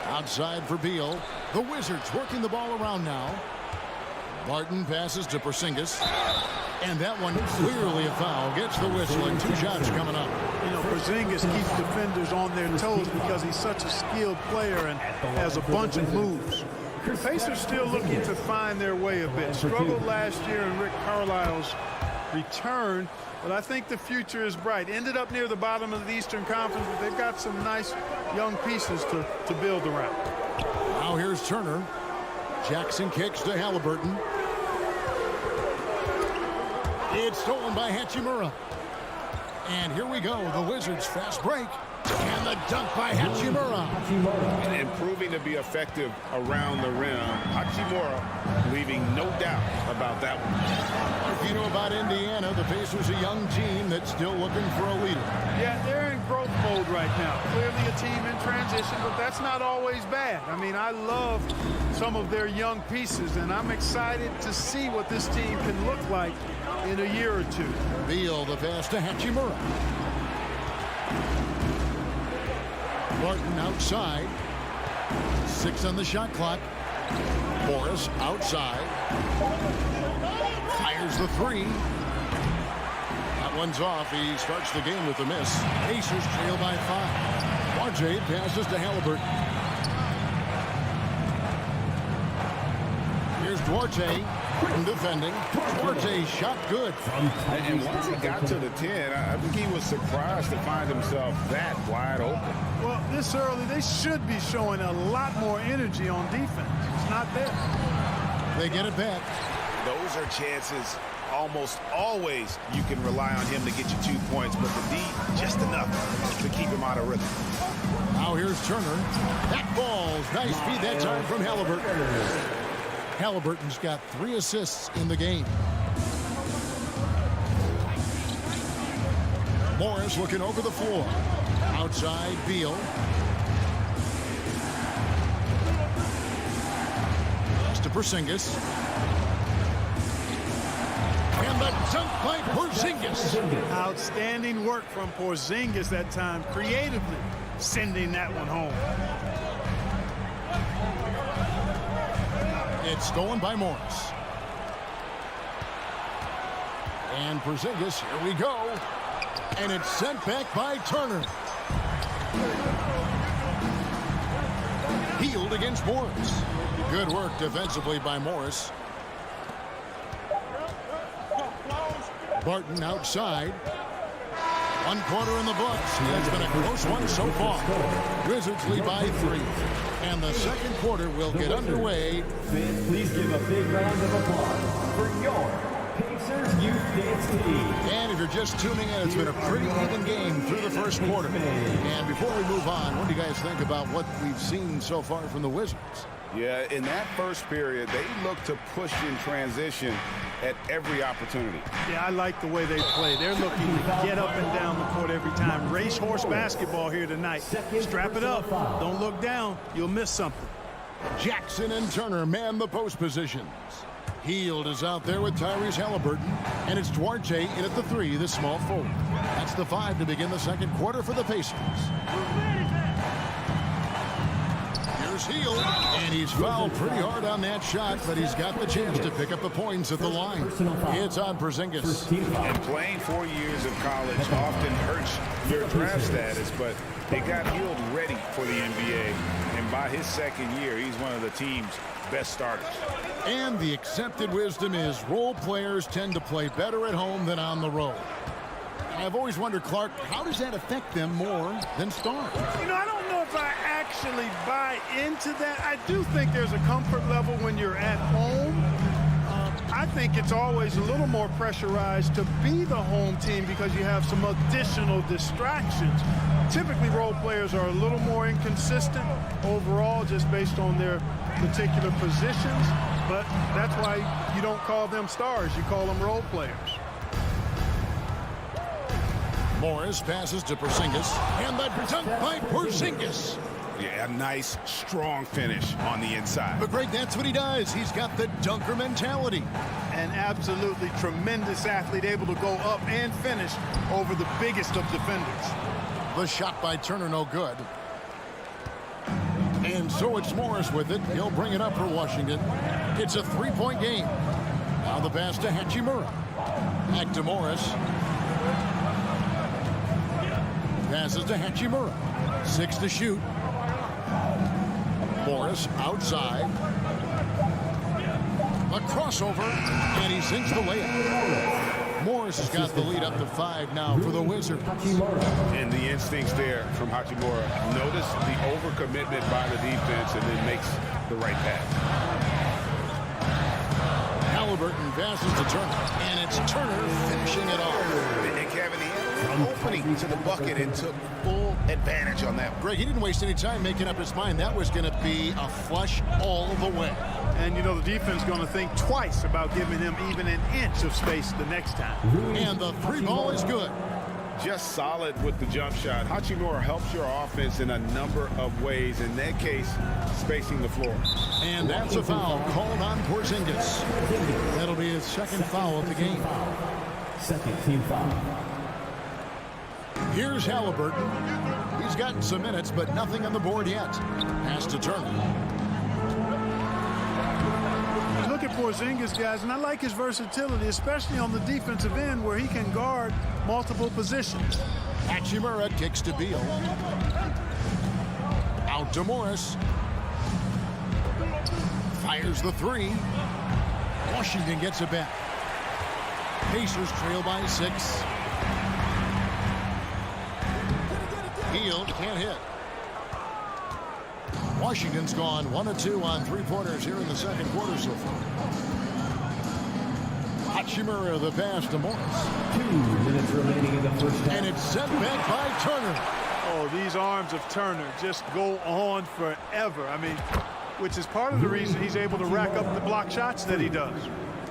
Outside for Beal. The Wizards working the ball around now. Barton passes to Porzingis. And that one clearly a foul. Gets the whistle and 2 shots coming up. You know, Porzingis keeps defenders on their toes because he's such a skilled player and has a bunch of moves. The Pacers still looking to find their way a bit. Struggled last year in Rick Carlisle's return, but I think the future is bright. Ended up near the bottom of the Eastern Conference, but they've got some nice young pieces to build around. Now here's Turner. Jackson kicks to Halliburton. It's stolen by Hachimura. And here we go. The Wizards fast break. And the dunk by Hachimura. And proving to be effective around the rim. Hachimura leaving no doubt about that one. If you know about Indiana, the Pacers a young team that's still looking for a leader. Yeah, they're in growth mode right now. Clearly a team in transition, but that's not always bad. I mean, I love some of their young pieces, and I'm excited to see what this team can look like in a year or two. Beal, the pass to Hachimura. Barton outside. 6 on the shot clock. Morris outside. Fires the 3. That one's off. He starts the game with a miss. Pacers trail by 5. RJ passes to Halliburton. Here's Duarte. Defending. Duarte shot good. And once he got to the 10, I think he was surprised to find himself that wide open. Well, this early, they should be showing a lot more energy on defense. It's not there. They get it back. Those are chances almost always you can rely on him to get you 2 points, but the D, just enough to keep him out of rhythm. Now here's Turner. That ball's nice feed that time from Halliburton. Halliburton's got 3 assists in the game. Morris looking over the floor. Outside, Beal. Pass to Porzingis. And the dunk by Porzingis. Outstanding work from Porzingis that time, creatively sending that one home. It's stolen by Morris. And Porzingis, here we go. And it's sent back by Turner. Healed against Morris. Good work defensively by Morris. Barton outside. One quarter in the books. It's been a close one so far. Wizards lead by 3. And the second quarter will get underway. Fans, please give a big round of applause for your Pacers Youth Dance Team. And if you're just tuning in, it's been a pretty even game through the first quarter. And before we move on, what do you guys think about what we've seen so far from the Wizards? Yeah, in that first period, they looked to push in transition at every opportunity. Yeah, I like the way they play. They're looking to get up and down the court every time. Racehorse basketball here tonight. Strap it up. Don't look down. You'll miss something. Jackson and Turner man the post positions. Hield is out there with Tyrese Halliburton, and it's Duarte in at the 3, the small forward. That's the 5 to begin the second quarter for the Pacers. Hield, and he's fouled pretty hard on that shot, but he's got the chance to pick up the points at the line. It's on Porzingis. And playing 4 years of college often hurts your draft status, but they got Hield ready for the NBA, and by his second year, he's one of the team's best starters. And the accepted wisdom is role players tend to play better at home than on the road. I've always wondered, Clark, how does that affect them more than stars? You know, I don't know if I actually buy into that. I do think there's a comfort level when you're at home. I think it's always a little more pressurized to be the home team because you have some additional distractions. Typically, role players are a little more inconsistent overall just based on their particular positions, but that's why you don't call them stars. You call them role players. Morris passes to Porzingis, and that dunk by Porzingis. Yeah, a nice, strong finish on the inside. But Greg, that's what he does. He's got the dunker mentality. An absolutely tremendous athlete, able to go up and finish over the biggest of defenders. The shot by Turner, no good. And so it's Morris with it. He'll bring it up for Washington. It's a 3-point game. Now the pass to Hachimura. Back to Morris. Passes to Hachimura. 6 to shoot. Morris outside. A crossover, and he sinks the layup. Morris has got the lead up to 5 now for the Wizards. And the instincts there from Hachimura. Notice the overcommitment by the defense and then makes the right pass. Halliburton passes to Turner, and it's Turner finishing it off. And Kevin, he had an opening to the bucket and took full advantage on that. Greg, he didn't waste any time making up his mind. That was going to be a flush all the way. And, you know, the defense is going to think twice about giving him even an inch of space the next time. And the 3 ball is good. Just solid with the jump shot. Hachimura helps your offense in a number of ways. In that case, spacing the floor. And that's a foul called on Porzingis. That'll be his second foul of the game. Second team foul. Here's Halliburton. He's gotten some minutes, but nothing on the board yet. Pass to Turner. Look at Porzingis, guys, and I like his versatility, especially on the defensive end where he can guard multiple positions. Hachimura kicks to Beal. Out to Morris. Fires the 3. Washington gets it back. Pacers trail by 6. Hield can't hit. Washington's gone 1 of 2 on 3-pointers here in the second quarter so far. Hachimura the pass to Morris. 2 minutes remaining in the first half. And it's sent back by Turner. Oh, these arms of Turner just go on forever. I mean, which is part of the reason he's able to rack up the block shots that he does.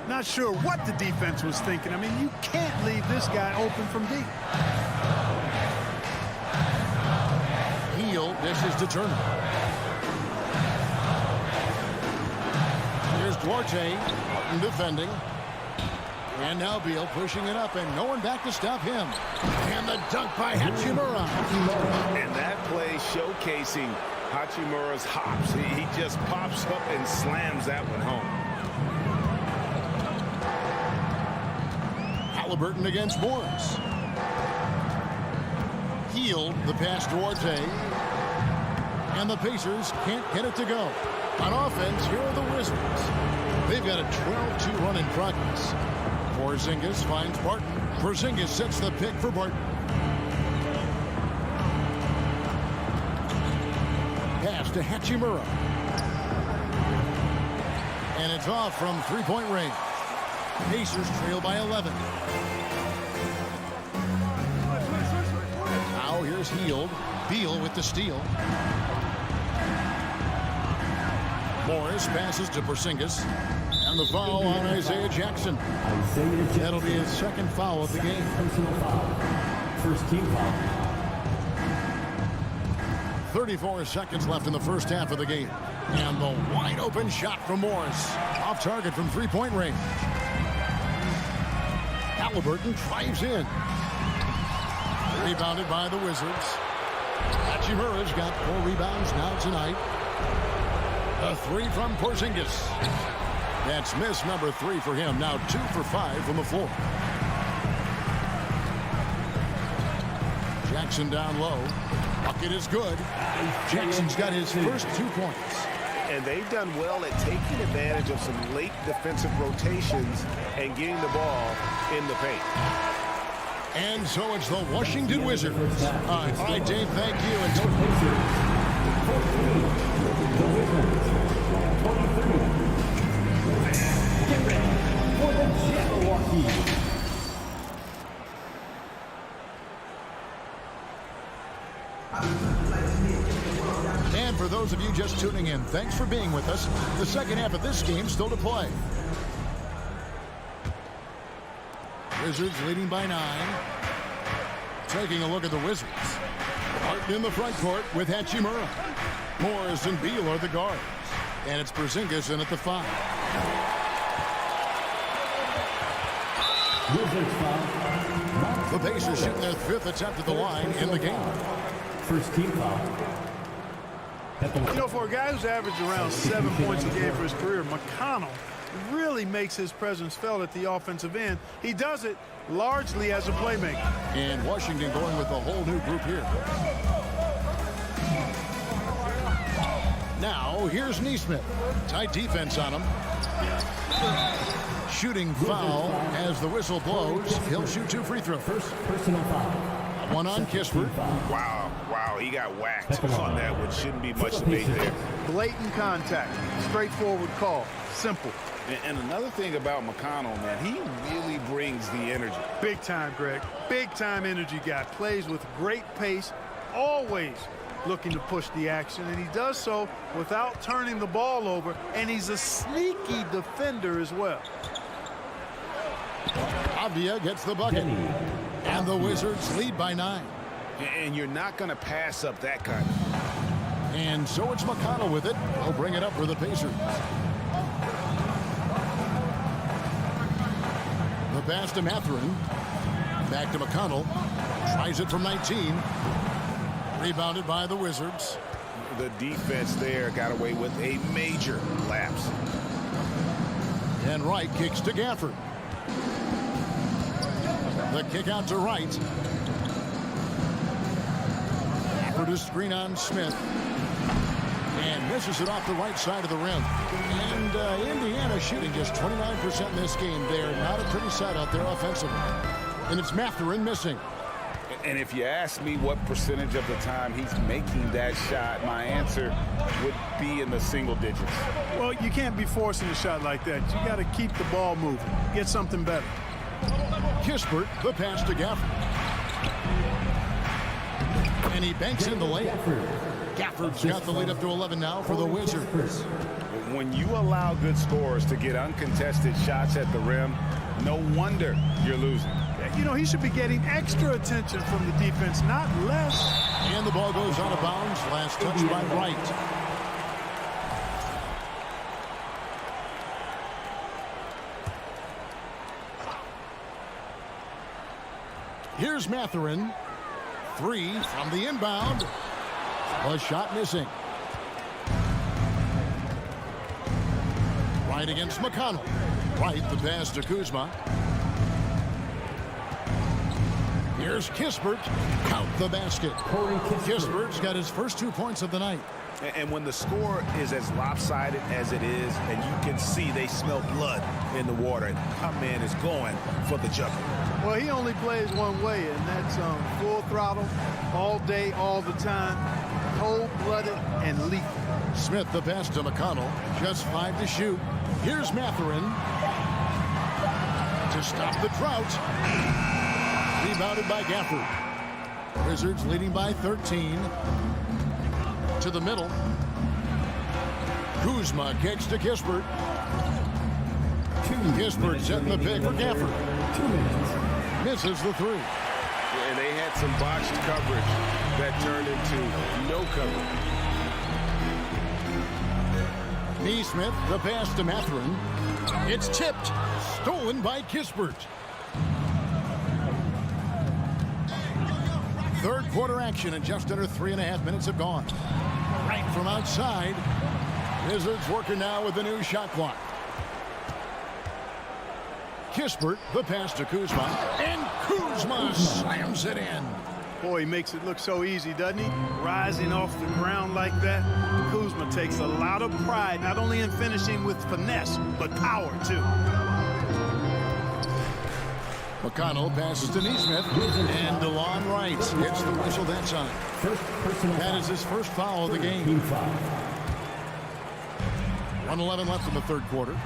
Not sure what the defense was thinking. I mean, you can't leave this guy open from deep. Hield dishes to Turner. Here's Duarte defending. And now Beal pushing it up, and no one back to stop him. And the dunk by Hachimura. And that play showcasing Hachimura's hops. He just pops up and slams that one home. Halliburton against Morris. Hield the pass to Duarte. And the Pacers can't get it to go. On offense, here are the Wizards. They've got a 12-2 run in progress. Porzingis finds Barton. Porzingis sets the pick for Barton. pass to Hachimura. And it's off from three-point range. Pacers trail by 11. Now here's Hield. Beal with the steal. Morris passes to Porzingis. And the foul on Isaiah Jackson. That'll be his second foul of the game. Personal foul. First team foul. 34 seconds left in the first half of the game. And the wide open shot from Morris. Off target from three-point range. Halliburton drives in. Rebounded by the Wizards. Hachimura's got 4 rebounds now tonight. A 3 from Porzingis. That's miss number 3 for him. Now 2 for 5 from the floor. Jackson down low. Bucket is good. Jackson's got his first 2 points. And they've done well at taking advantage of some late defensive rotations and getting the ball in the paint. And so it's the Washington Wizards. All right, Dave, thank you. And Get ready for the Milwaukee. And for those of you just tuning in, thanks for being with us. The second half of this game still to play. Wizards leading by 9. Taking a look at the Wizards. Martin in the front court with Hachimura. Morris and Beal are the guards. And it's Porzingis in at the 5. The Pacers shooting their 5th attempt at the line in the game. First team foul. You know, for a guy who's averaged around 7 points a game for his career, McConnell really makes his presence felt at the offensive end. He does it largely as a playmaker. And Washington going with a whole new group here. Now, here's Nesmith. Tight defense on him. Shooting foul as the whistle blows. He'll shoot 2 free throws. First personal foul. 1 on Kispert. Wow, he got whacked on that one. Shouldn't be much debate there. Blatant contact. Straightforward call. Simple. And another thing about McConnell, man, he really brings the energy. Big time, Greg. Big time energy guy. Plays with great pace. Always looking to push the action, and he does so without turning the ball over, and he's a sneaky defender as well. Avdia gets the bucket, and the Wizards lead by 9. And you're not going to pass up that kind of. And so it's McConnell with it. He'll bring it up for the Pacers. The pass to Mathurin. Back to McConnell. Tries it from 19. Rebounded by the Wizards. The defense there got away with a major lapse. And Wright kicks to Gafford. The kick out to Wright. Gafford is screen on Smith. And misses it off the right side of the rim. And Indiana shooting just 29% in this game. They're not a pretty sight out there offensively. And it's Mathurin missing. And if you ask me what percentage of the time he's making that shot, my answer would be in the single digits. Well, you can't be forcing a shot like that. You got to keep the ball moving. Get something better. Kispert, the pass to Gafford. And he banks in the layup. Gafford's got the lead up to 11 now for the Wizards. When you allow good scorers to get uncontested shots at the rim, no wonder you're losing. You know, he should be getting extra attention from the defense, not less. And the ball goes out of bounds. Last touch by Wright. Here's Mathurin. 3 from the inbound. A shot missing. Right against McConnell. Right, the pass to Kuzma. Here's Kispert. Count the basket. Kispert's got his first 2 points of the night. And when the score is as lopsided as it is, and you can see they smell blood in the water, our man is going for the jugular. Well, he only plays one way, and that's full throttle, all day, all the time, cold-blooded and lethal. Smith the pass to McConnell. Just 5 to shoot. Here's Mathurin to stop the drought. Rebounded by Gafford. Wizards leading by 13. To the middle. Kuzma kicks to Kispert. Kispert setting the pick for Gafford. 2 minutes. Misses the three. And they had some botched coverage that turned into no coverage. Neesmith, the pass to Mathurin. It's tipped. Stolen by Kispert. Third quarter action, and just under 3.5 minutes have gone. Right from outside. Wizards working now with the new shot clock. Kispert, the pass to Kuzma. And Kuzma slams it in. Boy, he makes it look so easy, doesn't he? Rising off the ground like that. Kuzma takes a lot of pride, not only in finishing with finesse, but power, too. McConnell passes to Neesmith. And DeLon Wright hits the whistle that time. That is his first foul of the game. 1:11 left in the third quarter.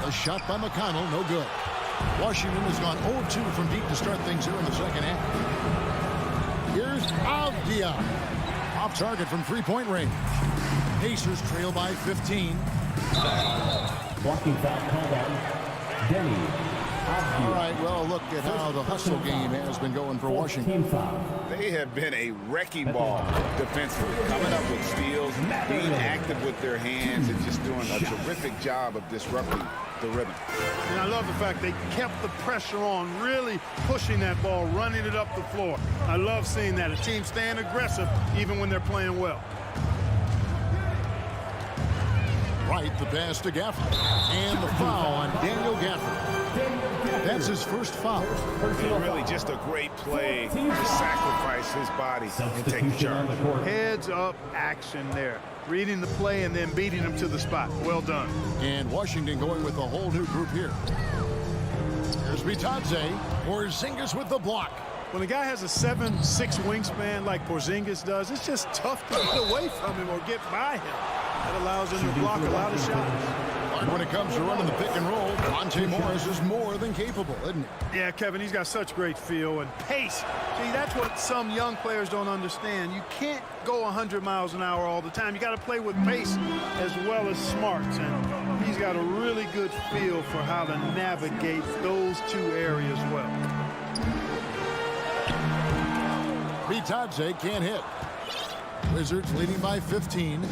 A shot by McConnell, no good. Washington has gone 0-2 from deep to start things here in the second half. Here's Avdia. Off target from three-point range. Pacers trail by 15. Walking foul called on Denny. All right, well, look at how the hustle game has been going for Washington. They have been a wrecking ball defensively, coming up with steals, being active with their hands, and just doing a terrific job of disrupting the rhythm. And I love the fact they kept the pressure on, really pushing that ball, running it up the floor. I love seeing that. A team staying aggressive even when they're playing well. Right, the pass to Gafford. And the foul on Daniel Gafford. That's his first foul. And really just a great play to sacrifice his body and take charge. Heads up action there. Reading the play and then beating him to the spot. Well done. And Washington going with a whole new group here. Here's Bitadze. Porzingis with the block. When a guy has a 7'6" wingspan like Porzingis does, it's just tough to get away from him or get by him. That allows him to block a lot of shots. And when it comes to running the pick and roll, Monte Morris is more than capable, isn't he? Yeah, Kevin, he's got such great feel and pace. See, that's what some young players don't understand. You can't go 100 miles an hour all the time. You got to play with pace as well as smarts. And he's got a really good feel for how to navigate those two areas well. Bitadze can't hit. Wizards leading by 15.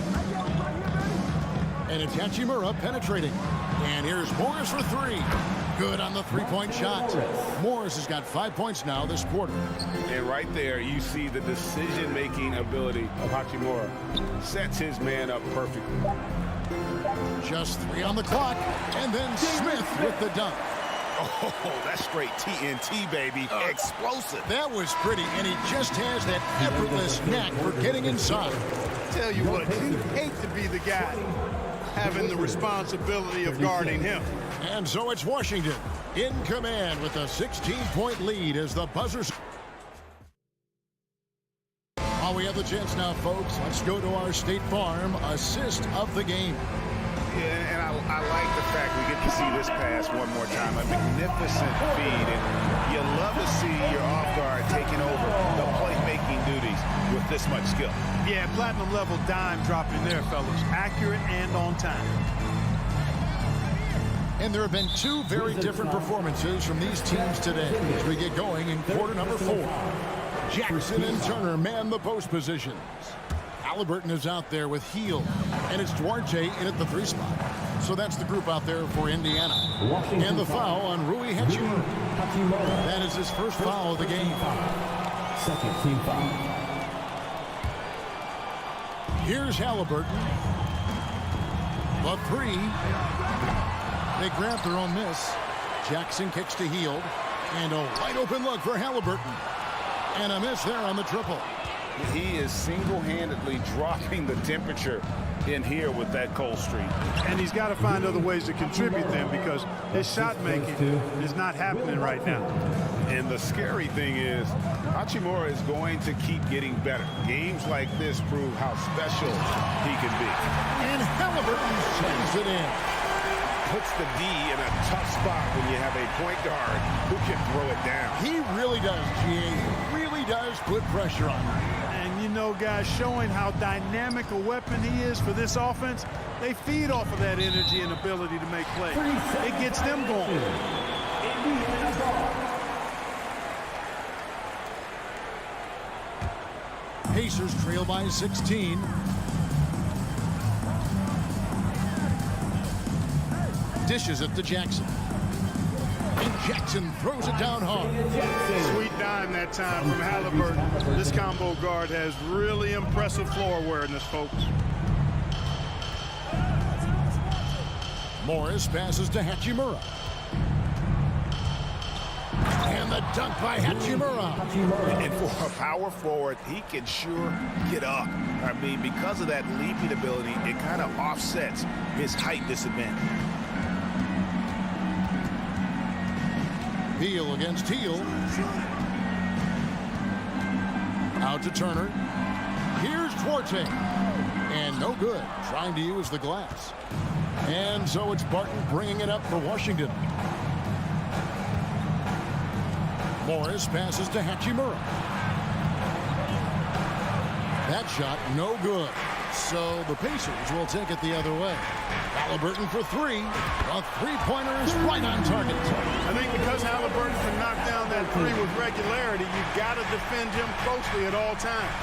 And it's Hachimura penetrating. And here's Morris for three. Good on the three-point shot. Morris has got 5 points now this quarter. And right there, you see the decision-making ability of Hachimura. Sets his man up perfectly. Just 3 on the clock. And then Smith with the dunk. Oh, that's straight TNT, baby. Explosive. That was pretty, and he just has that effortless knack for getting inside. Tell you what, you hate to be the guy having the responsibility of guarding him. And so it's Washington in command with a 16-point lead as the buzzers. While we have the chance now, folks, let's go to our State Farm assist of the game. Yeah, and I like the fact we get to see this pass one more time. A magnificent feed, and you love to see your off guard taking over the playmaking duties with this much skill. Yeah, platinum level dime dropping there, fellas. Accurate and on time. And there have been two very different performances from these teams today as we get going in quarter number 4. Jackson and Turner man the post positions. Halliburton is out there with Heel, and it's Duarte in at the 3 spot. So that's the group out there for Indiana. And the foul on Rui Hachimura. That is his first foul of the game. Second team foul. Here's Halliburton. The 3. They grab their own miss. Jackson kicks to Heel. And a wide open look for Halliburton. And a miss there on the triple. He is single-handedly dropping the temperature in here with that cold streak. And he's got to find other ways to contribute them because his shot making is not happening right now. And the scary thing is, Hachimura is going to keep getting better. Games like this prove how special he can be. And Halliburton sends it in. Puts the D in a tough spot when you have a point guard who can throw it down. He really does, GA. He really does put pressure on him. And you know, guys, showing how dynamic a weapon he is for this offense, they feed off of that energy and ability to make plays. It gets them going. Pacers trail by 16. Dishes it to Jackson. And Jackson throws it down hard. Sweet dime that time from Halliburton. This combo guard has really impressive floor awareness, folks. Morris passes to Hachimura. And the dunk by Hachimura. And for a power forward, he can sure get up. I mean, because of that leaping ability, it kind of offsets his height disadvantage. Beal against Teal. Out to Turner. Here's Duarte. And no good. Trying to use the glass. And so it's Barton bringing it up for Washington. Morris passes to Hachimura. That shot no good. So the Pacers will take it the other way. Halliburton for three. A three-pointer is right on target. I think because Halliburton can knock down that three with regularity, you've got to defend him closely at all times.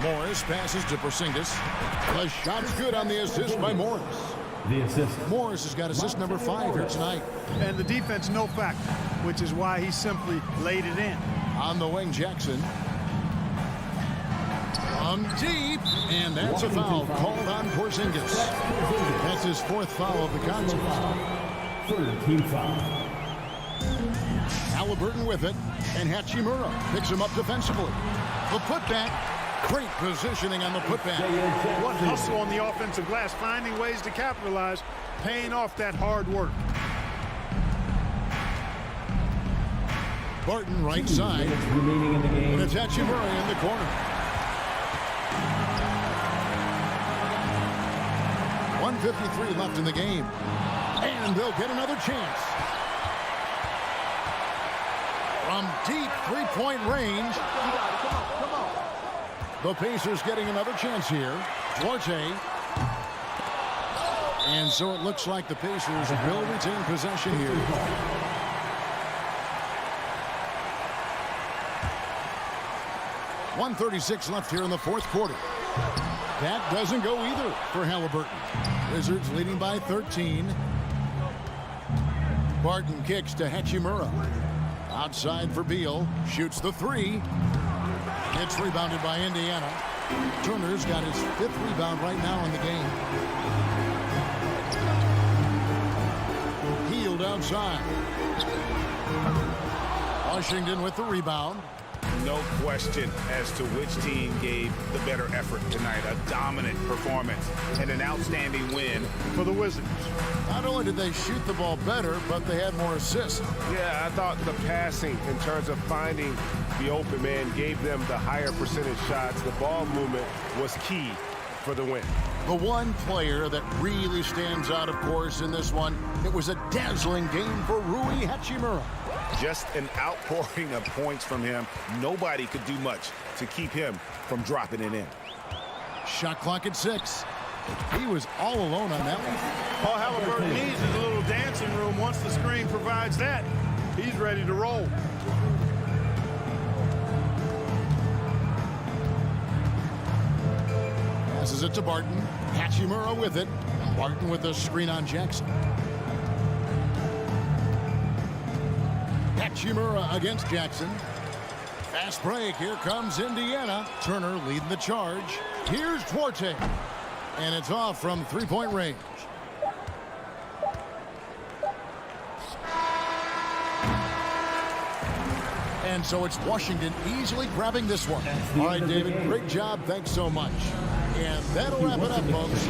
Morris passes to Porzingis. The shot's good on the assist by Morris. The assist. Morris has got assist number 5 here tonight. And the defense no factor, which is why he simply laid it in. On the wing, Jackson. From deep, and that's a foul called on Porzingis. That's his 4th foul of the contest. Third team foul. Halliburton with it, and Hachimura picks him up defensively. The putback, great positioning on the putback. What hustle on the offensive glass, finding ways to capitalize, paying off that hard work. Barton right side, Remaining in the game. and it's Hachimura in the corner. 1:53 left in the game, and they'll get another chance. From deep three-point range, the Pacers getting another chance here. Duarte. And so it looks like the Pacers will retain possession here. .136 left here in the 4th quarter. That doesn't go either for Halliburton. Wizards leading by 13. Barton kicks to Hachimura. Outside for Beal. Shoots the three. It's rebounded by Indiana. Turner's got his 5th rebound right now in the game. Healed outside. Washington with the rebound. No question as to which team gave the better effort tonight. A dominant performance and an outstanding win For the Wizards. Not only did they shoot the ball better, but they had more assists. Yeah, I thought the passing in terms of finding the open man gave them the higher percentage shots. The ball movement was key for the win. The one player that really stands out, of course, in this one, it was a dazzling game for Rui Hachimura. Just an outpouring of points from him. Nobody could do much to keep him from dropping it in. Shot clock at 6. He was all alone on that one. All Halliburton needs is a little dancing room. Once the screen provides that, he's ready to roll. Passes it to Barton. Hachimura with it. Barton with the screen on Jackson. Hachimura against Jackson. Fast break. Here comes Indiana. Turner leading the charge. Here's Duarte. And it's off from three-point range. And so it's Washington easily grabbing this one. All right, David, great job. Thanks so much. And that'll wrap it up, folks.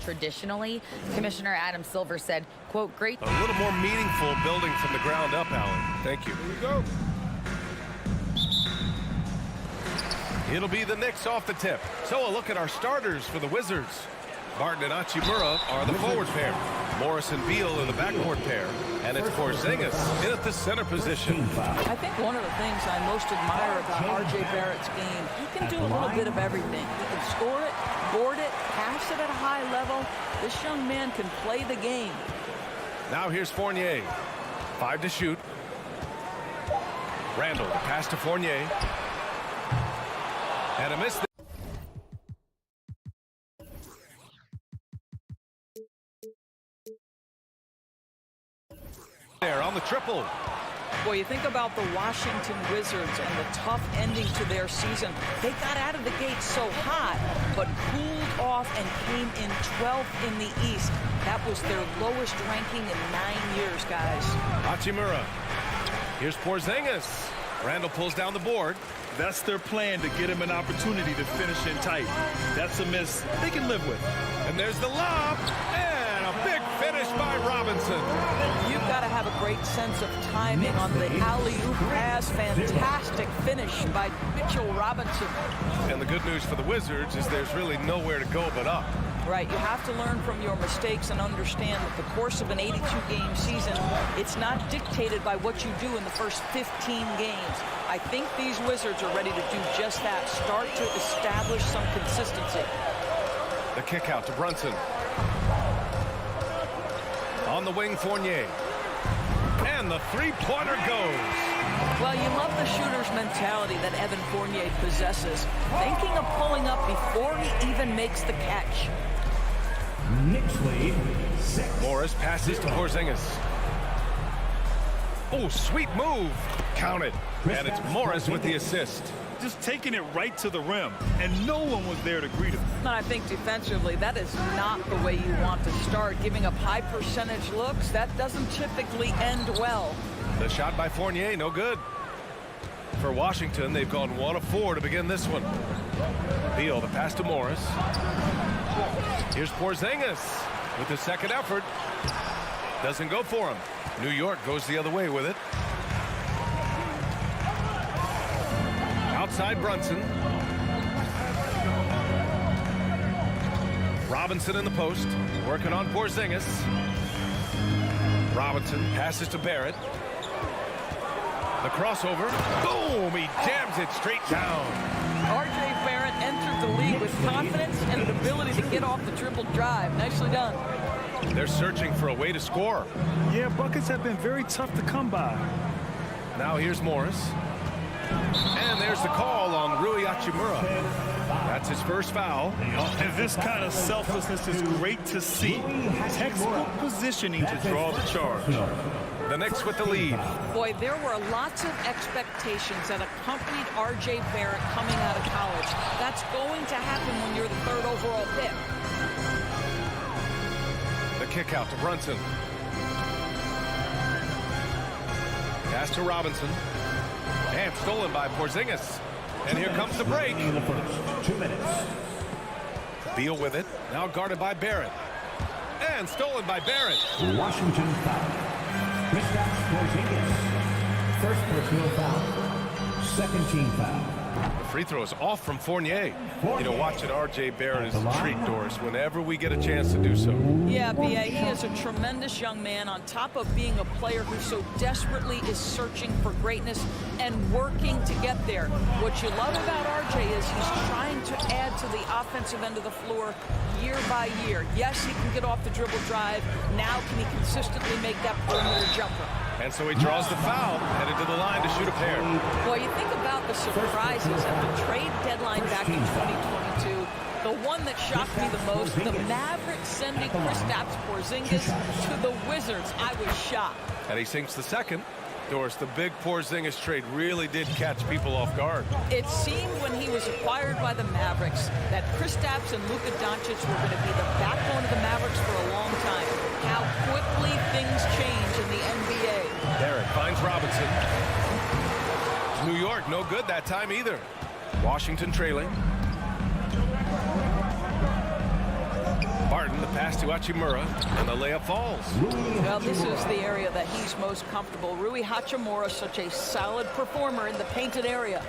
Traditionally, Commissioner Adam Silver said, quote, great. A little more meaningful building from the ground up, Alan. Thank you. Here we go. It'll be the Knicks off the tip. So a look at our starters for the Wizards. Martin and Hachimura are the forward pair. Morris and Beal are the backcourt pair. And it's Porzingis in at the center position. I think one of the things I most admire about R.J. Barrett's game, he can do a little bit of everything. He can score it, board it, pass it at a high level. This young man can play the game. Now here's Fournier. 5 to shoot. Randall, the pass to Fournier. And a miss. There on the triple. Boy, you think about the Washington Wizards and the tough ending to their season. They got out of the gate so hot, but cooled off and came in 12th in the East. That was their lowest ranking in 9 years, guys. Hachimura. Here's Porzingis. Randall pulls down the board. That's their plan, to get him an opportunity to finish in tight. That's a miss they can live with. And there's the lob. And a big finish by Robinson. You've got to have a great sense of timing on the alley-oop pass. Fantastic finish by Mitchell Robinson. And the good news for the Wizards is there's really nowhere to go but up. Right, you have to learn from your mistakes and understand that the course of an 82-game season, it's not dictated by what you do in the first 15 games. I think these Wizards are ready to do just that, start to establish some consistency. The kick out to Brunson. On the wing, Fournier. And the three-pointer goes. Well, you love the shooter's mentality that Evan Fournier possesses, thinking of pulling up before he even makes the catch. Knicks lead 6. Morris passes to Porzingis. Oh, sweet move. Counted. And it's Morris with the assist. Just taking it right to the rim, and no one was there to greet him. And I think defensively, that is not the way you want to start. Giving up high percentage looks, that doesn't typically end well. The shot by Fournier, no good. For Washington, they've gone 1 of 4 to begin this one. Beal, the pass to Morris. Here's Porzingis with the second effort. Doesn't go for him. New York goes the other way with it. Outside Brunson. Robinson in the post, working on Porzingis. Robinson passes to Barrett. The crossover. Boom! He jams it straight down. R.J. Barrett entered the league with confidence and an ability to get off the triple drive. Nicely done. They're searching for a way to score. Yeah, buckets have been very tough to come by. Now here's Morris. And there's the call on Rui Hachimura. That's his first foul. And this kind of selflessness is great to see. Textbook positioning to draw the charge. The Knicks with the lead. Boy, there were lots of expectations that accompanied R.J. Barrett coming out of college. That's going to happen when you're the 3rd overall pick. The kick out to Brunson. Pass to Robinson. And stolen by Porzingis. And here comes the break. In the first 2 minutes. Beal with it. Now guarded by Barrett. And stolen by Barrett. Washington foul. Kristaps Porzingis. First personal foul. Second team foul. The free throw is off from Fournier. You know, watching R.J. Barrett is a treat, Doris, whenever we get a chance to do so. Yeah, B.A., he is a tremendous young man on top of being a player who so desperately is searching for greatness and working to get there. What you love about R.J. is he's trying to add to the offensive end of the floor year by year. Yes, he can get off the dribble drive. Now can he consistently make that perimeter jumper? And so he draws the foul, headed to the line to shoot a pair. Well, you think about the surprises at the trade deadline back in 2022. The one that shocked me the most, the Mavericks sending Kristaps Porzingis to the Wizards. I was shocked. And he sinks the second. Doris, the big Porzingis trade really did catch people off guard. It seemed when he was acquired by the Mavericks that Kristaps and Luka Doncic were going to be the backbone of the Mavericks for a long time. How quickly things change in the NBA. Barrett finds Robinson. New York, no good that time either. Washington trailing. Barton, the pass to Hachimura, and the layup falls. Well, this is the area that he's most comfortable. Rui Hachimura, such a solid performer in the painted area.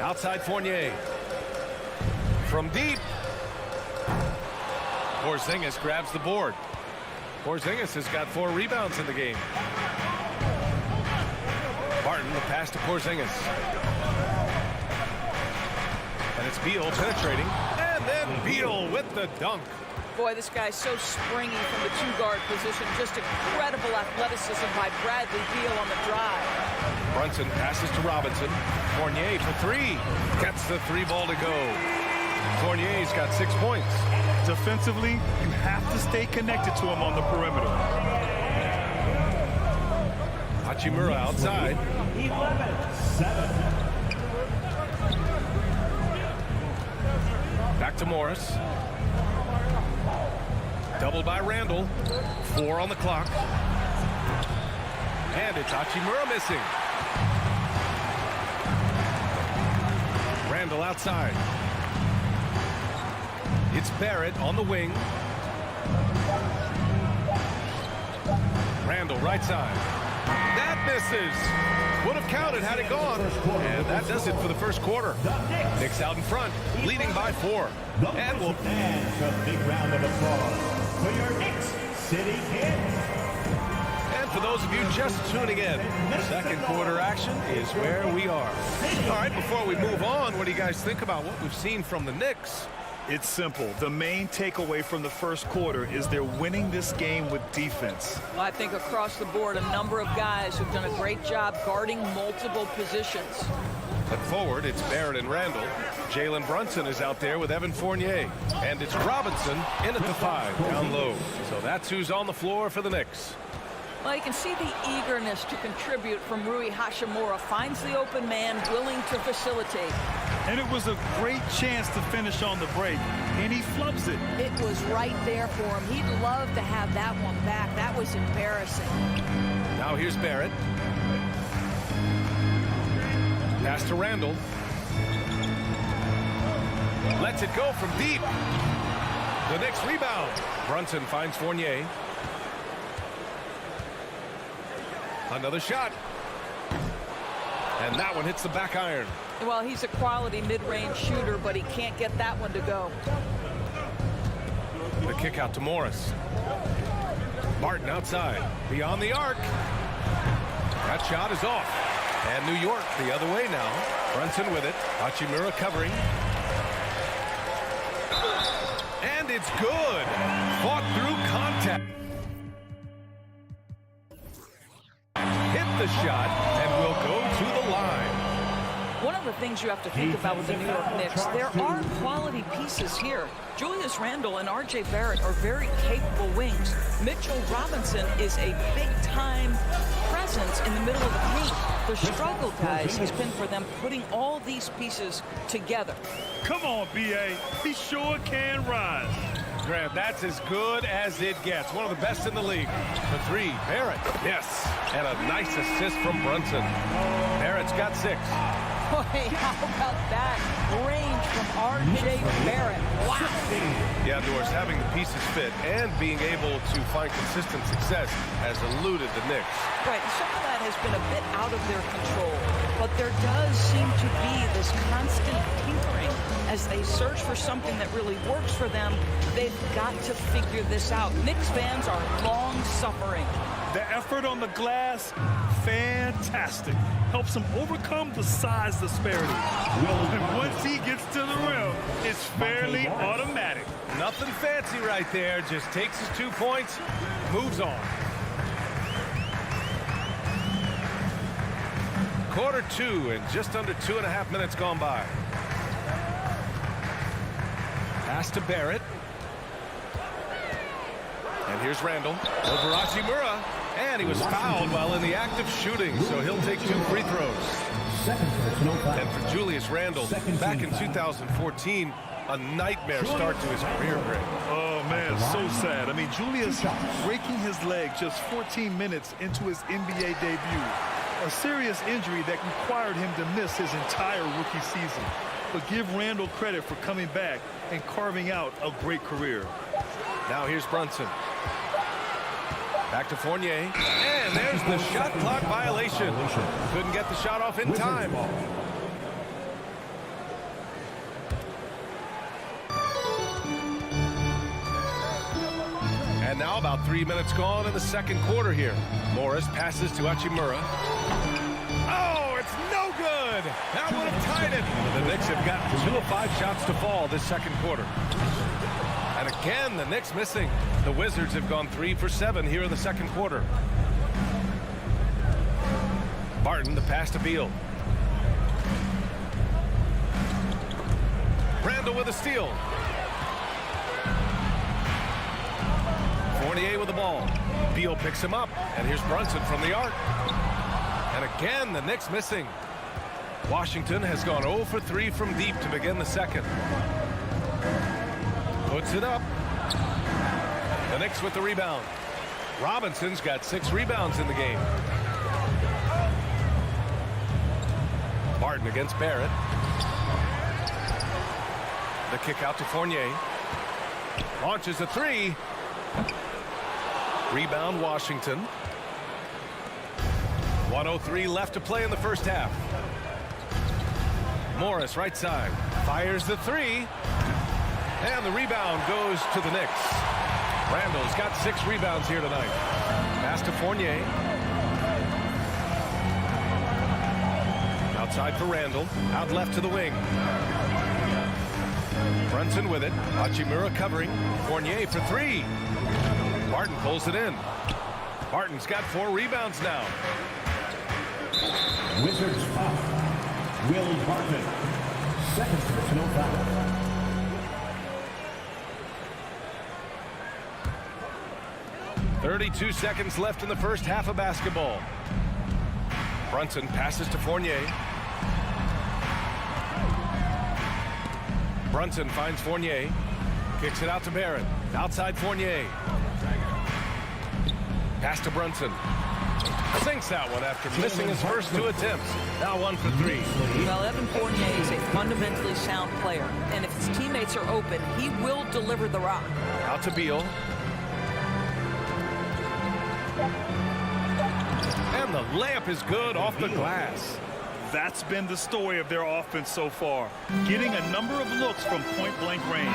Outside Fournier. From deep. Porzingis grabs the board. Porzingis has got 4 rebounds in the game. Barton, the pass to Porzingis. And it's Beal penetrating. And then Beal with the dunk. Boy, this guy's so springy from the 2-guard position. Just incredible athleticism by Bradley Beal on the drive. Brunson passes to Robinson. Fournier for 3. Gets the 3 ball to go. Fournier's got 6 points. Defensively, you have to stay connected to him on the perimeter. Hachimura outside. 11-7. Back to Morris. Doubled by Randall. 4 on the clock. And it's Hachimura missing. Randall outside. It's Barrett on the wing. Randall right side. That misses. Would have counted had it gone. And that does it for the first quarter. Knicks out in front, leading by 4. And we'll fans a big round of applause for your Knicks City Kings. And for those of you just tuning in, second quarter action is where we are. All right, before we move on, what do you guys think about what we've seen from the Knicks? It's simple. The main takeaway from the first quarter is they're winning this game with defense. Well, I think across the board, a number of guys who've done a great job guarding multiple positions. But forward, it's Barrett and Randall. Jalen Brunson is out there with Evan Fournier. And it's Robinson in at the 5, down low. So that's who's on the floor for the Knicks. Well, you can see the eagerness to contribute from Rui Hachimura. Finds the open man, willing to facilitate. And it was a great chance to finish on the break, and he flubs it. It was right there for him. He'd love to have that one back. That was embarrassing. Now here's Barrett. Pass to Randall. Lets it go from deep. The Knicks rebound. Brunson finds Fournier. Another shot. And that one hits the back iron. Well, he's a quality mid-range shooter, but he can't get that one to go. The kick out to Morris. Martin outside. Beyond the arc. That shot is off. And New York the other way now. Brunson with it. Hachimura covering. And it's good. Fought through contact. Hit the shot and will go to the line. One of the things you have to think about with the New York Knicks, there are quality pieces here. Julius Randle and R.J. Barrett are very capable wings. Mitchell Robinson is a big-time presence in the middle of the paint. The struggle, guys, has been for them putting all these pieces together. Come on, B.A. He sure can rise. Graham, that's as good as it gets. One of the best in the league. The 3, Barrett. Yes. And a nice assist from Brunson. Barrett's got 6. Boy, how about that range from R.J. Barrett. Wow. Yeah, Norris, having the pieces fit and being able to find consistent success has eluded the Knicks. Right, some of that has been a bit out of their control, but there does seem to be this constant tinkering as they search for something that really works for them. They've got to figure this out. Knicks fans are long-suffering. The effort on the glass, fantastic. Helps him overcome the size disparity. And once he gets to the rim, it's fairly automatic. Nothing fancy right there. Just takes his 2 points, moves on. Quarter two and just under 2.5 minutes gone by. Pass to Barrett. And here's Randall over Hachimura. And he was fouled while in the act of shooting, so he'll take 2 free throws. And for Julius Randle, back in 2014, a nightmare start to his career break. Oh, man, so sad. I mean, Julius breaking his leg just 14 minutes into his NBA debut. A serious injury that required him to miss his entire rookie season. But give Randall credit for coming back and carving out a great career. Now here's Brunson. Back to Fournier. And there's the shot clock violation. Couldn't get the shot off in time. And now about 3 minutes gone in the second quarter here. Morris passes to Hachimura. Oh, it's no good. That would have tied it. The Knicks have gotten 2 of 5 shots to fall this second quarter. And again, the Knicks missing. The Wizards have gone 3 for 7 here in the second quarter. Barton, the pass to Beal. Randall with a steal. Fournier with the ball. Beal picks him up, and here's Brunson from the arc. And again, the Knicks missing. Washington has gone 0 for 3 from deep to begin the second. Puts it up. The Knicks with the rebound. Robinson's got 6 rebounds in the game. Barton against Barrett. The kick out to Fournier. Launches a 3. Rebound Washington. 1:03 left to play in the first half. Morris right side. Fires the 3. And the rebound goes to the Knicks. Randall's got 6 rebounds here tonight. Pass to Fournier. Outside for Randall. Out left to the wing. Brunson with it. Hachimura covering. Fournier for 3. Barton pulls it in. Barton's got 4 rebounds now. Wizards foul. Will Barton. Second personal foul. .32 seconds left in the first half of basketball. Brunson passes to Fournier. Brunson finds Fournier. Kicks it out to Barrett. Outside Fournier. Pass to Brunson. Sinks that one after missing his first 2 attempts. Now 1 for 3. Well, Evan Fournier is a fundamentally sound player, and if his teammates are open, he will deliver the rock. Out to Beal. And the layup is good off the glass. That's been the story of their offense so far. Getting a number of looks from point-blank range.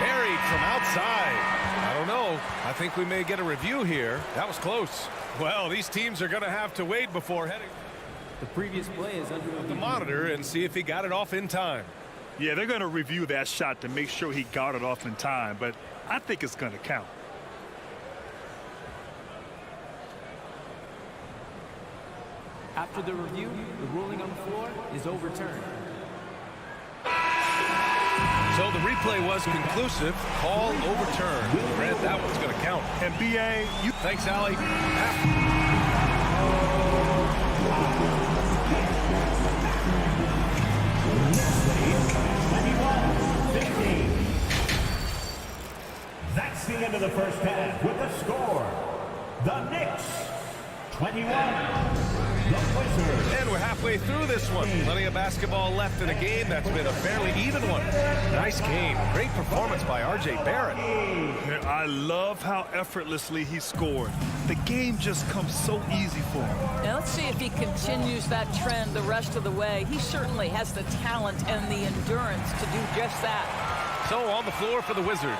Buried from outside. I don't know. I think we may get a review here. That was close. Well, these teams are going to have to wait before heading. The previous play is under The monitor and see if he got it off in time. Yeah, they're going to review that shot to make sure he got it off in time, but I think it's going to count. After the review, the ruling on the floor is overturned. So the replay was conclusive. Call overturned. Grant, that one's going to count. And B.A., you... Thanks, Allie. That's the end of the first half with the score. The Knicks 21, the Wizards. And we're halfway through this one. Plenty of basketball left in a game that's been a fairly even one. Nice game. Great performance by R.J. Barrett. I love how effortlessly he scored. The game just comes so easy for him. Now let's see if he continues that trend the rest of the way. He certainly has the talent and the endurance to do just that. So on the floor for the Wizards.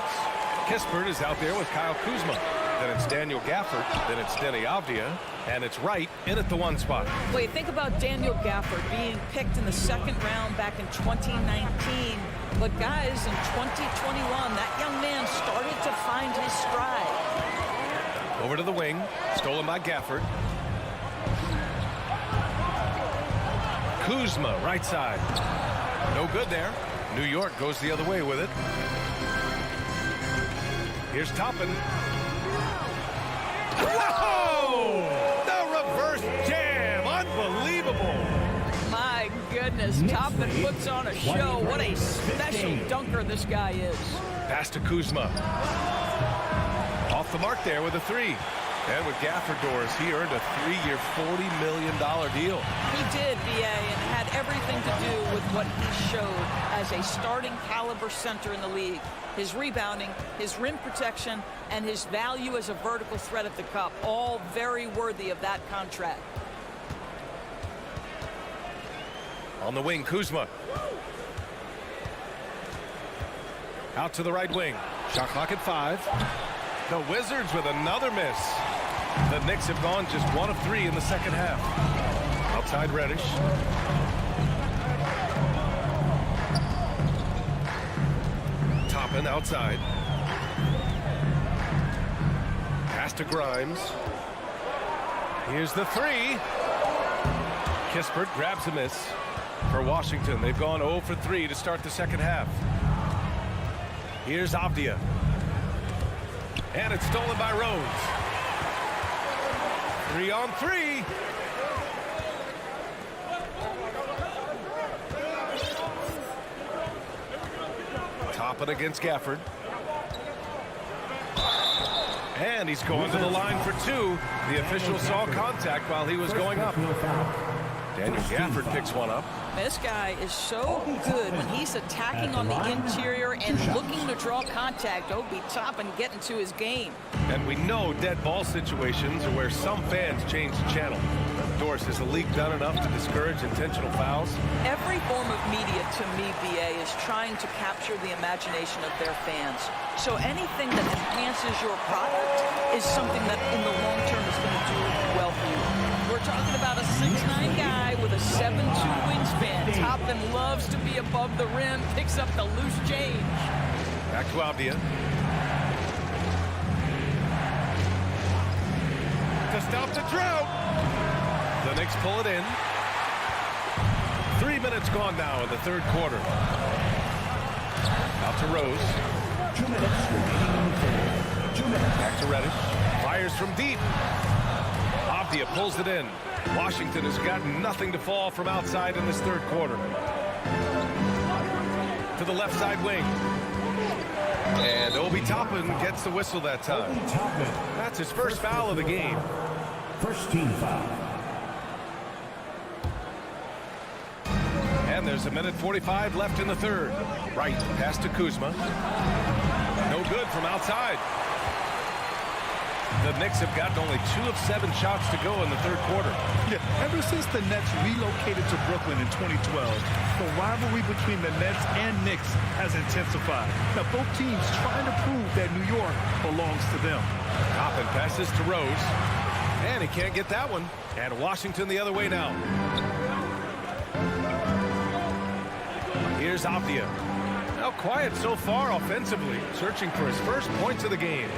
Kispert is out there with Kyle Kuzma. Then it's Daniel Gafford. Then it's Denny Avdia. And it's Wright in at the 1 spot. Wait, think about Daniel Gafford being picked in the 2nd round back in 2019. But guys, in 2021, that young man started to find his stride. Over to the wing. Stolen by Gafford. Kuzma, right side. No good there. New York goes the other way with it. Here's Toppin. Oh! The reverse jam. Unbelievable. My goodness, Toppin puts on a show. What a special dunker this guy is. Pass to Kuzma. Off the mark there with a 3. And with Gafford doors, he earned a 3-year, $40 million deal. He did, BA, and had everything to do with what he showed as a starting caliber center in the league. His rebounding, his rim protection, and his value as a vertical threat at the cup, all very worthy of that contract. On the wing, Kuzma. Out to the right wing. Shot clock at 5. The Wizards with another miss. The Knicks have gone just 1 of 3 in the second half. Outside Reddish. Toppin outside. Pass to Grimes. Here's the 3. Kispert grabs a miss for Washington. They've gone 0 for 3 to start the second half. Here's Avdia. And it's stolen by Rhodes. 3 on 3. Toppin against Gafford. And he's going to the line for 2. The official saw contact while he was going up. Daniel Gafford picks one up. This guy is so good when he's attacking on the interior and looking to draw contact. Obi Toppin getting to his game. And we know dead ball situations are where some fans change the channel. Doris, has the league done enough to discourage intentional fouls? Every form of media, to me, BA, is trying to capture the imagination of their fans. So anything that enhances your product is something that in the long term is going to do well for you. We're talking about a 6'9" guy with a 7'2" wingspan. Toppin loves to be above the rim, picks up the loose change. Back to Avdia. To stop the drought. The Knicks pull it in. 3 minutes gone now in the third quarter. Out to Rose. 2 minutes remaining in the third. 2 minutes. Back to Reddish. Fires from deep. Avdia pulls it in. Washington has got nothing to fall from outside in this third quarter. To the left side wing. And Obi Toppin gets the whistle that time. That's his first foul of the game. First team foul. And there's 1:45 left in the third. Right, pass to Kuzma. No good from outside. The Knicks have gotten only 2 of 7 shots to go in the third quarter. Yeah, ever since the Nets relocated to Brooklyn in 2012, the rivalry between the Nets and Knicks has intensified. Now, both teams trying to prove that New York belongs to them. Toppin passes to Rose. And he can't get that one. And Washington the other way now. Here's Avdia. Now quiet so far offensively, searching for his first points of the game.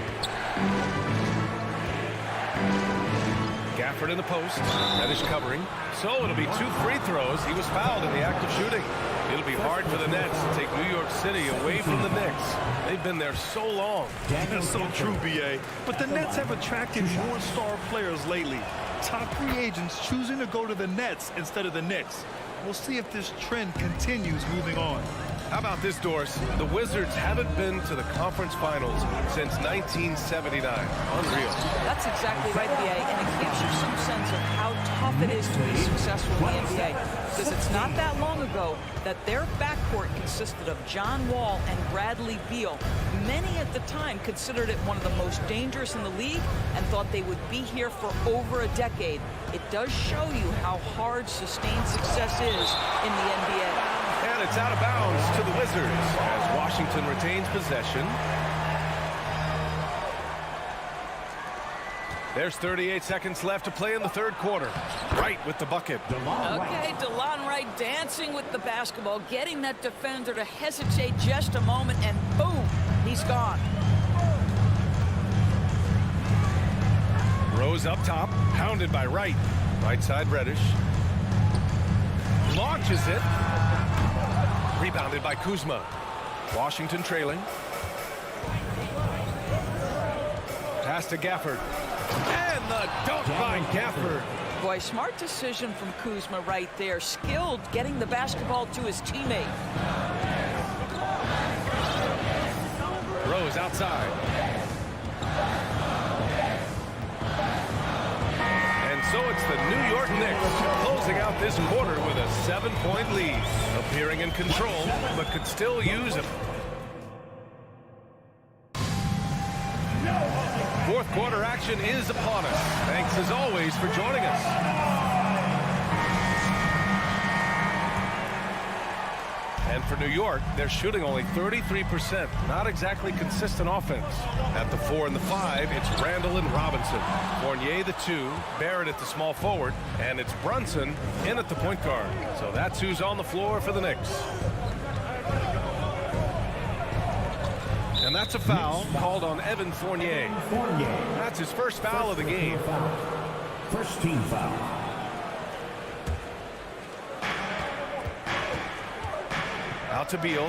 Gafford in the post. Reddish covering. So it'll be 2 free throws. He was fouled in the act of shooting. It'll be hard for the Nets to take New York City away from the Knicks. They've been there so long. That's so true, BA. But the Nets have attracted more star players lately. Top free agents choosing to go to the Nets instead of the Knicks. We'll see if this trend continues moving on. How about this, Doris? The Wizards haven't been to the conference finals since 1979. Unreal. That's exactly right, BA, and it gives you some sense of how tough it is to be successful in the NBA. Because it's not that long ago that their backcourt consisted of John Wall and Bradley Beal. Many at the time considered it one of the most dangerous in the league and thought they would be here for over a decade. It does show you how hard sustained success is in the NBA. And it's out of bounds to the Wizards as Washington retains possession. There's 38 seconds left to play in the third quarter. Wright with the bucket. Okay, DeLon Wright dancing with the basketball, getting that defender to hesitate just a moment, and boom, he's gone. Rose up top, pounded by Wright. Right side Reddish. Launches it. Rebounded by Kuzma. Washington trailing. Pass to Gafford. And the dunk by Gafford. Boy, smart decision from Kuzma right there. Skilled getting the basketball to his teammate. Rose outside. And so it's the New York Knicks closing out this quarter with a 7-point lead. Appearing in control, but could still use it. Fourth quarter action is upon us. Thanks as always for joining us. And for New York, they're shooting only 33%. Not exactly consistent offense. At the 4 and the 5, it's Randall and Robinson. Fournier the 2, Barrett at the small forward, and it's Brunson in at the point guard. So that's who's on the floor for the Knicks. And that's a foul called on Evan Fournier. That's his first foul of the game. First team foul. Out to Beal.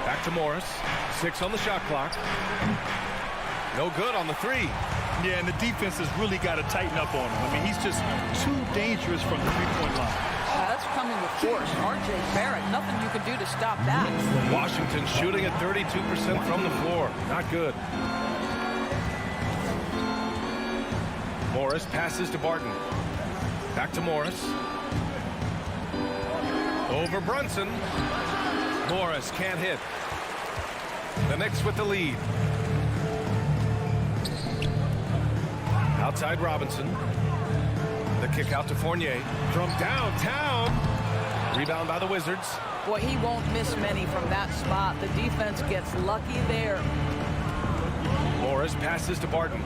Back to Morris. 6 on the shot clock. No good on the 3. Yeah, and the defense has really got to tighten up on him. I mean, he's just too dangerous from the three-point line. That's coming with force. R.J. Barrett, nothing you can do to stop that. Washington shooting at 32% from the floor. Not good. Morris passes to Barton. Back to Morris. Over Brunson. Morris can't hit. The Knicks with the lead. Outside Robinson. The kick out to Fournier. From downtown. Rebound by the Wizards. Boy, he won't miss many from that spot. The defense gets lucky there. Morris passes to Barton.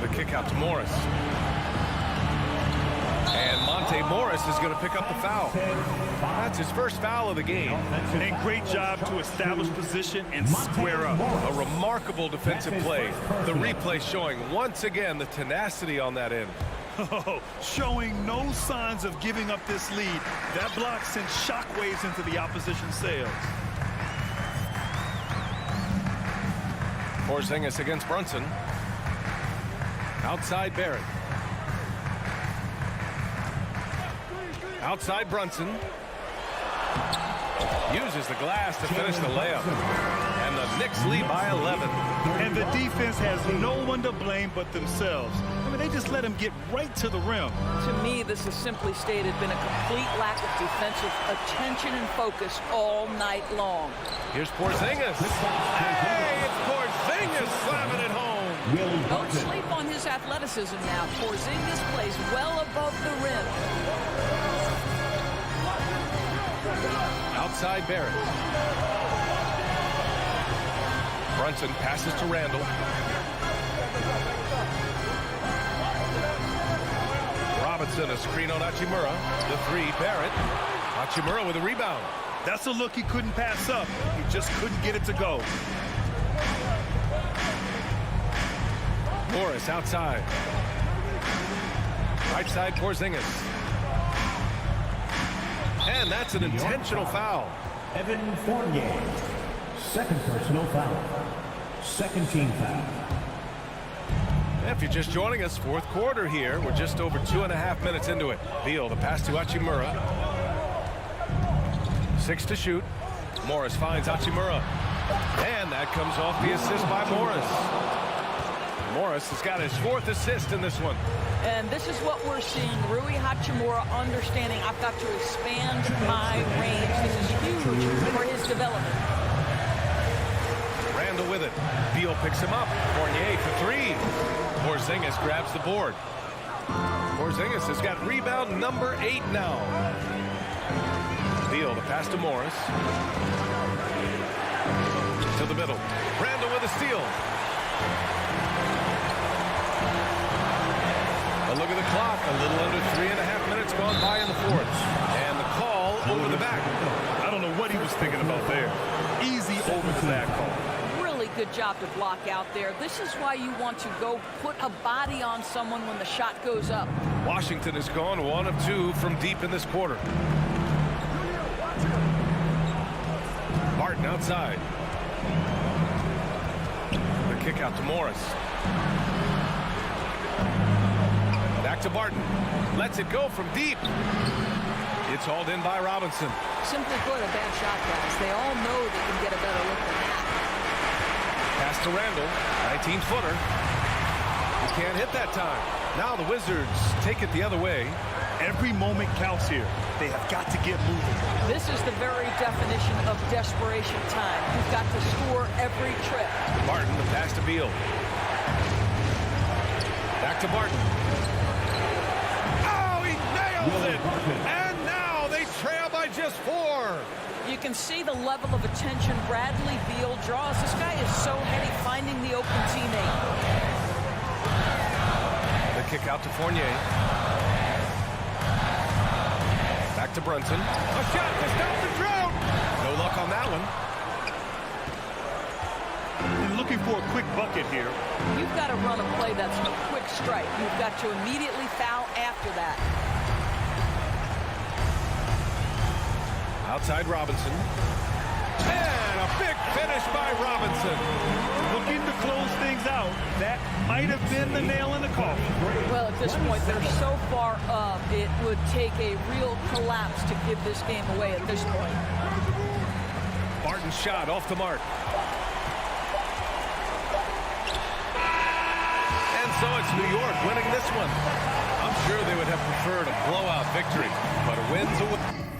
The kick out to Morris. And Monte Morris is going to pick up the foul. That's his first foul of the game. And a great job to establish position and square up. A remarkable defensive play. The replay showing once again the tenacity on that end. Showing no signs of giving up this lead. That block sent shockwaves into the opposition sails. Porzingis against Brunson. Outside Barrett. Outside Brunson. Uses the glass to finish the layup. And the Knicks lead by 11. And the defense has no one to blame but themselves. I mean, they just let him get right to the rim. To me, this has simply stated been a complete lack of defensive attention and focus all night long. Here's Porzingis. Hey, it's Porzingis slamming it home. Don't sleep on his athleticism now. Porzingis plays well above the rim. Outside Barrett. Brunson passes to Randall. Robinson, a screen on Hachimura. The 3, Barrett. Hachimura with a rebound. That's a look he couldn't pass up. He just couldn't get it to go. Morris outside. Right side Porzingis. And that's an intentional foul. Evan Fournier. Second personal foul. Second team foul. If you're just joining us, fourth quarter here. We're just over 2.5 minutes into it. Beal, the pass to Hachimura. 6 to shoot. Morris finds Hachimura. And that comes off the assist by Morris. Morris has got his 4th assist in this one. And this is what we're seeing. Rui Hachimura understanding I've got to expand my range. This is huge for his development. Randall with it. Beal picks him up. Fournier for 3. Porzingis grabs the board. Porzingis has got rebound number 8 now. Beal the pass to Morris. To the middle. Randall with a steal. A look at the clock. A little under 3.5 minutes gone by in the 4th. And the call over the back. I don't know what he was thinking about there. Easy over the back call. Really good job to block out there. This is why you want to go put a body on someone when the shot goes up. Washington has gone 1 of 2 from deep in this quarter. Barton outside. The kick out to Morris. Back to Barton. Lets it go from deep. It's hauled in by Robinson. Simply put, a bad shot, guys. They all know they can get a better look than that. Pass to Randall. 19-footer. He can't hit that time. Now the Wizards take it the other way. Every moment counts here. They have got to get moving. This is the very definition of desperation time. You've got to score every trip. Barton, the pass to Beal. Back to Barton. Oh, he nails it! And now they trail by just 4. You can see the level of attention Bradley Beal draws. This guy is so heady finding the open teammate. The kick out to Fournier. Back to Brunson. A shot to stop the drought. No luck on that one. And looking for a quick bucket here. You've got to run a play that's a quick strike. You've got to immediately foul after that. Outside Robinson. And a big finish by Robinson. Looking to close things out. That might have been the nail in the coffin. Well, at this point, they're so far up, it would take a real collapse to give this game away at this point. Barton's shot off the mark. And so it's New York winning this one. I'm sure they would have preferred a blowout victory, but a win's a win.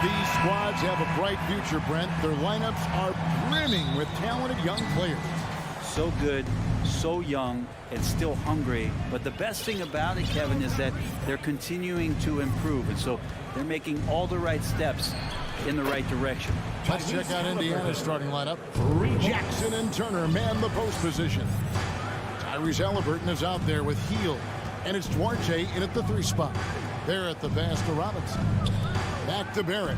These squads have a bright future, Brent. Their lineups are brimming with talented young players. So good, so young, and still hungry. But the best thing about it, Kevin, is that they're continuing to improve. And so they're making all the right steps in the right direction. Let's check out Indiana's starting lineup. Jackson and Turner man the post position. Tyrese Halliburton is out there with Heel. And it's Duarte in at the 3 spot. There at the pass to Robinson. Back to Barrett.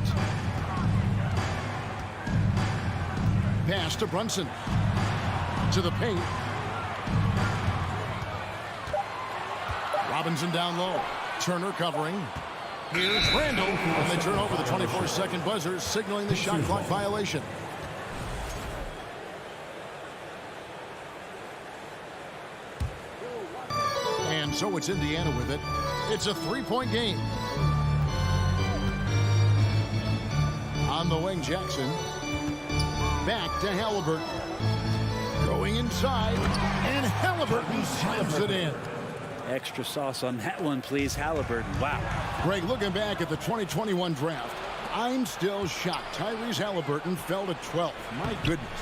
Pass to Brunson. To the paint. Robinson down low. Turner covering. Here's Randall. And they turn over the 24-second buzzer, signaling the shot clock violation. And so it's Indiana with it. It's a 3-point game. On the wing, Jackson. Back to Halliburton. Going inside, and Halliburton slams it in. Extra sauce on that one, please, Halliburton. Wow. Greg, looking back at the 2021 draft, I'm still shocked. Tyrese Halliburton fell to 12th. My goodness.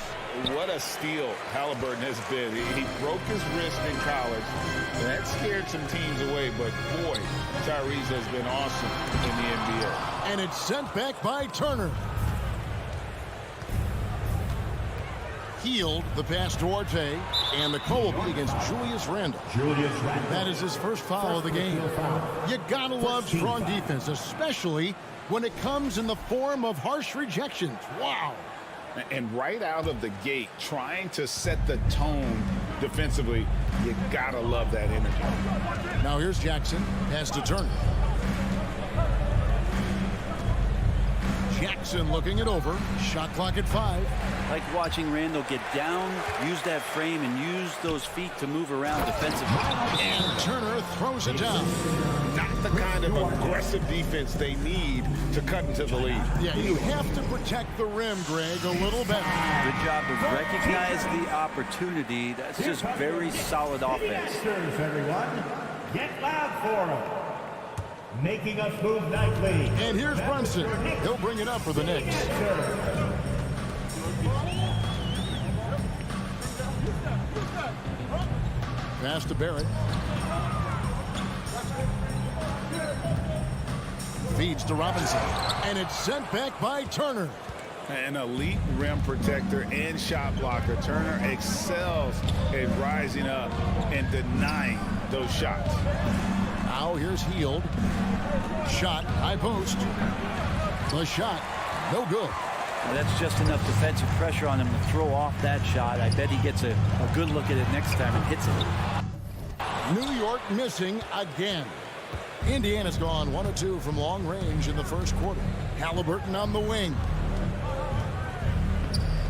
What a steal Halliburton has been. He broke his wrist in college. That scared some teams away, but boy, Tyrese has been awesome in the NBA. And it's sent back by Turner. Healed the pass to Duarte, and the call will be against Julius Randle. That is his first foul of the game. You gotta love strong defense, especially when it comes in the form of harsh rejections. Wow. And right out of the gate, trying to set the tone defensively, you gotta love that energy. Now here's Jackson, pass to Turner. Jackson looking it over. Shot clock at 5. Like watching Randall get down, use that frame, and use those feet to move around defensively. And Turner throws it down. Not the kind of aggressive defense they need to cut into the lead. Yeah, you have to protect the rim, Greg, a little better. Good job to recognize the opportunity. That's just very solid offense. Everyone, get loud for him. Making us move nightly. And here's Brunson. He'll bring it up for the Knicks. Pass to Barrett. Feeds to Robinson. And it's sent back by Turner. An elite rim protector and shot blocker. Turner excels at rising up and denying those shots. Now here's Heald. Shot, high post. The shot, no good. Well, that's just enough defensive pressure on him to throw off that shot. I bet he gets a good look at it next time and hits it. New York missing again. Indiana's gone 1 of 2 from long range in the first quarter. Halliburton on the wing.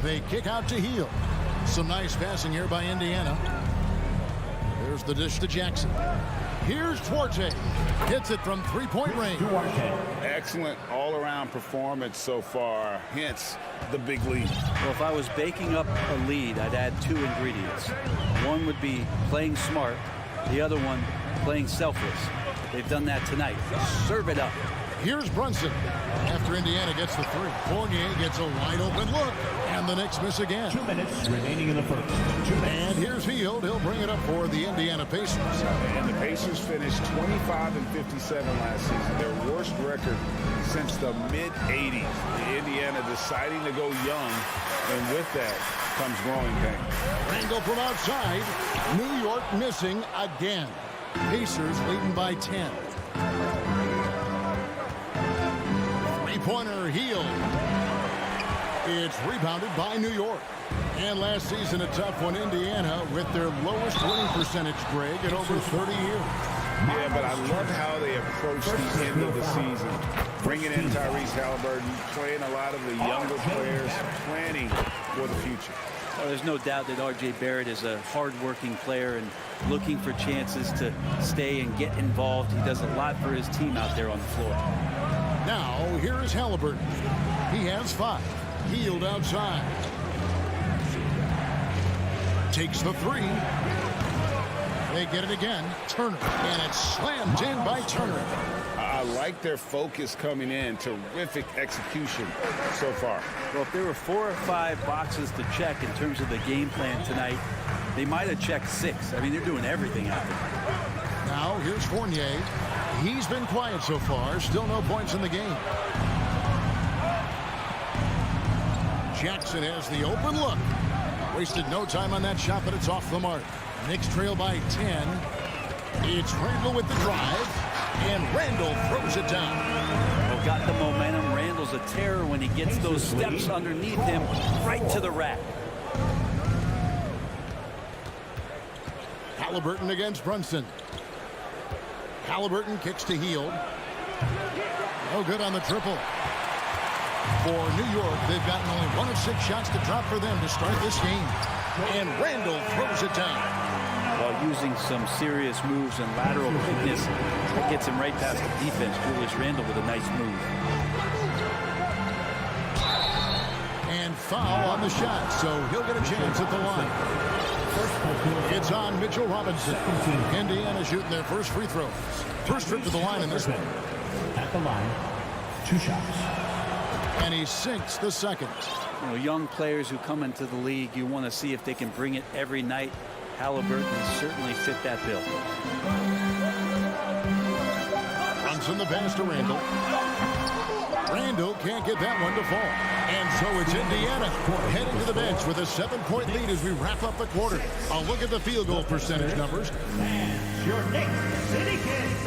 They kick out to Heald. Some nice passing here by Indiana. There's the dish to Jackson. Here's Duarte. Hits it from 3-point range. Excellent all-around performance so far. Hence the big lead. Well, if I was baking up a lead, I'd add 2 ingredients. One would be playing smart. The other one, playing selfless. They've done that tonight. Serve it up. Here's Brunson. After Indiana gets the 3. Fournier gets a wide open look. And the Knicks miss again. 2 minutes remaining in the first. And here's Heald. He'll bring it up for the Indiana Pacers. And the Pacers finished 25-57 last season. Their worst record since the mid-'80s. Indiana deciding to go young. And with that comes growing pains. Randall from outside. New York missing again. Pacers leading by 10. Three-pointer Heald. It's rebounded by New York. And last season a tough one, Indiana, with their lowest winning percentage, Greg, in over 30 years. Yeah, but I love how they approach the end of the season. Bringing in Tyrese Halliburton, playing a lot of the younger players, planning for the future. Well, there's no doubt that R.J. Barrett is a hard-working player and looking for chances to stay and get involved. He does a lot for his team out there on the floor. Now, here is Halliburton. He has 5. Heald outside. Takes the 3. They get it again. Turner. And it's slammed in by Turner. I like their focus coming in. Terrific execution so far. Well, if there were 4 or 5 boxes to check in terms of the game plan tonight, they might have checked 6. I mean, they're doing everything out there. Now, here's Fournier. He's been quiet so far. Still no points in the game. Jackson has the open look. Wasted no time on that shot, but it's off the mark. Knicks trail by 10. It's Randall with the drive, and Randall throws it down. Well, got the momentum. Randall's a terror when he gets those steps underneath him right to the rack. Halliburton against Brunson. Halliburton kicks to Hield. No good on the triple. For New York, they've gotten only 1 of 6 shots to drop for them to start this game. And Randall throws it down. While using some serious moves and lateral quickness, that gets him right past the defense. Julius Randall with a nice move. And foul on the shot, so he'll get a chance at the line. It's on Mitchell Robinson. Indiana shooting their first free throws. First trip to the line in this one. At the line, 2 shots. And he sinks the second. You know, young players who come into the league, you want to see if they can bring it every night. Halliburton certainly fit that bill. Brunson the pass to Randall. Randall can't get that one to fall. And so it's Indiana heading to the bench with a 7-point lead as we wrap up the quarter. A look at the field goal percentage numbers. And your Knicks City Kings.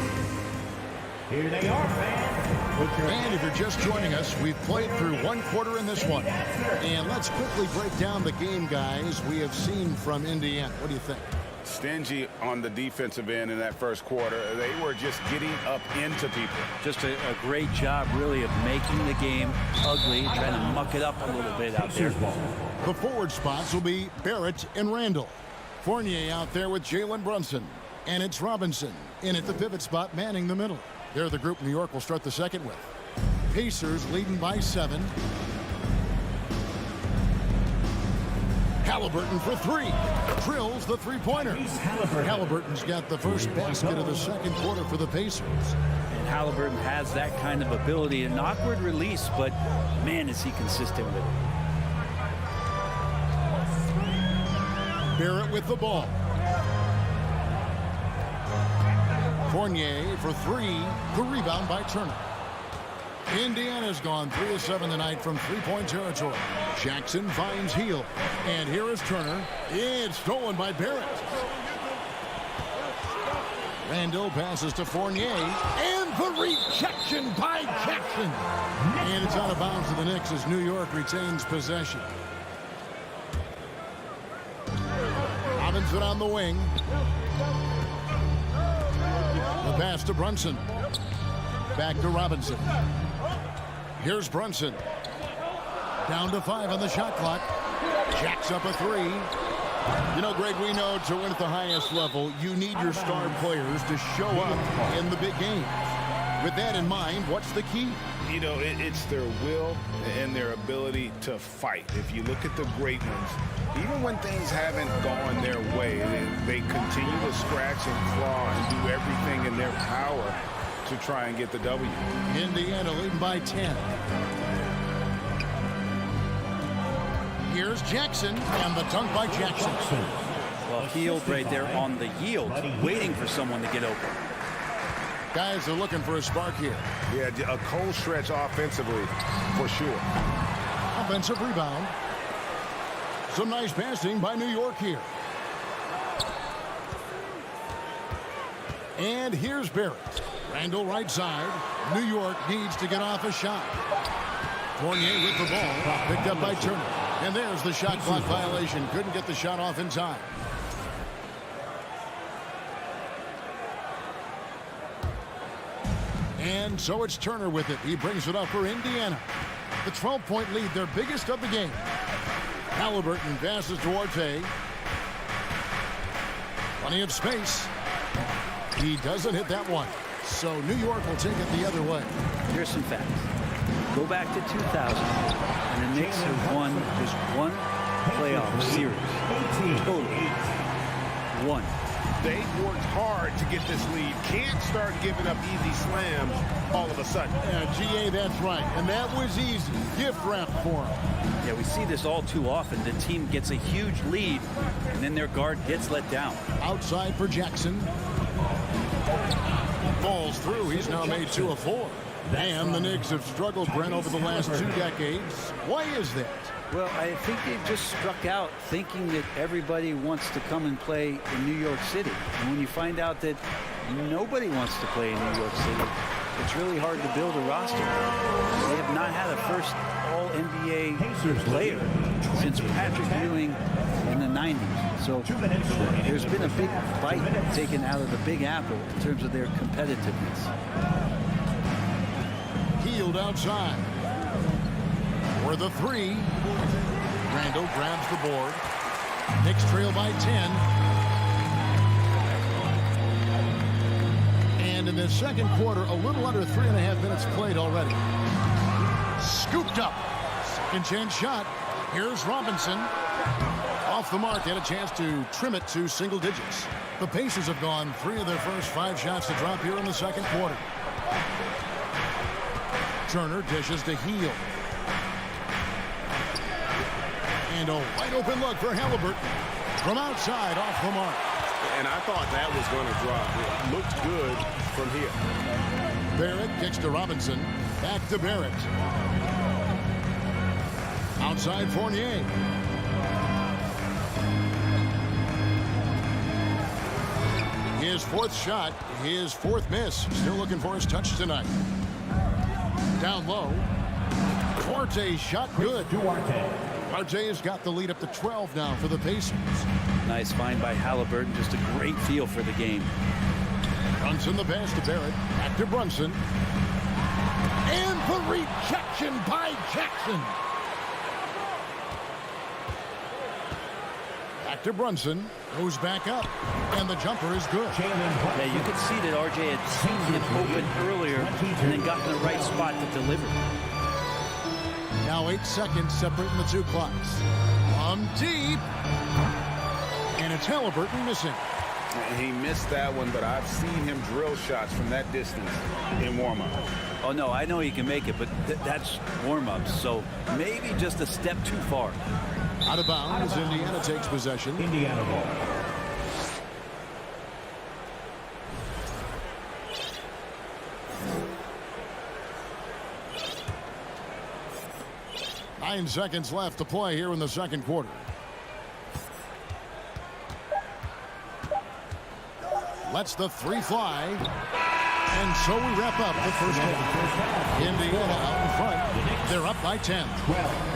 Here they are, fans. And if you're just joining us, we've played through 1 quarter in this one. And let's quickly break down the game, guys, we have seen from Indiana. What do you think? Stingy on the defensive end in that first quarter. They were just getting up into people. Just a great job, really, of making the game ugly, trying to muck it up a little bit out there. The forward spots will be Barrett and Randall. Fournier out there with Jalen Brunson. And it's Robinson in at the pivot spot, manning the middle. They're the group New York will start the second with. Pacers leading by 7. Halliburton for 3. Drills the three-pointer. Halliburton's got the first basket of the second quarter for the Pacers. And Halliburton has that kind of ability. An awkward release, but man, is he consistent with it. Barrett with the ball. Fournier for 3. The rebound by Turner. Indiana's gone 3 of 7 tonight from 3-point territory. Jackson finds Hield. And here is Turner. It's stolen by Barrett. Randall passes to Fournier. And the rejection by Jackson. And it's out of bounds to the Knicks as New York retains possession. Robinson on the wing. The pass to Brunson. Back to Robinson. Here's Brunson. Down to 5 on the shot clock. Jacks up a 3. You know, Greg, we know to win at the highest level, you need your star players to show up in the big games. With that in mind, what's the key? You know, it's their will and their ability to fight. If you look at the great ones, even when things haven't gone their way, they continue to scratch and claw and do everything in their power to try and get the W. Indiana leading by 10. Here's Jackson, and the dunk by Jackson. Well, Hield right there on the yield, waiting for someone to get open. Guys are looking for a spark here. Yeah, a cold stretch offensively, for sure. Offensive rebound. Some nice passing by New York here. And here's Barrett. Randall right side. New York needs to get off a shot. Fournier with the ball. Picked up by Turner. And there's the shot clock violation. Couldn't get the shot off in time. And so it's Turner with it. He brings it up for Indiana. The 12-point lead, their biggest of the game. Halliburton passes to Orte. Plenty of space. He doesn't hit that one. So New York will take it the other way. Here's some facts. Go back to 2000, and the Knicks have won just 1 playoff series. Total. 1. They worked hard to get this lead. Can't start giving up easy slams all of a sudden. Yeah, GA, that's right. And that was easy. Gift wrap for him. Yeah, we see this all too often. The team gets a huge lead, and then their guard gets let down. Outside for Jackson. Falls through. He's now made 2 of 4. And the Knicks have struggled, Brent, over the last 2 decades. Why is that? Well, I think they've just struck out thinking that everybody wants to come and play in New York City. And when you find out that nobody wants to play in New York City, it's really hard to build a roster. They have not had a first All-NBA player since Patrick Ewing in the 90s. So there's been a big bite taken out of the Big Apple in terms of their competitiveness. Healed outside. For the 3. Randall grabs the board. Knicks trail by 10. And in the second quarter, a little under 3.5 minutes played already. Scooped up. Second chance shot. Here's Robinson. Off the mark. Had a chance to trim it to single digits. The Pacers have gone 3 of their first 5 shots to drop here in the second quarter. Turner dishes to Heel. And a wide open look for Halliburton. From outside, off the mark. And I thought that was going to drop. It looked good from here. Barrett kicks to Robinson. Back to Barrett. Outside Fournier. His 4th shot, his 4th miss. Still looking for his touch tonight. Down low. Duarte's shot good. Duarte has got the lead up to 12 now for the Pacers. Nice find by Halliburton. Just a great feel for the game. Brunson the pass to Barrett. Back to Brunson. And the rejection by Jackson. Back to Brunson. Goes back up. And the jumper is good. Yeah, you could see that RJ had seen him open earlier and then got in the right spot to deliver. Now 8 seconds separating the 2 clocks. From deep. And it's Halliburton missing. He missed that one, but I've seen him drill shots from that distance in warm-up. Oh, no, I know he can make it, but that's warm-ups, so maybe just a step too far. Out of bounds, Indiana takes possession. Indiana ball. Nine seconds left to play here in the second quarter. Lets the 3 fly. And so we wrap up the first half. Indiana out in front. They're up by 10.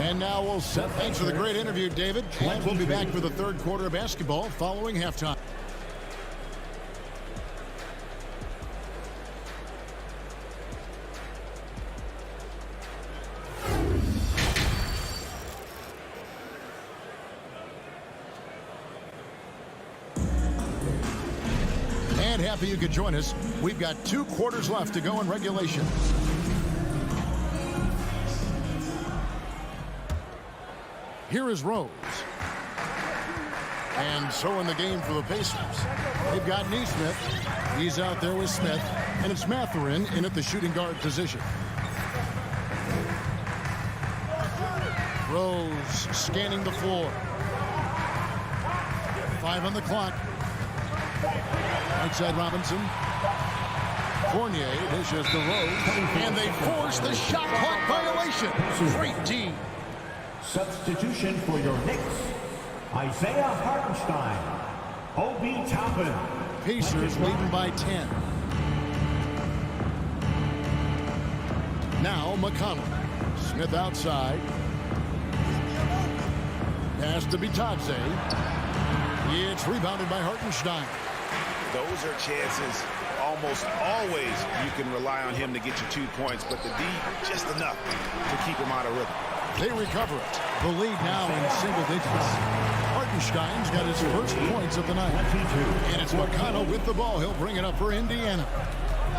And now we'll set. Thanks for the great interview, David. And we'll be back for the third quarter of basketball following halftime. Happy you could join us. We've got 2 quarters left to go in regulation. Here is Rose. And so in the game for the Pacers, they've got Neesmith. He's out there with Smith. And it's Mathurin in at the shooting guard position. Rose scanning the floor. 5 on the clock. Outside Robinson. Fournier dishes to Rose. And they force the shot clock violation. Great D. Substitution for your Knicks, Isaiah Hartenstein, Obi Toppin. Pacers leading by 10. Now McConnell. Smith outside. Pass to Bitadze. It's rebounded by Hartenstein. Those are chances almost always you can rely on him to get you 2 points, but the D just enough to keep him out of rhythm. They recover it. The lead now in single digits. Hartenstein's got his first points of the night. And it's McConnell with the ball. He'll bring it up for Indiana.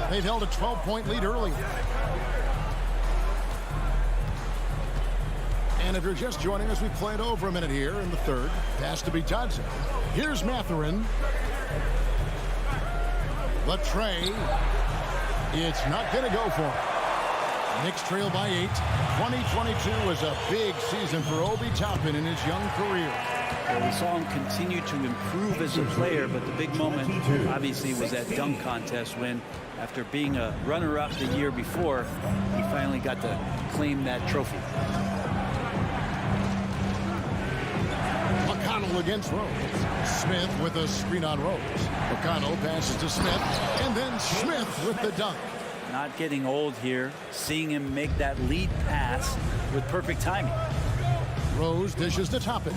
They've held a 12-point lead early. And if you're just joining us, we played over a minute here in the third. Pass to Bitadze. Here's Mathurin. The tray. It's not going to go for him. Knicks trail by 8. 2022 was a big season for Obi Toppin in his young career. Well, we saw him continue to improve as a player, but the big moment obviously was that dunk contest when, after being a runner-up the year before, he finally got to claim that trophy. McConnell against Rose. Smith with a screen on Rose. McConnell passes to Smith, and then Smith with the dunk. Not getting old here, seeing him make that lead pass with perfect timing. Rose dishes to Toppin.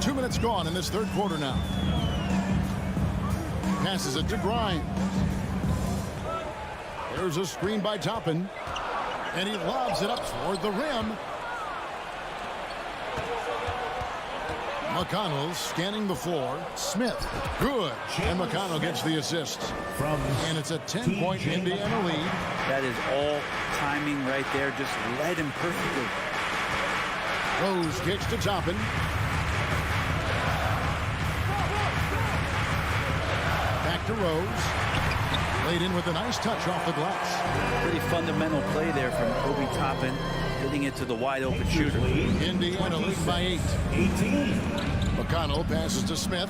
2 minutes gone in this third quarter now. Passes it to Grimes. There's a screen by Toppin, and he lobs it up toward the rim. McConnell scanning the floor. Smith, good. And McConnell gets the assist. And it's a 10-point Indiana lead. That is all timing right there. Just led him perfectly. Rose kicks to Toppin. Back to Rose. Laid in with a nice touch off the glass. Pretty fundamental play there from Obi Toppin, getting it to the wide open shooter. Indiana lead by 8. 18. McConnell passes to Smith.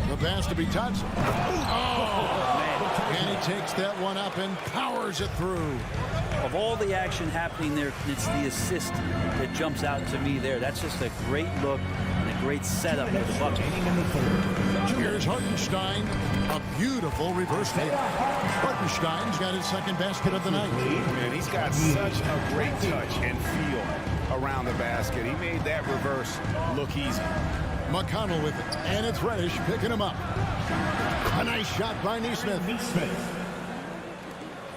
The pass to Bitadze. Oh, and he takes that one up and powers it through. Of all the action happening there, it's the assist that jumps out to me there. That's just a great look and a great setup for the bucket. Here's Hartenstein. A beautiful reverse take. Hartenstein's got his second basket of the night. And he's got such a great touch and feel around the basket. He made that reverse look easy. McConnell with it. And it's Reddish picking him up. A nice shot by Nesmith.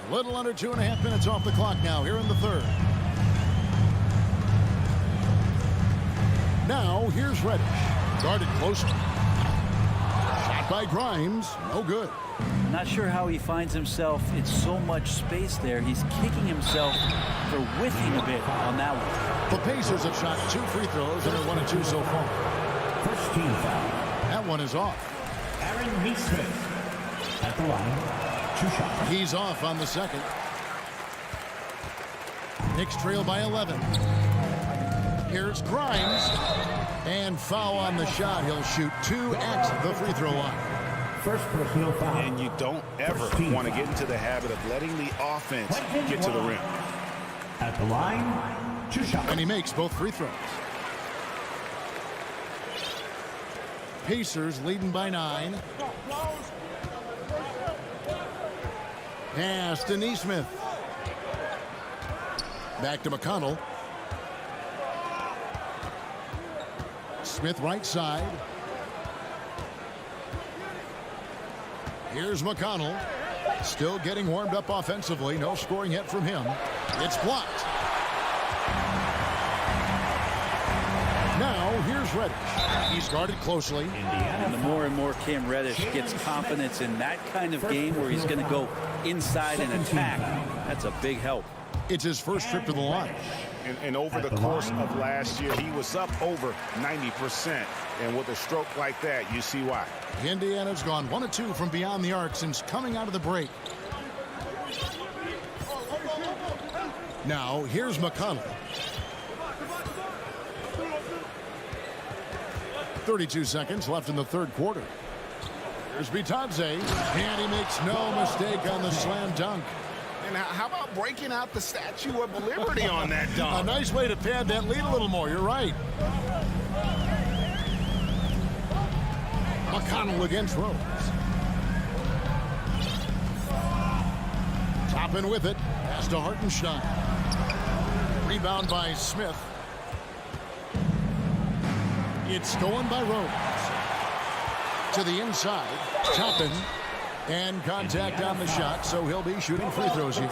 A little under 2.5 minutes off the clock now here in the third. Now here's Reddish. Guarded closely. Shot by Grimes. No good. Not sure how he finds himself in so much space there. He's kicking himself for whiffing a bit on that one. The Pacers have shot 2 free throws and are 1 of 2 so far. First team foul. That one is off. Aaron Nesmith at the line. 2 shots. He's off on the second. Knicks trail by 11. Here's Grimes. And foul on the shot. He'll shoot 2 at the free throw line. First personal foul. And you don't ever want to get into the habit of letting the offense get to the rim. At the line, 2 shots. And he makes both free throws. Pacers leading by 9. Pass to Nesmith. Back to McConnell. Smith right side. Here's McConnell. Still getting warmed up offensively. No scoring yet from him. It's blocked. Now here's Reddish. He's guarded closely. And the more and more Cam Reddish gets confidence in that kind of game where he's going to go inside and attack, that's a big help. It's his first trip to the line. And over the course of last year, he was up over 90%. And with a stroke like that, you see why. Indiana's gone 1 of 2 from beyond the arc since coming out of the break. Now, here's McConnell. 32 seconds left in the third quarter. Here's Bitadze, and he makes no mistake on the slam dunk. And how about breaking out the Statue of Liberty on that dunk? A nice way to pad that lead a little more. You're right. McConnell against Rose. Toppin with it. Pass to Hartenstein. Rebound by Smith. It's stolen by Rose. To the inside. Toppin. And contact on the shot, so he'll be shooting free throws here.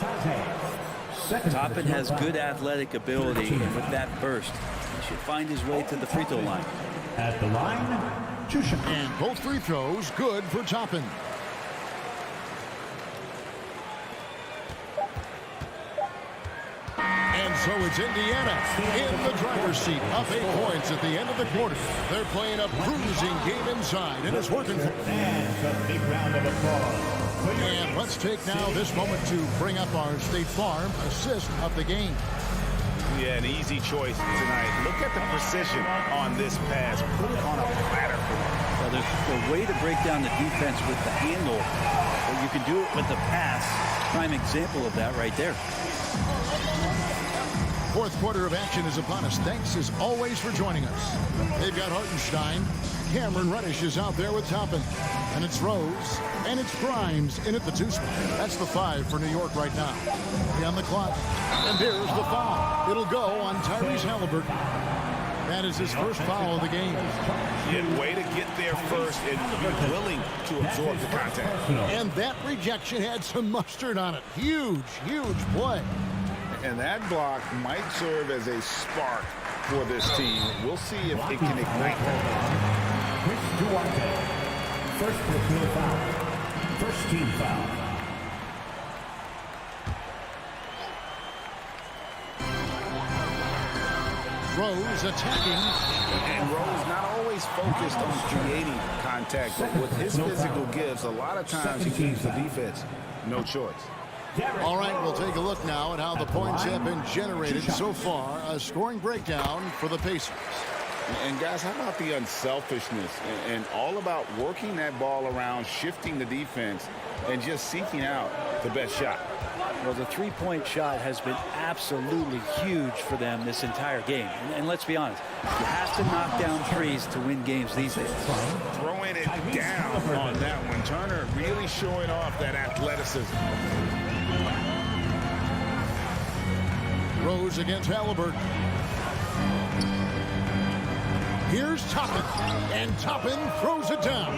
Toppin has good athletic ability, and with that burst, he should find his way to the free throw line. At the line, 2 shots. And both free throws good for Toppin. And So it's Indiana in the driver's seat, up 8 points at the end of the quarter. They're playing a cruising game inside, and it's working for them. And a big round of applause. And let's take now this moment to bring up our State Farm assist of the game. Yeah, an easy choice tonight. Look at the precision on this pass. Put it on a platter for them. Well, there's a way to break down the defense with the handle, but you can do it with the pass. Prime example of that right there. Fourth quarter of action is upon us. Thanks as always for joining us. They've got Hartenstein. Cameron Reddish is out there with Toppin. And it's Rose. And it's Grimes in at the 2 spot. That's the 5 for New York right now. 3 on the clock. And there's the foul. It'll go on Tyrese Halliburton. That is his first foul of the game. Yeah, way to get there first and be willing to absorb the contact. And that rejection had some mustard on it. Huge, huge play. And that block might serve as a spark for this team. We'll see if it can ignite that. First personal foul. First team foul. Rose attacking. And Rose not always focused on creating contact, but with his physical gifts, a lot of times he keeps the defense. No choice. All right, we'll take a look now at how the points have been generated so far. A scoring breakdown for the Pacers. And guys, how about the unselfishness and all about working that ball around, shifting the defense, and just seeking out the best shot? Well, the three-point shot has been absolutely huge for them this entire game. And let's be honest, you have to knock down threes to win games these days. Throwing it down on that one. Turner really showing off that athleticism. Rose against Halliburton. Here's Toppin, and Toppin throws it down.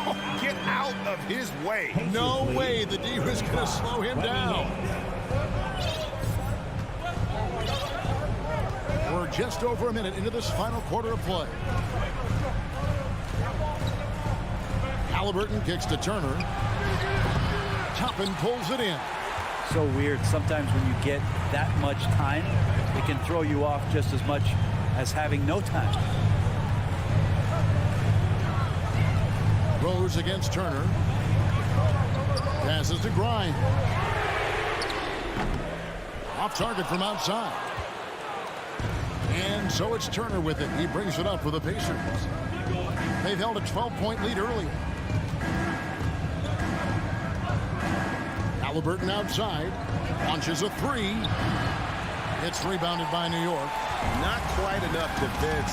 Oh, get out of his way. No way the D was going to slow him down. We're just over a minute into this final quarter of play. Halliburton kicks to Turner. Toppin pulls it in. So weird. Sometimes when you get that much time, it can throw you off just as much as having no time. Rose against Turner. Passes to Grimes. Off target from outside. And so it's Turner with it. He brings it up for the Pacers. They've held a 12-point lead earlier. Halliburton outside. Launches a 3. It's rebounded by New York. Not quite enough defense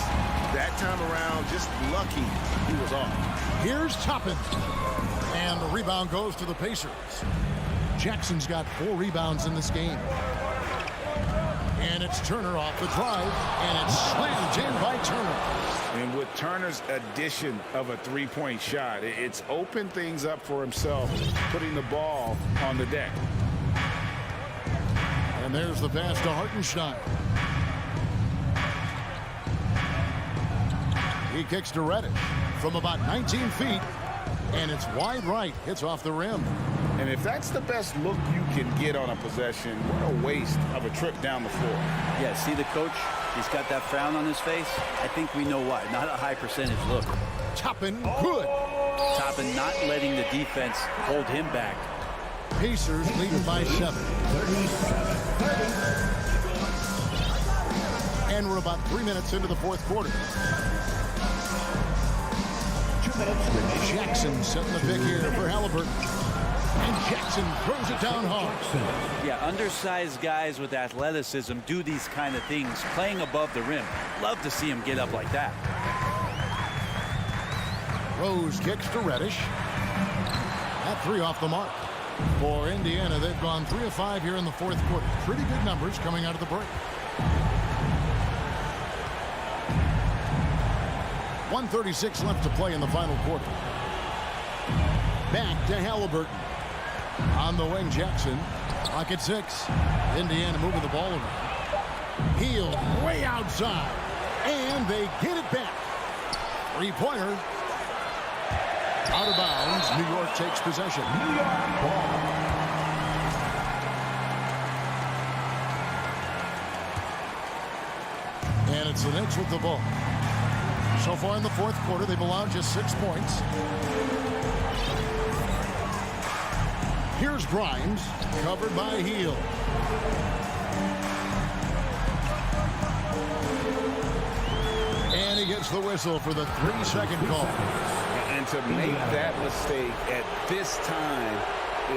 that time around. Just lucky he was off. Here's Toppin. And the rebound goes to the Pacers. Jackson's got 4 rebounds in this game. And it's Turner off the drive. And it's slammed in by Turner. And with Turner's addition of a three-point shot, it's opened things up for himself, putting the ball on the deck. And there's the pass to Hartenstein. He kicks to Reddish from about 19 feet. And it's wide right. Hits off the rim. And if that's the best look you can get on a possession, what a waste of a trip down the floor. Yeah, see the coach? He's got that frown on his face. I think we know why. Not a high percentage look. Toppin good. Toppin not letting the defense hold him back. Pacers leading by 7. And we're about 3 minutes into the fourth quarter. 2 minutes. Jackson setting the pick here for Halliburton. And Jackson throws it down hard. Yeah, undersized guys with athleticism do these kind of things, playing above the rim. Love to see him get up like that. Rose kicks to Reddish. That 3 off the mark. For Indiana, they've gone 3 of 5 here in the fourth quarter. Pretty good numbers coming out of the break. 1:36 left to play in the final quarter. Back to Halliburton. On the wing, Jackson. Clock at 6. Indiana moving the ball around. Heel way outside. And they get it back. 3-pointer. Out of bounds. New York takes possession. New York ball. the Knicks with the ball. So far in the fourth quarter, they've allowed just 6 points. Here's Grimes, covered by Heel. And he gets the whistle for the 3-second call. And to make that mistake at this time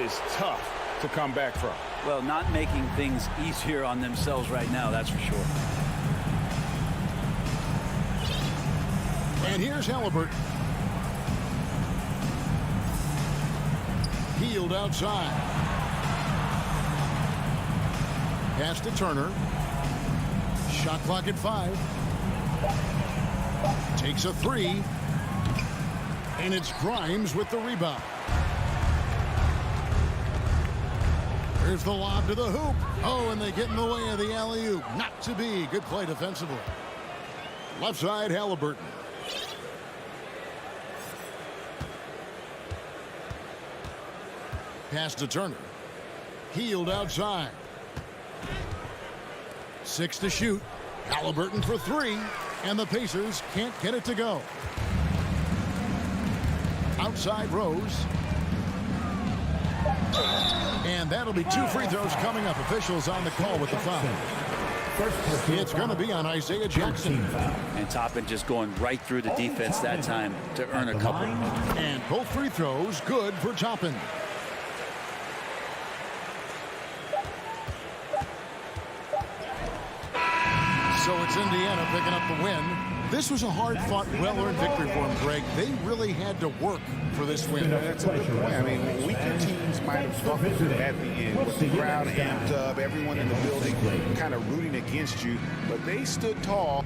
is tough to come back from. Well, not making things easier on themselves right now, that's for sure. And here's Halliburton. Healed outside. Pass to Turner. Shot clock at 5. Takes a 3. And it's Grimes with the rebound. Here's the lob to the hoop. Oh, and they get in the way of the alley-oop. Not to be. Good play defensively. Left side, Halliburton. Pass to Turner. Healed outside. 6 to shoot. Halliburton for 3. And the Pacers can't get it to go. Outside Rose. And that'll be 2 free throws coming up. Officials on the call with the foul. It's going to be on Isaiah Jackson. And Toppin just going right through the defense that time to earn a couple. And both free throws good for Toppin. So it's Indiana picking up the win. This was a hard-fought, well-earned victory for them, Greg. They really had to work for this win. That's a good point. I mean, weaker teams might have struggled at the end with the crowd amped up, everyone in the building kind of rooting against you, but they stood tall.